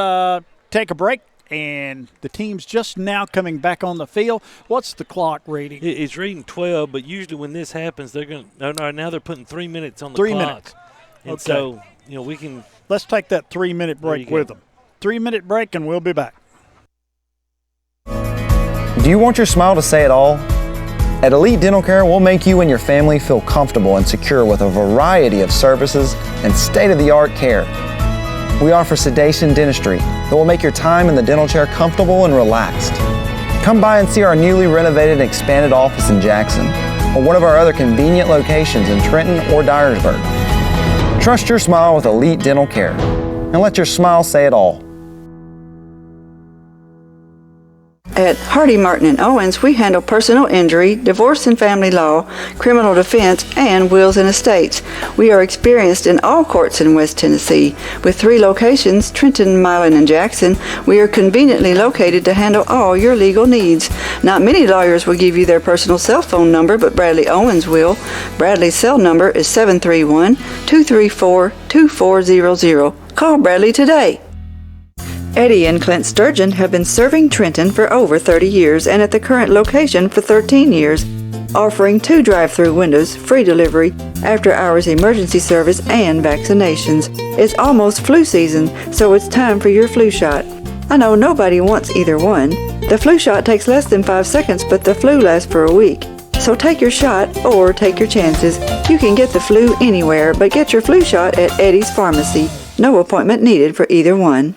take a break, and the team's just now coming back on the field. What's the clock reading? It's reading 12, but usually when this happens, now they're putting 3 minutes on the 3 clock. minutes. And Okay. so, we can. Let's take that 3-minute break with them. 3-minute break, and we'll be back. Do you want your smile to say it all? At Elite Dental Care, we'll make you and your family feel comfortable and secure with a variety of services and state-of-the-art care. We offer sedation dentistry that will make your time in the dental chair comfortable and relaxed. Come by and see our newly renovated and expanded office in Jackson, or one of our other convenient locations in Trenton or Dyersburg. Trust your smile with Elite Dental Care, and let your smile say it all. At Hardy, Martin & Owens, we handle personal injury, divorce and family law, criminal defense, and wills and estates. We are experienced in all courts in West Tennessee. With 3 locations, Trenton, Milan, and Jackson, we are conveniently located to handle all your legal needs. Not many lawyers will give you their personal cell phone number, but Bradley Owens will. Bradley's cell number is 731-234-2400. Call Bradley today. Eddie and Clint Sturgeon have been serving Trenton for over 30 years and at the current location for 13 years, offering 2 drive-through windows, free delivery, after-hours emergency service, and vaccinations. It's almost flu season, so it's time for your flu shot. I know nobody wants either one. The flu shot takes less than 5 seconds, but the flu lasts for a week. So take your shot or take your chances. You can get the flu anywhere, but get your flu shot at Eddie's Pharmacy. No appointment needed for either one.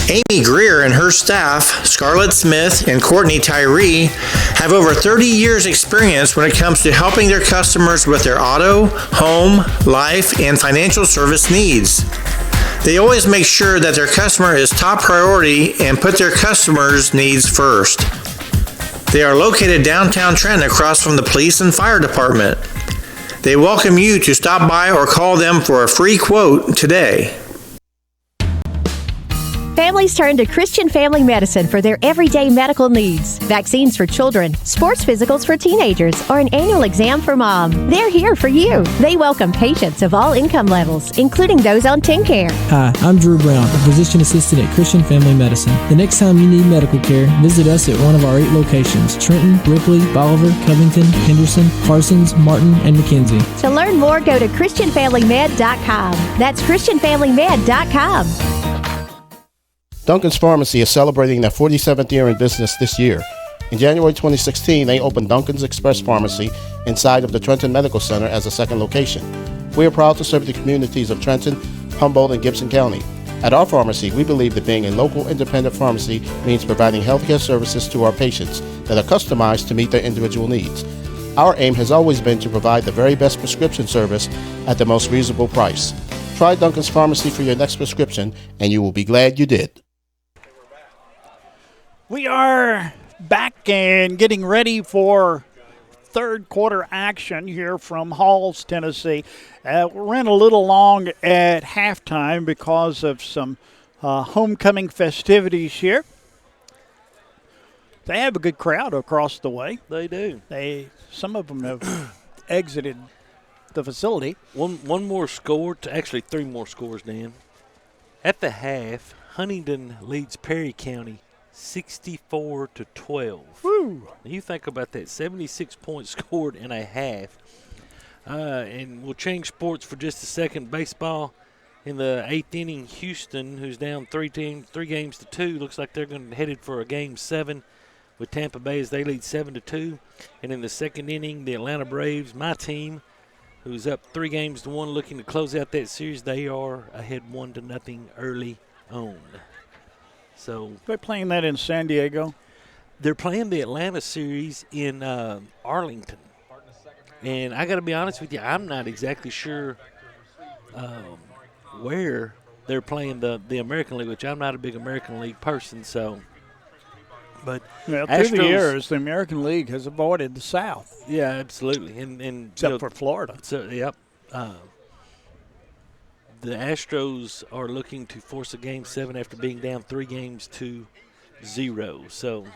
Amy Greer and her staff, Scarlett Smith and Courtney Tyree, have over 30 years experience when it comes to helping their customers with their auto, home, life, and financial service needs. They always make sure that their customer is top priority and put their customers' needs first. They are located downtown Trenton across from the police and fire department. They welcome you to stop by or call them for a free quote today. Families turn to Christian Family Medicine for their everyday medical needs. Vaccines for children, sports physicals for teenagers, or an annual exam for mom. They're here for you. They welcome patients of all income levels, including those on TennCare. Hi, I'm Drew Brown, a physician assistant at Christian Family Medicine. The next time you need medical care, visit us at one of our 8 locations: Trenton, Ripley, Bolivar, Covington, Henderson, Parsons, Martin, and McKenzie. To learn more, go to ChristianFamilyMed.com. That's ChristianFamilyMed.com. Duncan's Pharmacy is celebrating their 47th year in business this year. In January 2016, they opened Duncan's Express Pharmacy inside of the Trenton Medical Center as a second location. We are proud to serve the communities of Trenton, Humboldt, and Gibson County. At our pharmacy, we believe that being a local independent pharmacy means providing healthcare services to our patients that are customized to meet their individual needs. Our aim has always been to provide the very best prescription service at the most reasonable price. Try Duncan's Pharmacy for your next prescription, and you will be glad you did. We are back and getting ready for third quarter action here from Halls, Tennessee. We ran a little long at halftime because of some homecoming festivities here. They have a good crowd across the way. They do. Some of them have exited the facility. One more score, actually 3 more scores, Dan. At the half, Huntingdon leads Perry County 64-12. Woo. You think about that, 76 points scored in a half. And we'll change sports for just a second. Baseball in the 8th inning, Houston, who's down 3 games to 2, looks like they're going to headed for a game 7 with Tampa Bay as they lead 7-2. And in the 2nd inning, the Atlanta Braves, my team, who's up 3 games to 1, looking to close out that series. They are ahead 1-0 early on. So they're playing that in San Diego. they're playing the Atlanta series in Arlington. And I got to be honest with you, I'm not exactly sure where they're playing the American League, which I'm not a big American League person. So, but through the years, the American League has avoided the South. Yeah, absolutely, and except for Florida. So, yep. The Astros are looking to force a Game 7 after being down 3-0. So,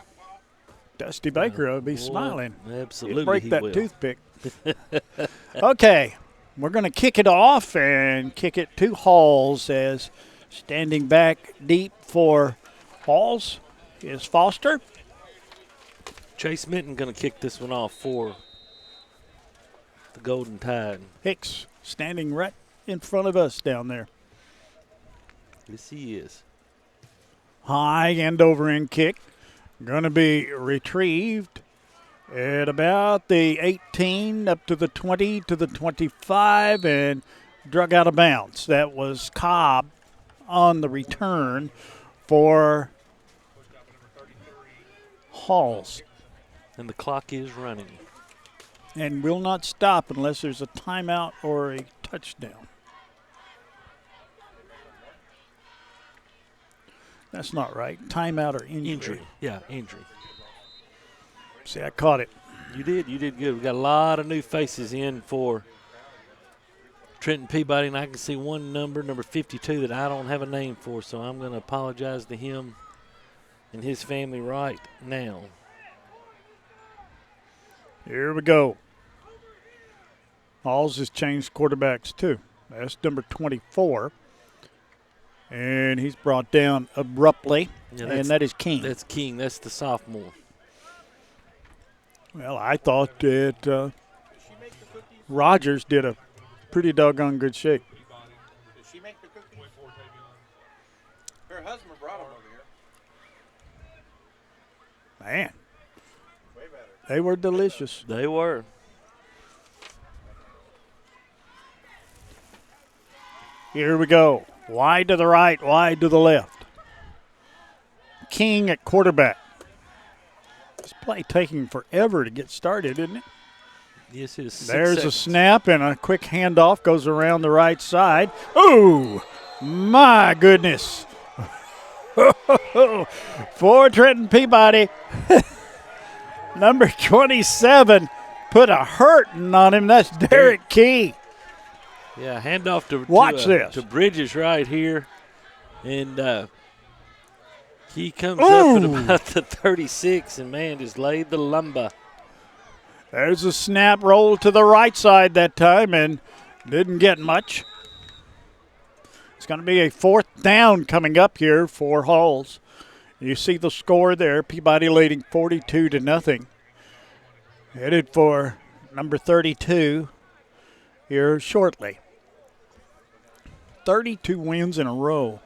Dusty Baker will be smiling. Absolutely, he'll break he that will. toothpick. Okay, we're going to kick it off and kick it to Halls as standing back deep for Halls is Foster. Chase Minton going to kick this one off for the Golden Tide. Hicks standing right in front of us down there. Yes, he is. High end over end kick. Going to be retrieved at about the 18 up to the 20 to the 25 and drug out of bounds. That was Cobb on the return for Halls. And the clock is running. And will not stop unless there's a timeout or a touchdown. That's not right. Timeout or injury. Yeah, injury. See, I caught it. You did good. We got a lot of new faces in for Trenton Peabody, and I can see one number 52, that I don't have a name for, so I'm going to apologize to him and his family right now. Here we go. Halls has changed quarterbacks too. That's number 24. And he's brought down abruptly, and that is King. That's King. That's the sophomore. Well, I thought that Rogers did a pretty doggone good shake. Did she make the cookies? Her husband brought them over here. Man, they were delicious. They were. Here we go. Wide to the right, wide to the left. King at quarterback. This play taking forever to get started, isn't it? Yes, it is. There's a snap and a quick handoff goes around the right side. Ooh, my goodness. For Trenton Peabody, number 27 put a hurting on him. That's Derek Key. Yeah, handoff to to Bridges right here. And he comes up at about the 36 and, man, just laid the lumber. There's a snap roll to the right side that time and didn't get much. It's going to be a 4th down coming up here for Halls. You see the score there, Peabody leading 42-0. Headed for number 32 here shortly. 32 wins in a row.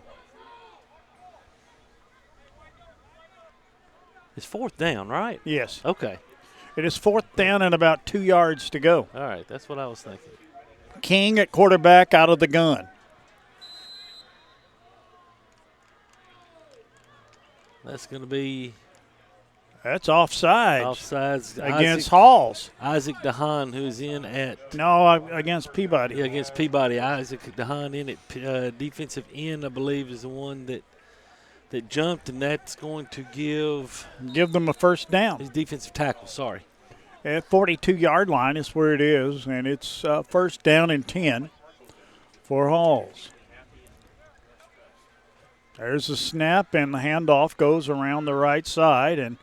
It's 4th down, right? Yes. Okay. It is 4th down and about 2 yards to go. All right, that's what I was thinking. King at quarterback out of the gun. That's going to be... That's offsides. Offsides against Halls. Isaac DeHaan, who's in at... No, against Peabody. Yeah, against Peabody. Isaac DeHaan in at defensive end, I believe, is the one that jumped, and that's going to give them a 1st down. His defensive tackle, sorry. At 42-yard line is where it is, and it's 1st down and 10 for Halls. There's a snap, and the handoff goes around the right side, and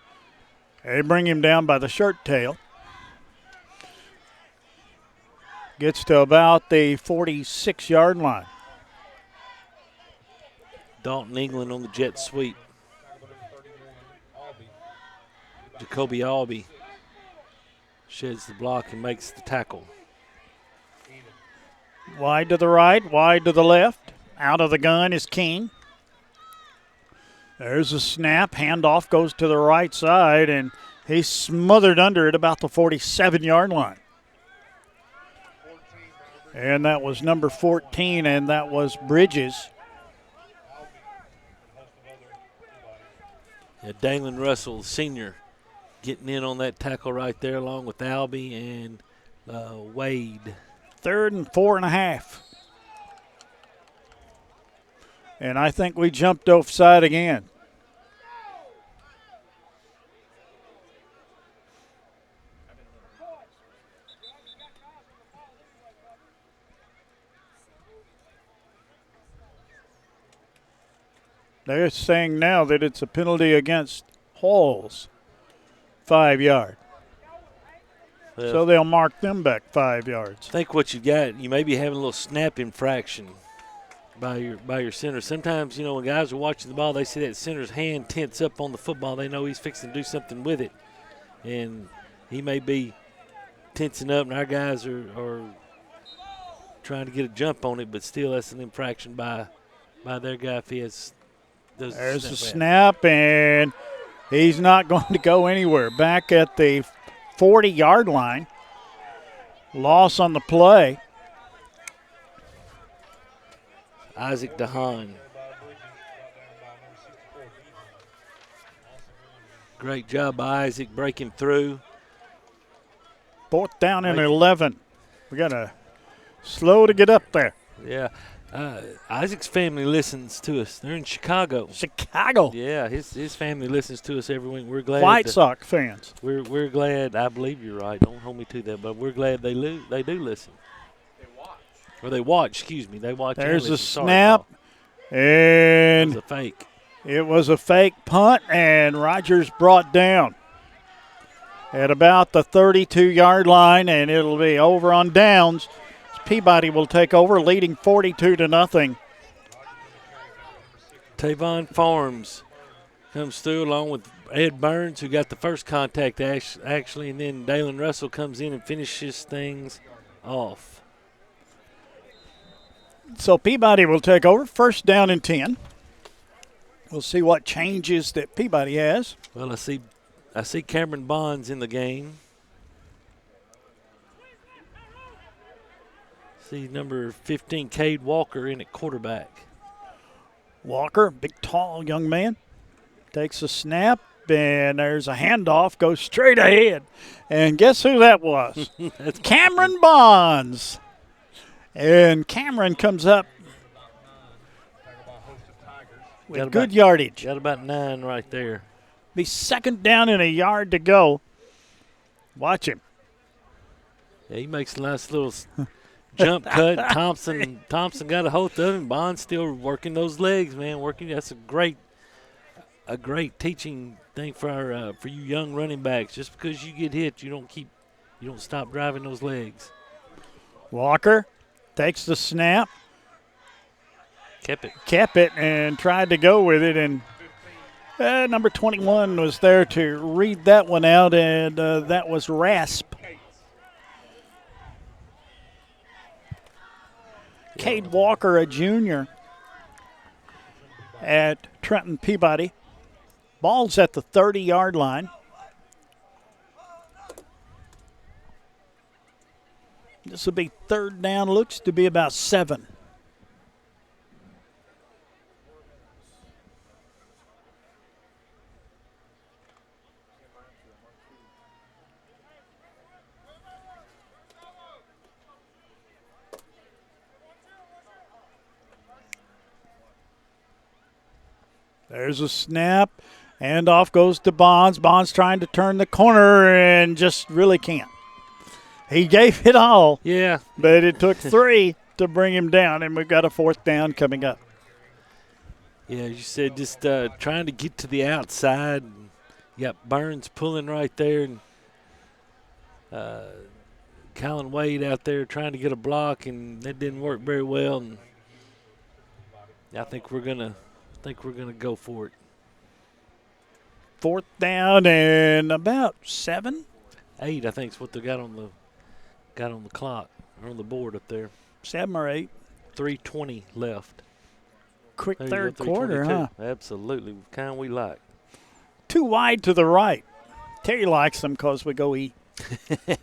they bring him down by the shirt tail. Gets to about the 46-yard line. Dalton England on the jet sweep. Jacoby Albee sheds the block and makes the tackle. Wide to the right, wide to the left. Out of the gun is King. There's a snap. Handoff goes to the right side, and he's smothered under at about the 47-yard line. And that was number 14, and that was Bridges. Yeah, Dalen Russell, senior, getting in on that tackle right there along with Albie and Wade. 3rd and 4.5. And I think we jumped offside again. They're saying now that it's a penalty against Halls, 5 yard. Well, So they'll mark them back 5 yards. I think what you got, you may be having a little snap infraction by your center. Sometimes, when guys are watching the ball, they see that center's hand tense up on the football. They know he's fixing to do something with it. And he may be tensing up, and our guys are trying to get a jump on it, but still that's an infraction by their guy if he has those. There's a snap, and he's not going to go anywhere. Back at the 40-yard line. Loss on the play. Isaac DeHaan. Great job by Isaac breaking through. 4th down and 11. We got to slow to get up there. Yeah. Isaac's family listens to us. They're in Chicago. Chicago. Yeah, his family listens to us every week. We're glad. White Sox fans. We're glad. I believe you're right. Don't hold me to that, but we're glad they do listen. They watch. Excuse me. They watch. There's a snap, and it was a fake. It was a fake punt, and Rogers brought down at about the 32-yard line, and it'll be over on downs. Peabody will take over, leading 42-0. Tavon Farms comes through along with Ed Burns, who got the first contact actually, and then Dalen Russell comes in and finishes things off. So Peabody will take over, 1st down and 10. We'll see what changes that Peabody has. Well, I see Cameron Bonds in the game. See number 15, Cade Walker, in at quarterback. Walker, big, tall young man, takes a snap, and there's a handoff, goes straight ahead. And guess who that was? That's Cameron Bonds. And Cameron comes up with good yardage. Got about 9 right there. Be 2nd down and a yard to go. Watch him. Yeah, he makes a nice little jump cut. Thompson got a hold of him. Bond's still working those legs, man. That's a great teaching thing for you young running backs. Just because you get hit, you don't stop driving those legs. Walker takes the snap. Kept it and tried to go with it, and number 21 was there to read that one out, and that was Rasp. Cade Walker, a junior at Trenton Peabody. Ball's at the 30-yard line. This will be 3rd down, looks to be about 7. There's a snap, and off goes to Bonds. Bonds trying to turn the corner and just really can't. He gave it all. Yeah. But it took 3 to bring him down, and we've got a 4th down coming up. Yeah, you said just trying to get to the outside. You got Burns pulling right there, and Colin Wade out there trying to get a block, and that didn't work very well. And I think we're gonna go for it. 4th down and about 7. 8, I think, is what they got on the clock or on the board up there. 7 or 8. 3:20 left. Quick third quarter, huh? Absolutely, kind we like. Too wide to the right. Terry likes them because we go eat.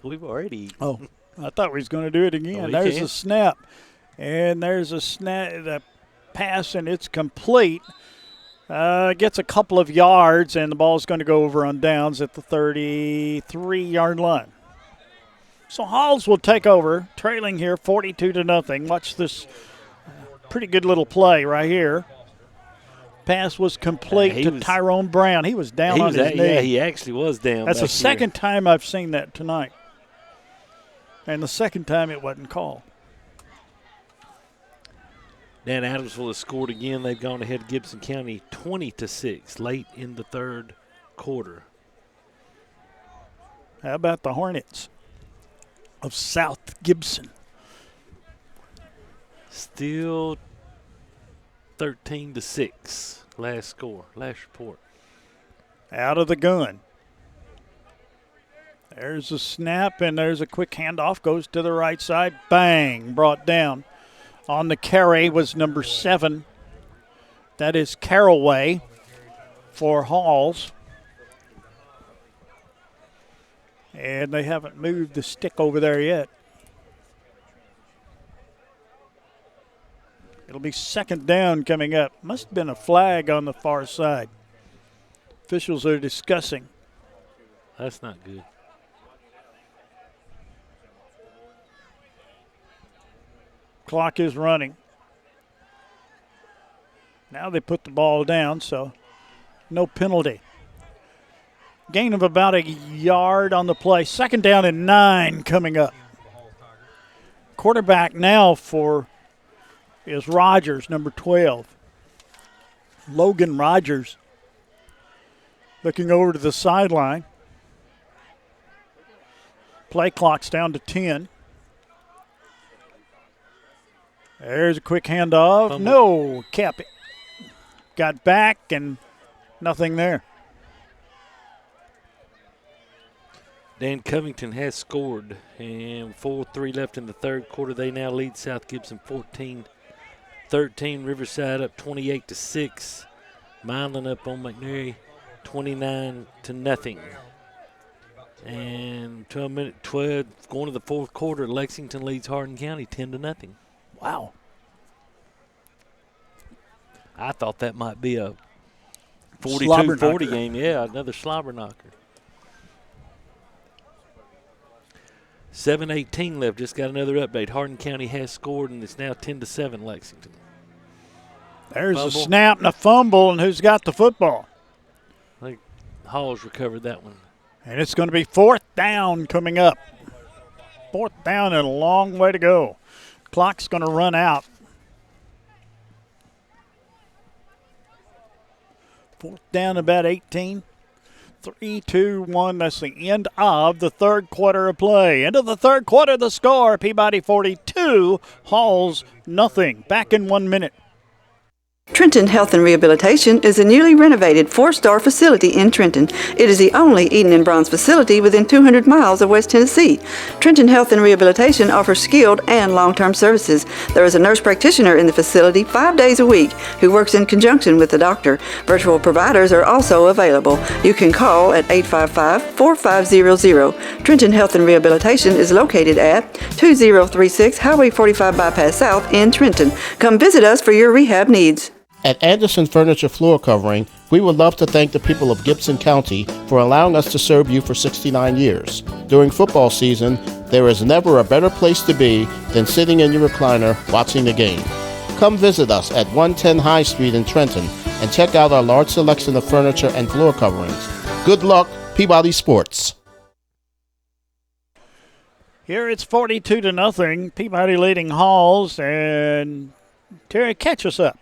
We've already eaten. Oh, I thought we was going to do it again. There's a snap, and there's a snap, the pass, and it's complete. Gets a couple of yards, and the ball's going to go over on downs at the 33-yard line. So Halls will take over, trailing here 42-0. Watch this pretty good little play right here. Pass was complete to Tyrone Brown. He was down on his knee. Yeah, he actually was down. That's the second time I've seen that tonight. And the second time it wasn't called. Dan Adamsville has scored again. They've gone ahead of Gibson County 20-6 late in the third quarter. How about the Hornets of South Gibson? Still 13-6. Last score, last report. Out of the gun. There's a snap, and there's a quick handoff. Goes to the right side. Bang, brought down. On the carry was number 7. That is Caraway for Halls. And they haven't moved the stick over there yet. It'll be second down coming up. Must have been a flag on the far side. Officials are discussing. That's not good. Clock is running. Now they put the ball down, so no penalty. Gain of about a yard on the play. Second down and 9 coming up. Quarterback now is Rogers, number 12. Logan Rogers looking over to the sideline. Play clock's down to 10. There's a quick handoff. Fumble. No, kept it. Got back and nothing there. Dan Covington has scored, and 4-3 left in the third quarter. They now lead South Gibson 14-13. Riverside up 28-6. Milan up on McNary 29-0. And 12 going to the fourth quarter. Lexington leads Hardin County 10-0. Wow. I thought that might be a Slobber 42-40 knocker. game. Yeah, another slobber knocker. 7:18 left. Just got another update. Hardin County has scored, and it's now 10-7 Lexington. There's Fumble. a snap and a fumble, and who's got the football? I think Halls recovered that one. And it's going to be fourth down coming up. Fourth down and a long way to go. Clock's going to run out. Fourth down about 18. 3, 2, 1. That's the end of the third quarter of play. End of the third quarter, the score, Peabody 42, Halls nothing. Back in 1 minute. Trenton Health and Rehabilitation is a newly renovated 4-star facility in Trenton. It is the only Eden and Bronze facility within 200 miles of West Tennessee. Trenton Health and Rehabilitation offers skilled and long-term services. There is a nurse practitioner in the facility 5 days a week who works in conjunction with the doctor. Virtual providers are also available. You can call at 855-4500. Trenton Health and Rehabilitation is located at 2036 Highway 45 Bypass South in Trenton. Come visit us for your rehab needs. At Anderson Furniture Floor Covering, we would love to thank the people of Gibson County for allowing us to serve you for 69 years. During football season, there is never a better place to be than sitting in your recliner watching the game. Come visit us at 110 High Street in Trenton and check out our large selection of furniture and floor coverings. Good luck, Peabody Sports. Here it's 42-0. Peabody leading Halls, and Terry, catch us up.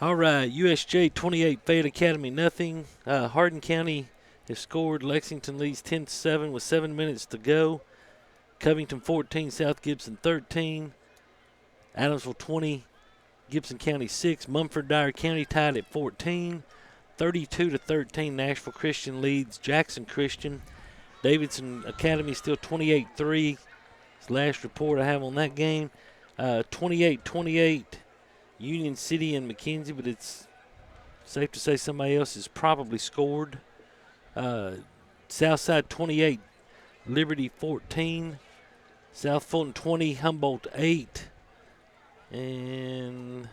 All right, USJ 28, Fayette Academy nothing. Hardin County has scored. Lexington leads 10-7 with 7 minutes to go. Covington 14, South Gibson 13. Adamsville 20, Gibson County 6. Mumford Dyer County tied at 14. 32-13, Nashville Christian leads Jackson Christian. Davidson Academy still 28-3. It's the last report I have on that game. 28-28. Union City and McKenzie, but it's safe to say somebody else has probably scored. Southside 28, Liberty 14, South Fulton 20, Humboldt 8, and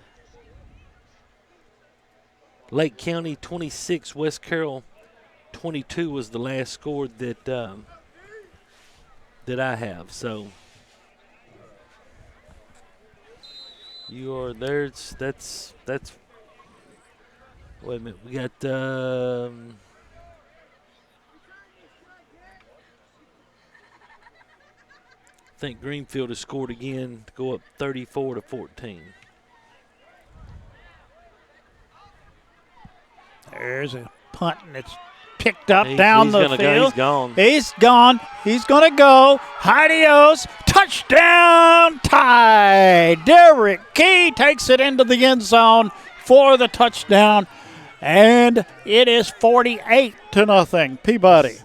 Lake County 26, West Carroll 22 was the last score that I have. So you are there. That's. Wait a minute. We got. I think Greenfield has scored again to go up 34-14. There's a punt, and it's picked up down the field. He's gone. He's gone. He's going to go. Adios. Touchdown, Tide. Derek Key takes it into the end zone for the touchdown, and it is 48-0. Peabody.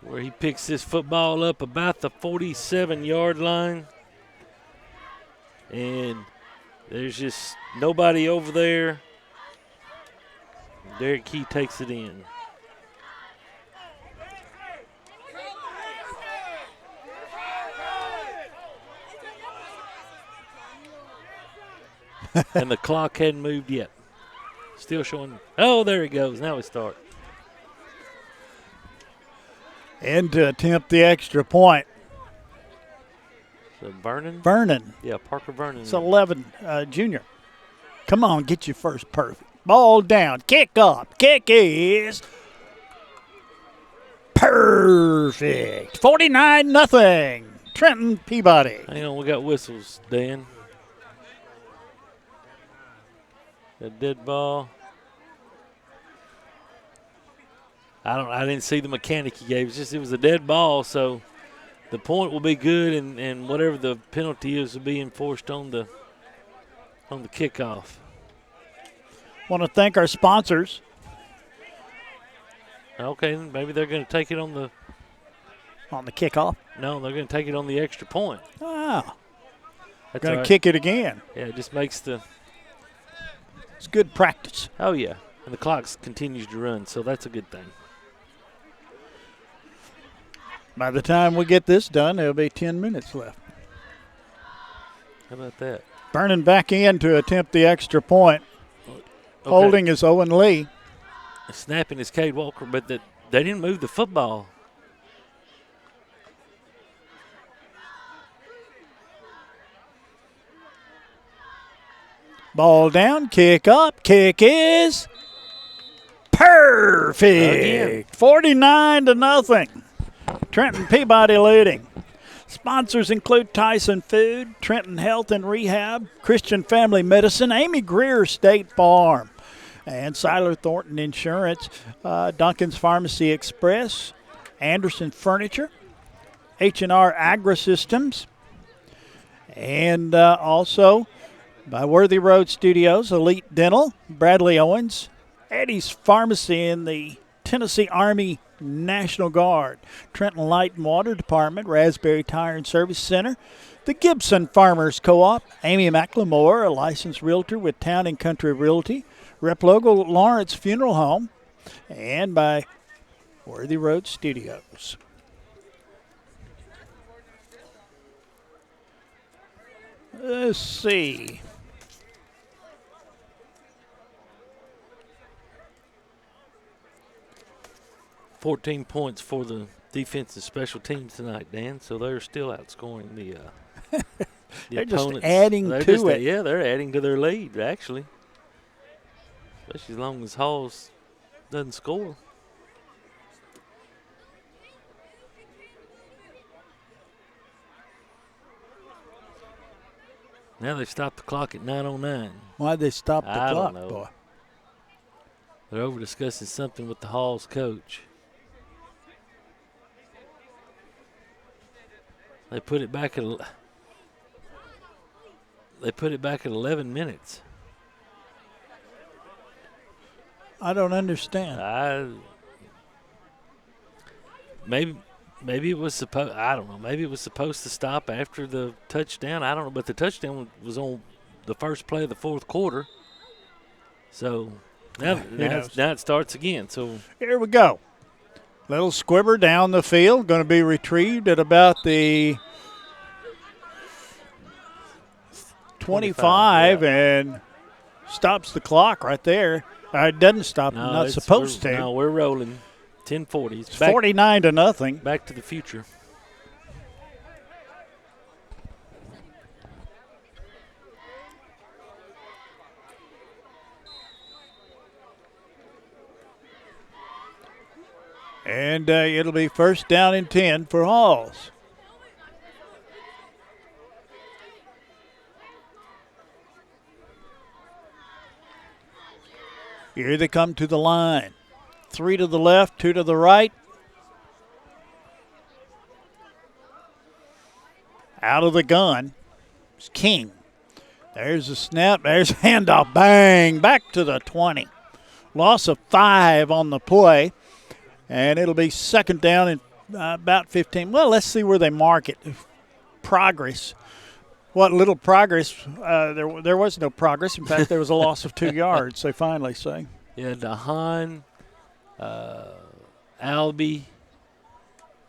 Where he picks this football up about the 47-yard line. And there's just nobody over there. Derek Key takes it in. And the clock hadn't moved yet. Still showing. Oh, there it goes. Now we start. And to attempt the extra point. So Vernon? Vernon. Yeah, Parker Vernon. It's 11, junior. Come on, get your first perfect. Ball down. Kick up. Kick is perfect. 49-0. Trenton Peabody. Hang on, we got whistles, Dan. A dead ball. I didn't see the mechanic he gave. It was a dead ball, so the point will be good, and whatever the penalty is will be enforced on the kickoff. Want to thank our sponsors. Okay, maybe they're going to take it on the kickoff. No, they're going to take it on the extra point. Ah, that's going right. to kick it again. Yeah, it just makes It's good practice. Oh yeah, and the clock continues to run, so that's a good thing. By the time we get this done, there'll be 10 minutes left. How about that? Vernon back in to attempt the extra point. Okay. Holding is Owen Lee. Snapping is Cade Walker, but they didn't move the football. Ball down, kick up, kick is perfect. 49-0. Trenton Peabody leading. Sponsors include Tyson Food, Trenton Health and Rehab, Christian Family Medicine, Amy Greer State Farm, and Siler Thornton Insurance, Duncan's Pharmacy Express, Anderson Furniture, H&R Agri-Systems, and also by Worthy Road Studios, Elite Dental, Bradley Owens, Eddie's Pharmacy in the Tennessee Army National Guard, Trenton Light and Water Department, Raspberry Tire and Service Center, the Gibson Farmers Co-op, Amy McLemore, a licensed realtor with Town and Country Realty, Rep Logo Lawrence Funeral Home, and by Worthy Road Studios. Let's see. $14 points for the defense and special teams tonight, Dan. So they're still outscoring the they're opponents. Just adding to it. Yeah, they're adding to their lead, actually. Especially as long as Halls doesn't score. Now they've stopped the clock at 9:09. Why'd they stop the I clock, don't know. boy? They're over discussing something with the Halls coach. They put it back at 11 minutes. I don't understand. Maybe it was supposed. I don't know. Maybe it was supposed to stop after the touchdown. I don't know. But the touchdown was on the first play of the fourth quarter. So now it starts again. So here we go. Little squibber down the field, going to be retrieved at about the 25 yeah. and stops the clock right there. It doesn't stop. No, Not supposed to. No, we're rolling. 10:40. It's 49-0. Back to the future. And it'll be first down and 10 for Halls. Here they come to the line. 3 to the left, 2 to the right. Out of the gun is King. There's a snap. There's a handoff. Bang. Back to the 20. Loss of 5 on the play. And it'll be second down and about 15. Well, let's see where they mark it. Progress. What little progress. There was no progress. In fact, there was a loss of 2 yards, they finally say. Yeah, DeHaan, Albee,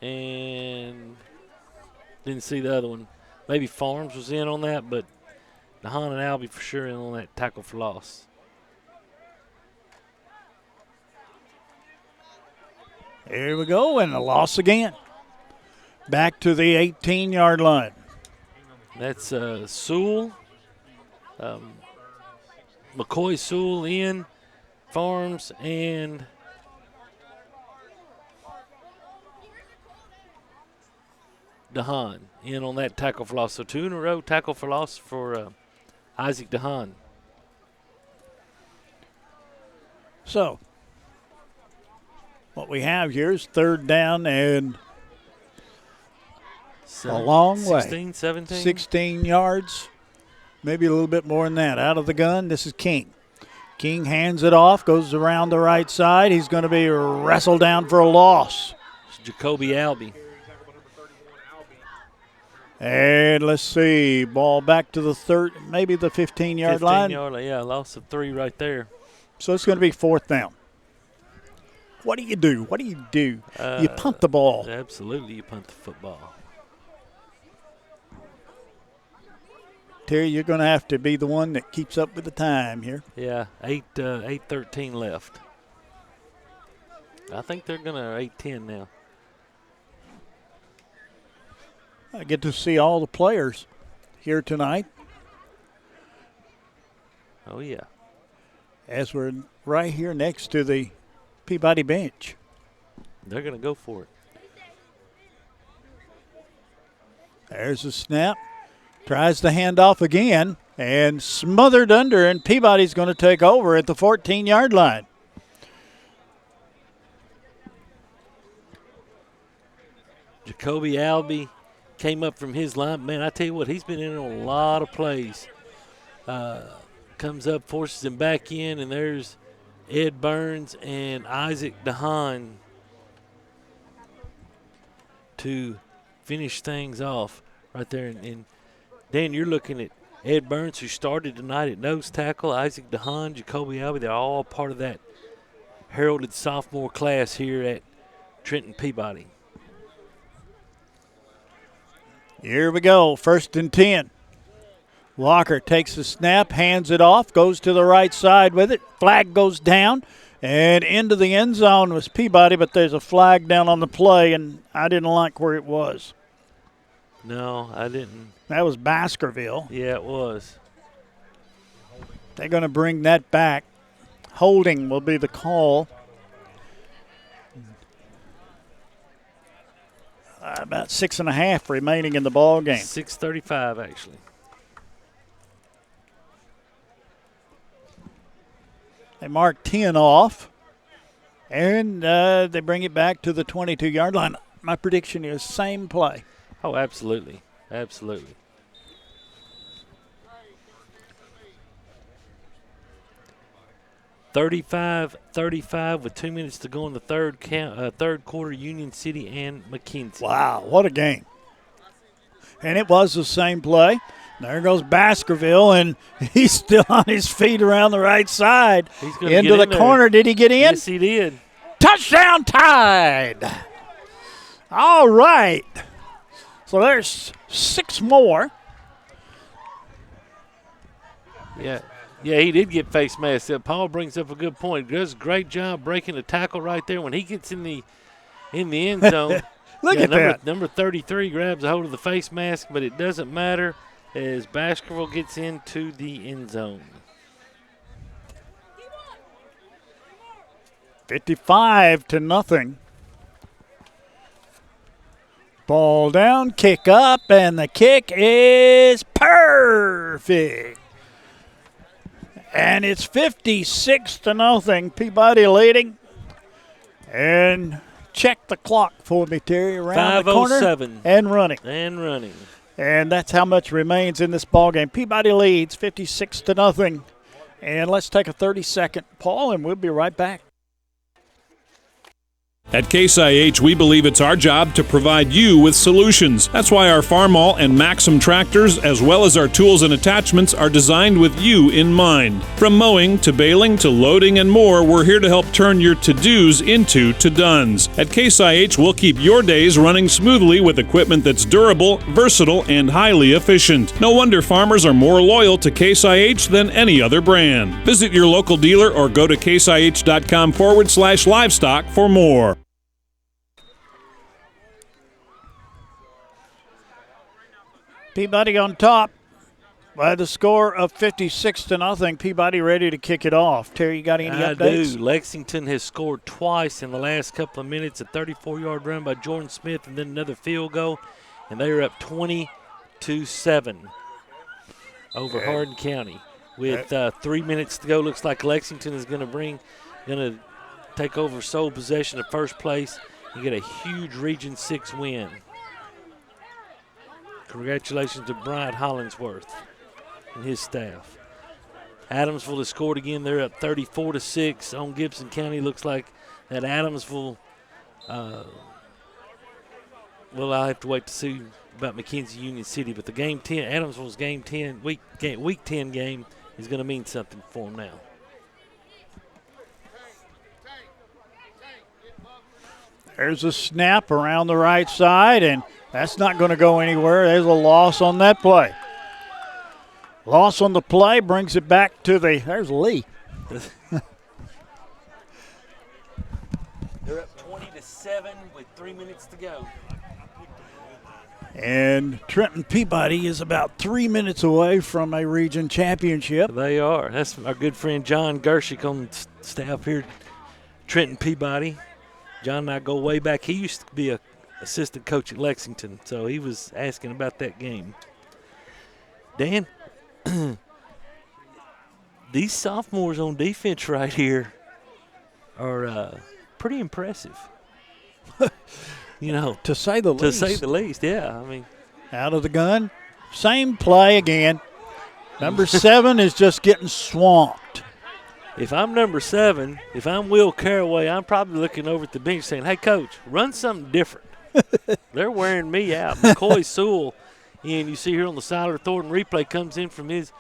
and didn't see the other one. Maybe Farms was in on that, but DeHaan and Albee for sure in on that tackle for loss. Here we go, and a loss again. Back to the 18-yard line. That's Sewell, McCoy Sewell in, Farms, and DeHaan in on that tackle for loss. So 2 in a row tackle for loss for Isaac DeHaan. So what we have here is third down and a long way. 16, 17. 16 yards, maybe a little bit more than that. Out of the gun, this is King. King hands it off, goes around the right side. He's going to be wrestled down for a loss. It's Jacoby Albee. And let's see, ball back to the maybe the 15-yard line. 15-yard line, yeah, loss of 3 right there. So it's going to be fourth down. What do you do? What do you do? You punt the ball. Absolutely, you punt the football. Terry, you're going to have to be the one that keeps up with the time here. Yeah, 8:13 left. I think they're going to 8:10 now. I get to see all the players here tonight. Oh, yeah. As we're right here next to the Peabody bench. They're going to go for it. There's a snap. Tries the handoff again and smothered under, and Peabody's going to take over at the 14-yard line. Jacoby Albee came up from his line. Man, I tell you what, he's been in on a lot of plays. Comes up, forces him back in, and there's Ed Burns and Isaac DeHaan to finish things off right there. And Dan, you're looking at Ed Burns, who started tonight at nose tackle, Isaac DeHaan, Jacoby Albee. They're all part of that heralded sophomore class here at Trenton Peabody. Here we go, 1st and 10. Walker takes the snap, hands it off, goes to the right side with it. Flag goes down, and into the end zone was Peabody, but there's a flag down on the play, and I didn't like where it was. No, I didn't. That was Baskerville. Yeah, it was. They're going to bring that back. Holding will be the call. About 6.5 remaining in the ball game. 6:35 actually. They mark 10 off, and they bring it back to the 22-yard line. My prediction is same play. Oh, absolutely. Absolutely. $35-35 with 2 minutes to go in the third quarter, Union City and McKenzie. Wow, what a game. And it was the same play. There goes Baskerville, and he's still on his feet around the right side. Into the corner. Did he get in? Yes, he did. Touchdown Tide. All right. So there's 6 more. Yeah. Yeah, he did get face masked up. Paul brings up a good point. Does a great job breaking the tackle right there when he gets in the end zone. Look at that. Number 33 grabs a hold of the face mask, but it doesn't matter as Baskerville gets into the end zone. 55-0. Ball down, kick up, and the kick is perfect. And it's 56-0. Peabody leading. And check the clock for me, Terry. Around the corner 5:07 and running. And that's how much remains in this ball game. Peabody leads 56-0. And let's take a 30-second pause, and we'll be right back. At Case IH, we believe it's our job to provide you with solutions. That's why our Farmall and Maxim tractors, as well as our tools and attachments, are designed with you in mind. From mowing to baling to loading and more, we're here to help turn your to-dos into to-dones. At Case IH, we'll keep your days running smoothly with equipment that's durable, versatile, and highly efficient. No wonder farmers are more loyal to Case IH than any other brand. Visit your local dealer or go to caseih.com/livestock for more. Peabody on top by the score of 56-0. Peabody ready to kick it off. Terry, you got any updates? I do. Lexington has scored twice in the last couple of minutes. A 34-yard run by Jordan Smith and then another field goal. And they are up 20-7 over Hardin County. With 3 minutes to go, looks like Lexington is going to take over sole possession of first place and get a huge Region 6 win. Congratulations to Bryant Hollingsworth and his staff. Adamsville has scored again. They're up 34-6 on Gibson County. Looks like that Adamsville, well, I'll have to wait to see about McKenzie Union City. But the game 10, Adamsville's game 10, week 10 game is going to mean something for them now. There's a snap around the right side, and that's not going to go anywhere. There's a loss on that play. Loss on the play brings it back to there's Lee. They're up 20-7 with 3 minutes to go. And Trenton Peabody is about 3 minutes away from a region championship. They are. That's our good friend John Gershik on staff here at Trenton Peabody. John and I go way back. He used to be a assistant coach at Lexington, so he was asking about that game. Dan, these sophomores on defense right here are pretty impressive. To say the least. To say the least, yeah. I mean, out of the gun, same play again. Number 7 is just getting swamped. If I'm number 7, if I'm Will Caraway, I'm probably looking over at the bench saying, hey, Coach, run something different. They're wearing me out. McCoy Sewell, and you see here on the side of Thornton replay, comes in from his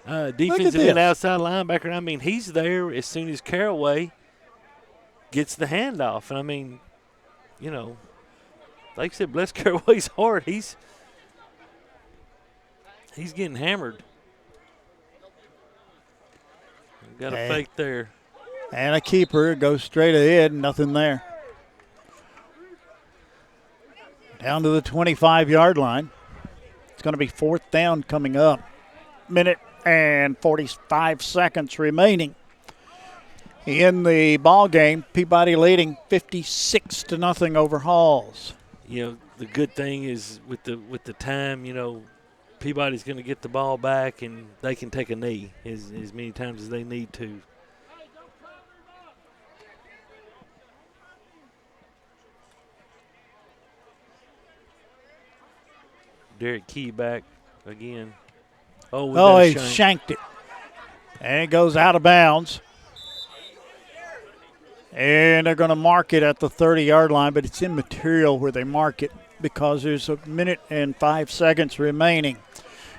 defensive end outside linebacker. I mean, he's there as soon as Caraway gets the handoff. And, I mean, like I said, bless Caraway's heart. He's getting hammered. Got a fake there. And a keeper goes straight ahead, nothing there. Down to the 25-yard line. It's going to be 4th down coming up. Minute and 45 seconds remaining in the ball game. Peabody leading 56-0 over Halls. The good thing is with the time, Peabody's going to get the ball back and they can take a knee as many times as they need to. Derek Key back again. He shanked it. And it goes out of bounds. And they're going to mark it at the 30-yard line, but it's immaterial where they mark it because there's a minute and 5 seconds remaining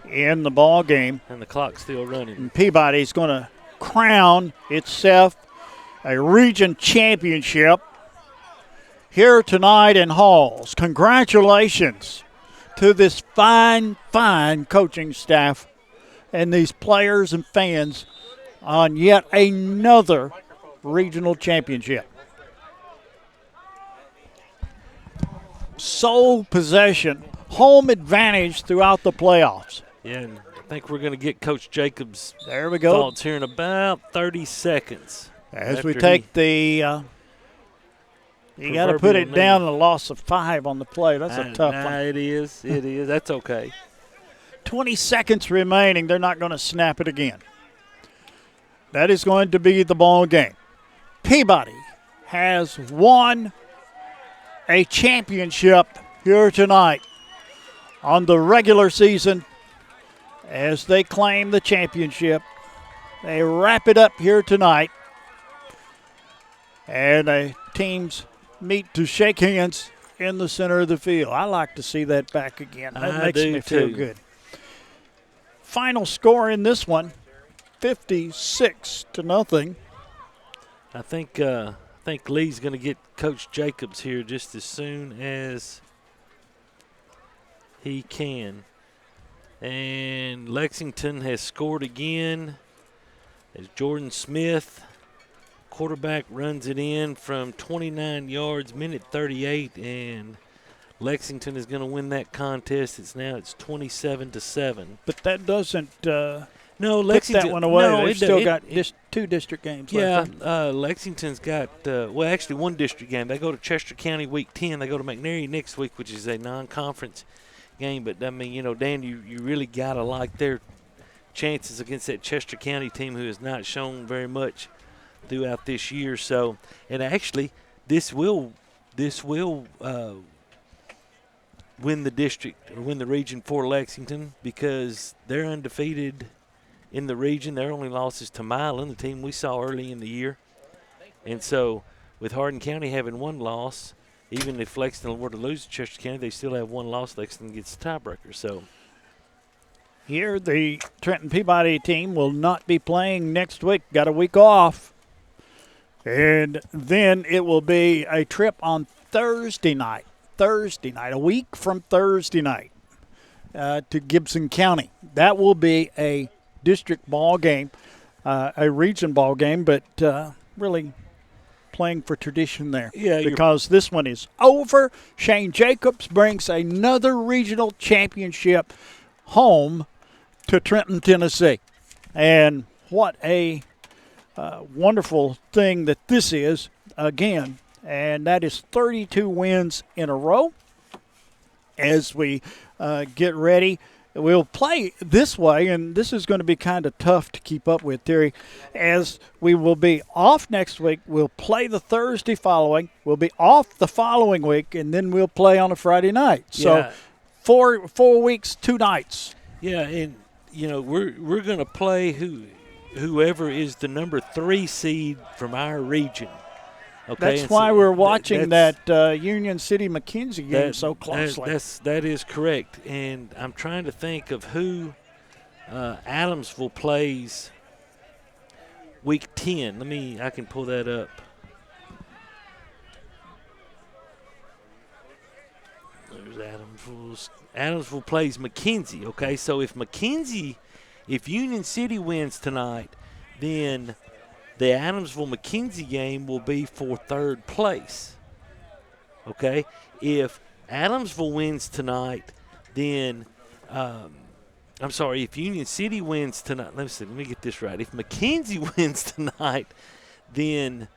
in the ball game. And the clock's still running. And Peabody's going to crown itself a region championship here tonight in Halls. Congratulations to this fine, fine coaching staff and these players and fans on yet another regional championship. Sole possession, home advantage throughout the playoffs. Yeah, and I think we're going to get Coach Jacobs' there we go. thoughts here in about 30 seconds. As we take the you got to put it down a loss of 5 on the play. That's a tough one. It is. It is. That's okay. 20 seconds remaining. They're not going to snap it again. That is going to be the ball game. Peabody has won a championship here tonight on the regular season as they claim the championship. They wrap it up here tonight, and the teams meet to shake hands in the center of the field. I like to see that back again. That makes me feel good. Final score in this one, 56-0. I think Lee's going to get Coach Jacobs here just as soon as he can. And Lexington has scored again as Jordan Smith, quarterback, runs it in from 29 yards, minute 38, and Lexington is going to win that contest. It's 27-7. But that doesn't no, Lexington, put that one away. No, They've still got 2 district games left. Yeah, Lexington's got, actually 1 district game. They go to Chester County week 10. They go to McNairy next week, which is a non-conference game. But, I mean, Dan, you really got to like their chances against that Chester County team who has not shown very much throughout this year. So, and actually, this will win the district or win the region for Lexington because they're undefeated in the region. Their only loss is to Milan, the team we saw early in the year. And so with Hardin County having 1 loss, even if Lexington were to lose to Chester County, they still have 1 loss. Lexington gets the tiebreaker. So here the Trenton Peabody team will not be playing next week. Got a week off. And then it will be a trip on Thursday night, a week from Thursday night, to Gibson County. That will be a district ball game, a region ball game, but really playing for tradition there. Yeah, because this one is over. Shane Jacobs brings another regional championship home to Trenton, Tennessee. And what a wonderful thing that this is, again, and that is 32 wins in a row. As we get ready, we'll play this way, and this is going to be kind of tough to keep up with, Terry, as we will be off next week. We'll play the Thursday following. We'll be off the following week, and then we'll play on a Friday night. So 4 weeks, 2 nights. Yeah, and, we're going to play whoever is the number 3 seed from our region. Okay, that's why we're watching that Union City McKenzie game so closely. That is correct. And I'm trying to think of who Adamsville plays week 10. I can pull that up. There's Adamsville. Adamsville plays McKenzie. Okay, so if Union City wins tonight, then the Adamsville-McKenzie game will be for 3rd place. Okay? If Adamsville wins tonight, then if Union City wins tonight, let me get this right. If McKenzie wins tonight, then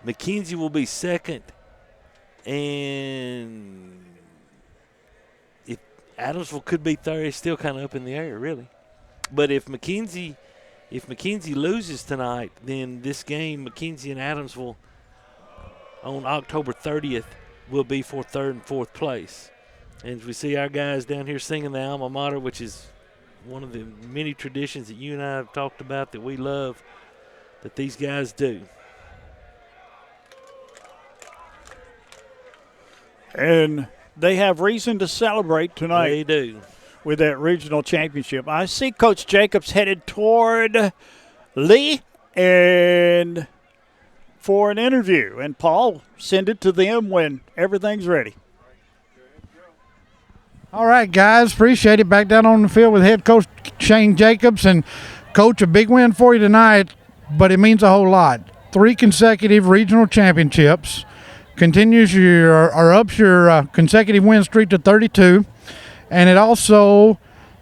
McKenzie will be 2nd, and if Adamsville could be 3rd, it's still kind of up in the air, really. But if McKenzie loses tonight, then this game, McKenzie and Adamsville, on October 30th, will be for 3rd and 4th place. And as we see our guys down here singing the alma mater, which is one of the many traditions that you and I have talked about that we love, that these guys do. And they have reason to celebrate tonight. They do. With that regional championship. I see Coach Jacobs headed toward Lee and for an interview. And Paul, send it to them when everything's ready. All right, guys, appreciate it. Back down on the field with head coach Shane Jacobs. And, Coach, a big win for you tonight, but it means a whole lot. 3 consecutive regional championships. Continues ups your consecutive win streak to 32. And it also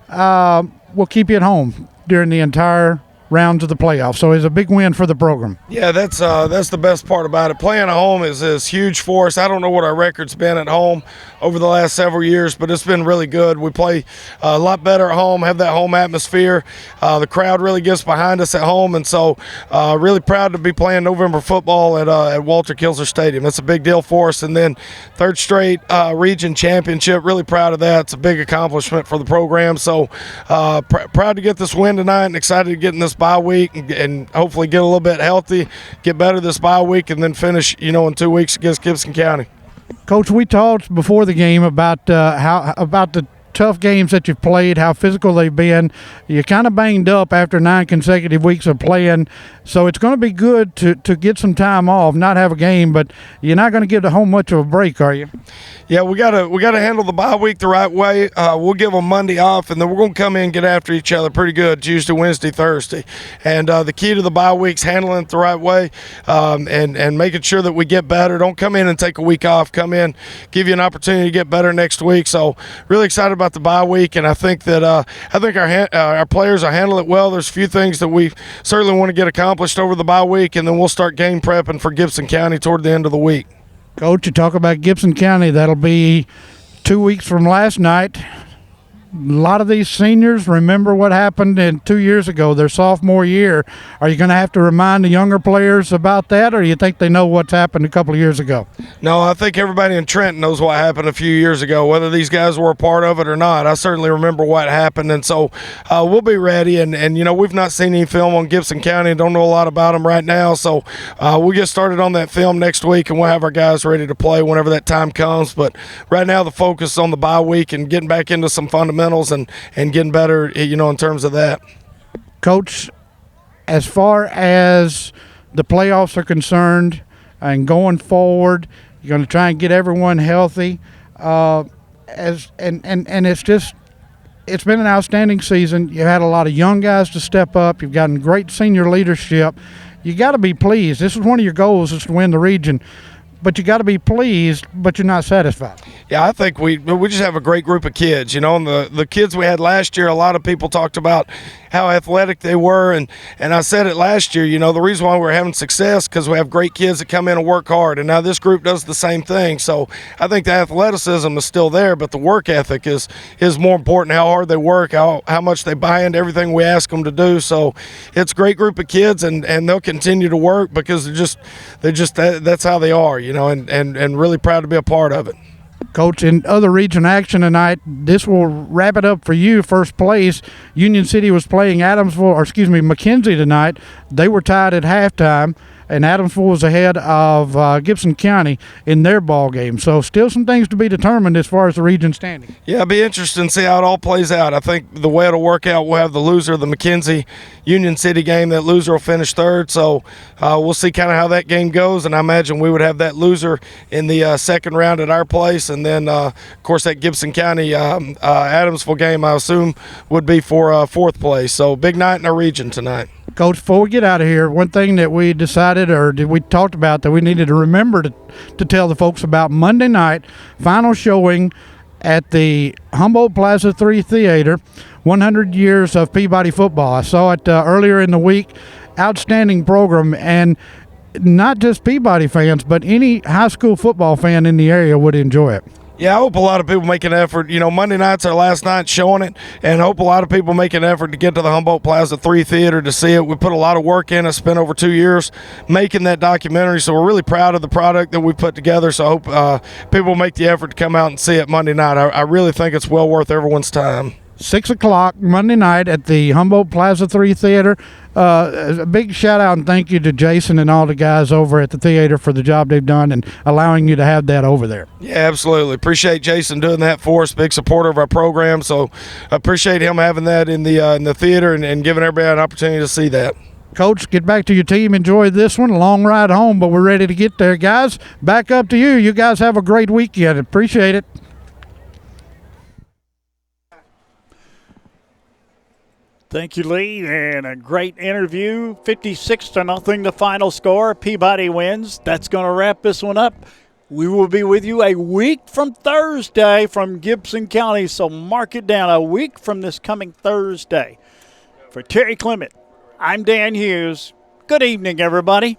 will keep you at home during the entire rounds of the playoffs. So it's a big win for the program. Yeah, that's the best part about it. Playing at home is huge for us. I don't know what our record's been at home over the last several years, but it's been really good. We play a lot better at home, have that home atmosphere. The crowd really gets behind us at home, and so really proud to be playing November football at Walter Kilser Stadium. That's a big deal for us. And then 3rd straight region championship, really proud of that. It's a big accomplishment for the program. So proud to get this win tonight and excited to get in this bye week and hopefully get a little bit healthy, get better this bye week, and then finish, in 2 weeks against Gibson County. Coach, we talked before the game about about the tough games that you've played, how physical they've been. You're kind of banged up after 9 consecutive weeks of playing, so it's going to be good to get some time off, not have a game, but you're not going to give the home much of a break, are you? Yeah, we gotta handle the bye week the right way. We'll give them Monday off, and then we're going to come in and get after each other pretty good Tuesday, Wednesday, Thursday. And the key to the bye week's handling it the right way and making sure that we get better. Don't come in and take a week off. Come in, give you an opportunity to get better next week. So really excited about the bye week, and I think that our players will handle it well. There's a few things that we certainly want to get accomplished over the bye week, and then we'll start game prepping for Gibson County toward the end of the week. Coach, you talk about Gibson County. That'll be 2 weeks from last night. A lot of these seniors remember what happened 2 years ago, their sophomore year. Are you going to have to remind the younger players about that, or do you think they know what's happened a couple of years ago? No, I think everybody in Trenton knows what happened a few years ago, whether these guys were a part of it or not. I certainly remember what happened, and so we'll be ready. And we've not seen any film on Gibson County and don't know a lot about them right now, so we'll get started on that film next week, and we'll have our guys ready to play whenever that time comes. But right now the focus is on the bye week and getting back into some fundamentals and getting better, in terms of that. Coach, as far as the playoffs are concerned and going forward, you're going to try and get everyone healthy. And it's been an outstanding season. You had a lot of young guys to step up. You've gotten great senior leadership. You got to be pleased. This is one of your goals, is to win the region. But you got to be pleased, but you're not satisfied. Yeah, I think we just have a great group of kids. And the kids we had last year, a lot of people talked about how athletic they were. And I said it last year, the reason why we're having success because we have great kids that come in and work hard. And now this group does the same thing. So I think the athleticism is still there, but the work ethic is more important, how hard they work, how much they buy into everything we ask them to do. So it's a great group of kids, and they'll continue to work because they're just that's how they are, and really proud to be a part of it. Coach, in other region action tonight, this will wrap it up for you. First place, Union City was playing McKenzie tonight. They were tied at halftime, and Adamsville was ahead of Gibson County in their ball game. So still some things to be determined as far as the region standing. Yeah, it'll be interesting to see how it all plays out. I think the way it'll work out, we'll have the loser of the McKenzie Union City game. That loser will finish third. So we'll see kind of how that game goes, and I imagine we would have that loser in the second round at our place. And then, of course, that Gibson County Adamsville game, I assume, would be for fourth place. So big night in our region tonight. Coach, before we get out of here, one thing that we decided, or we talked about, that we needed to remember to tell the folks about Monday night, final showing at the Humboldt Plaza 3 Theater, 100 years of Peabody football. I saw it earlier in the week. Outstanding program, and not just Peabody fans, but any high school football fan in the area would enjoy it. Yeah, I hope a lot of people make an effort. Monday night's our last night showing it, and I hope a lot of people make an effort to get to the Humboldt Plaza 3 Theater to see it. We put a lot of work in. I spent over 2 years making that documentary, so we're really proud of the product that we put together. So I hope people make the effort to come out and see it Monday night. I really think it's well worth everyone's time. 6 o'clock Monday night at the Humboldt Plaza 3 Theater. A big shout out and thank you to Jason and all the guys over at the theater for the job they've done and allowing you to have that over there. Yeah, absolutely. Appreciate Jason doing that for us. Big supporter of our program. So appreciate him having that in the theater and giving everybody an opportunity to see that. Coach, get back to your team. Enjoy this one. A long ride home, but we're ready to get there. Guys, back up to you. You guys have a great weekend. Appreciate it. Thank you, Lee, and a great interview. 56-0 the final score. Peabody wins. That's going to wrap this one up. We will be with you a week from Thursday from Gibson County, so mark it down, a week from this coming Thursday. For Terry Clement, I'm Dan Hughes. Good evening, everybody.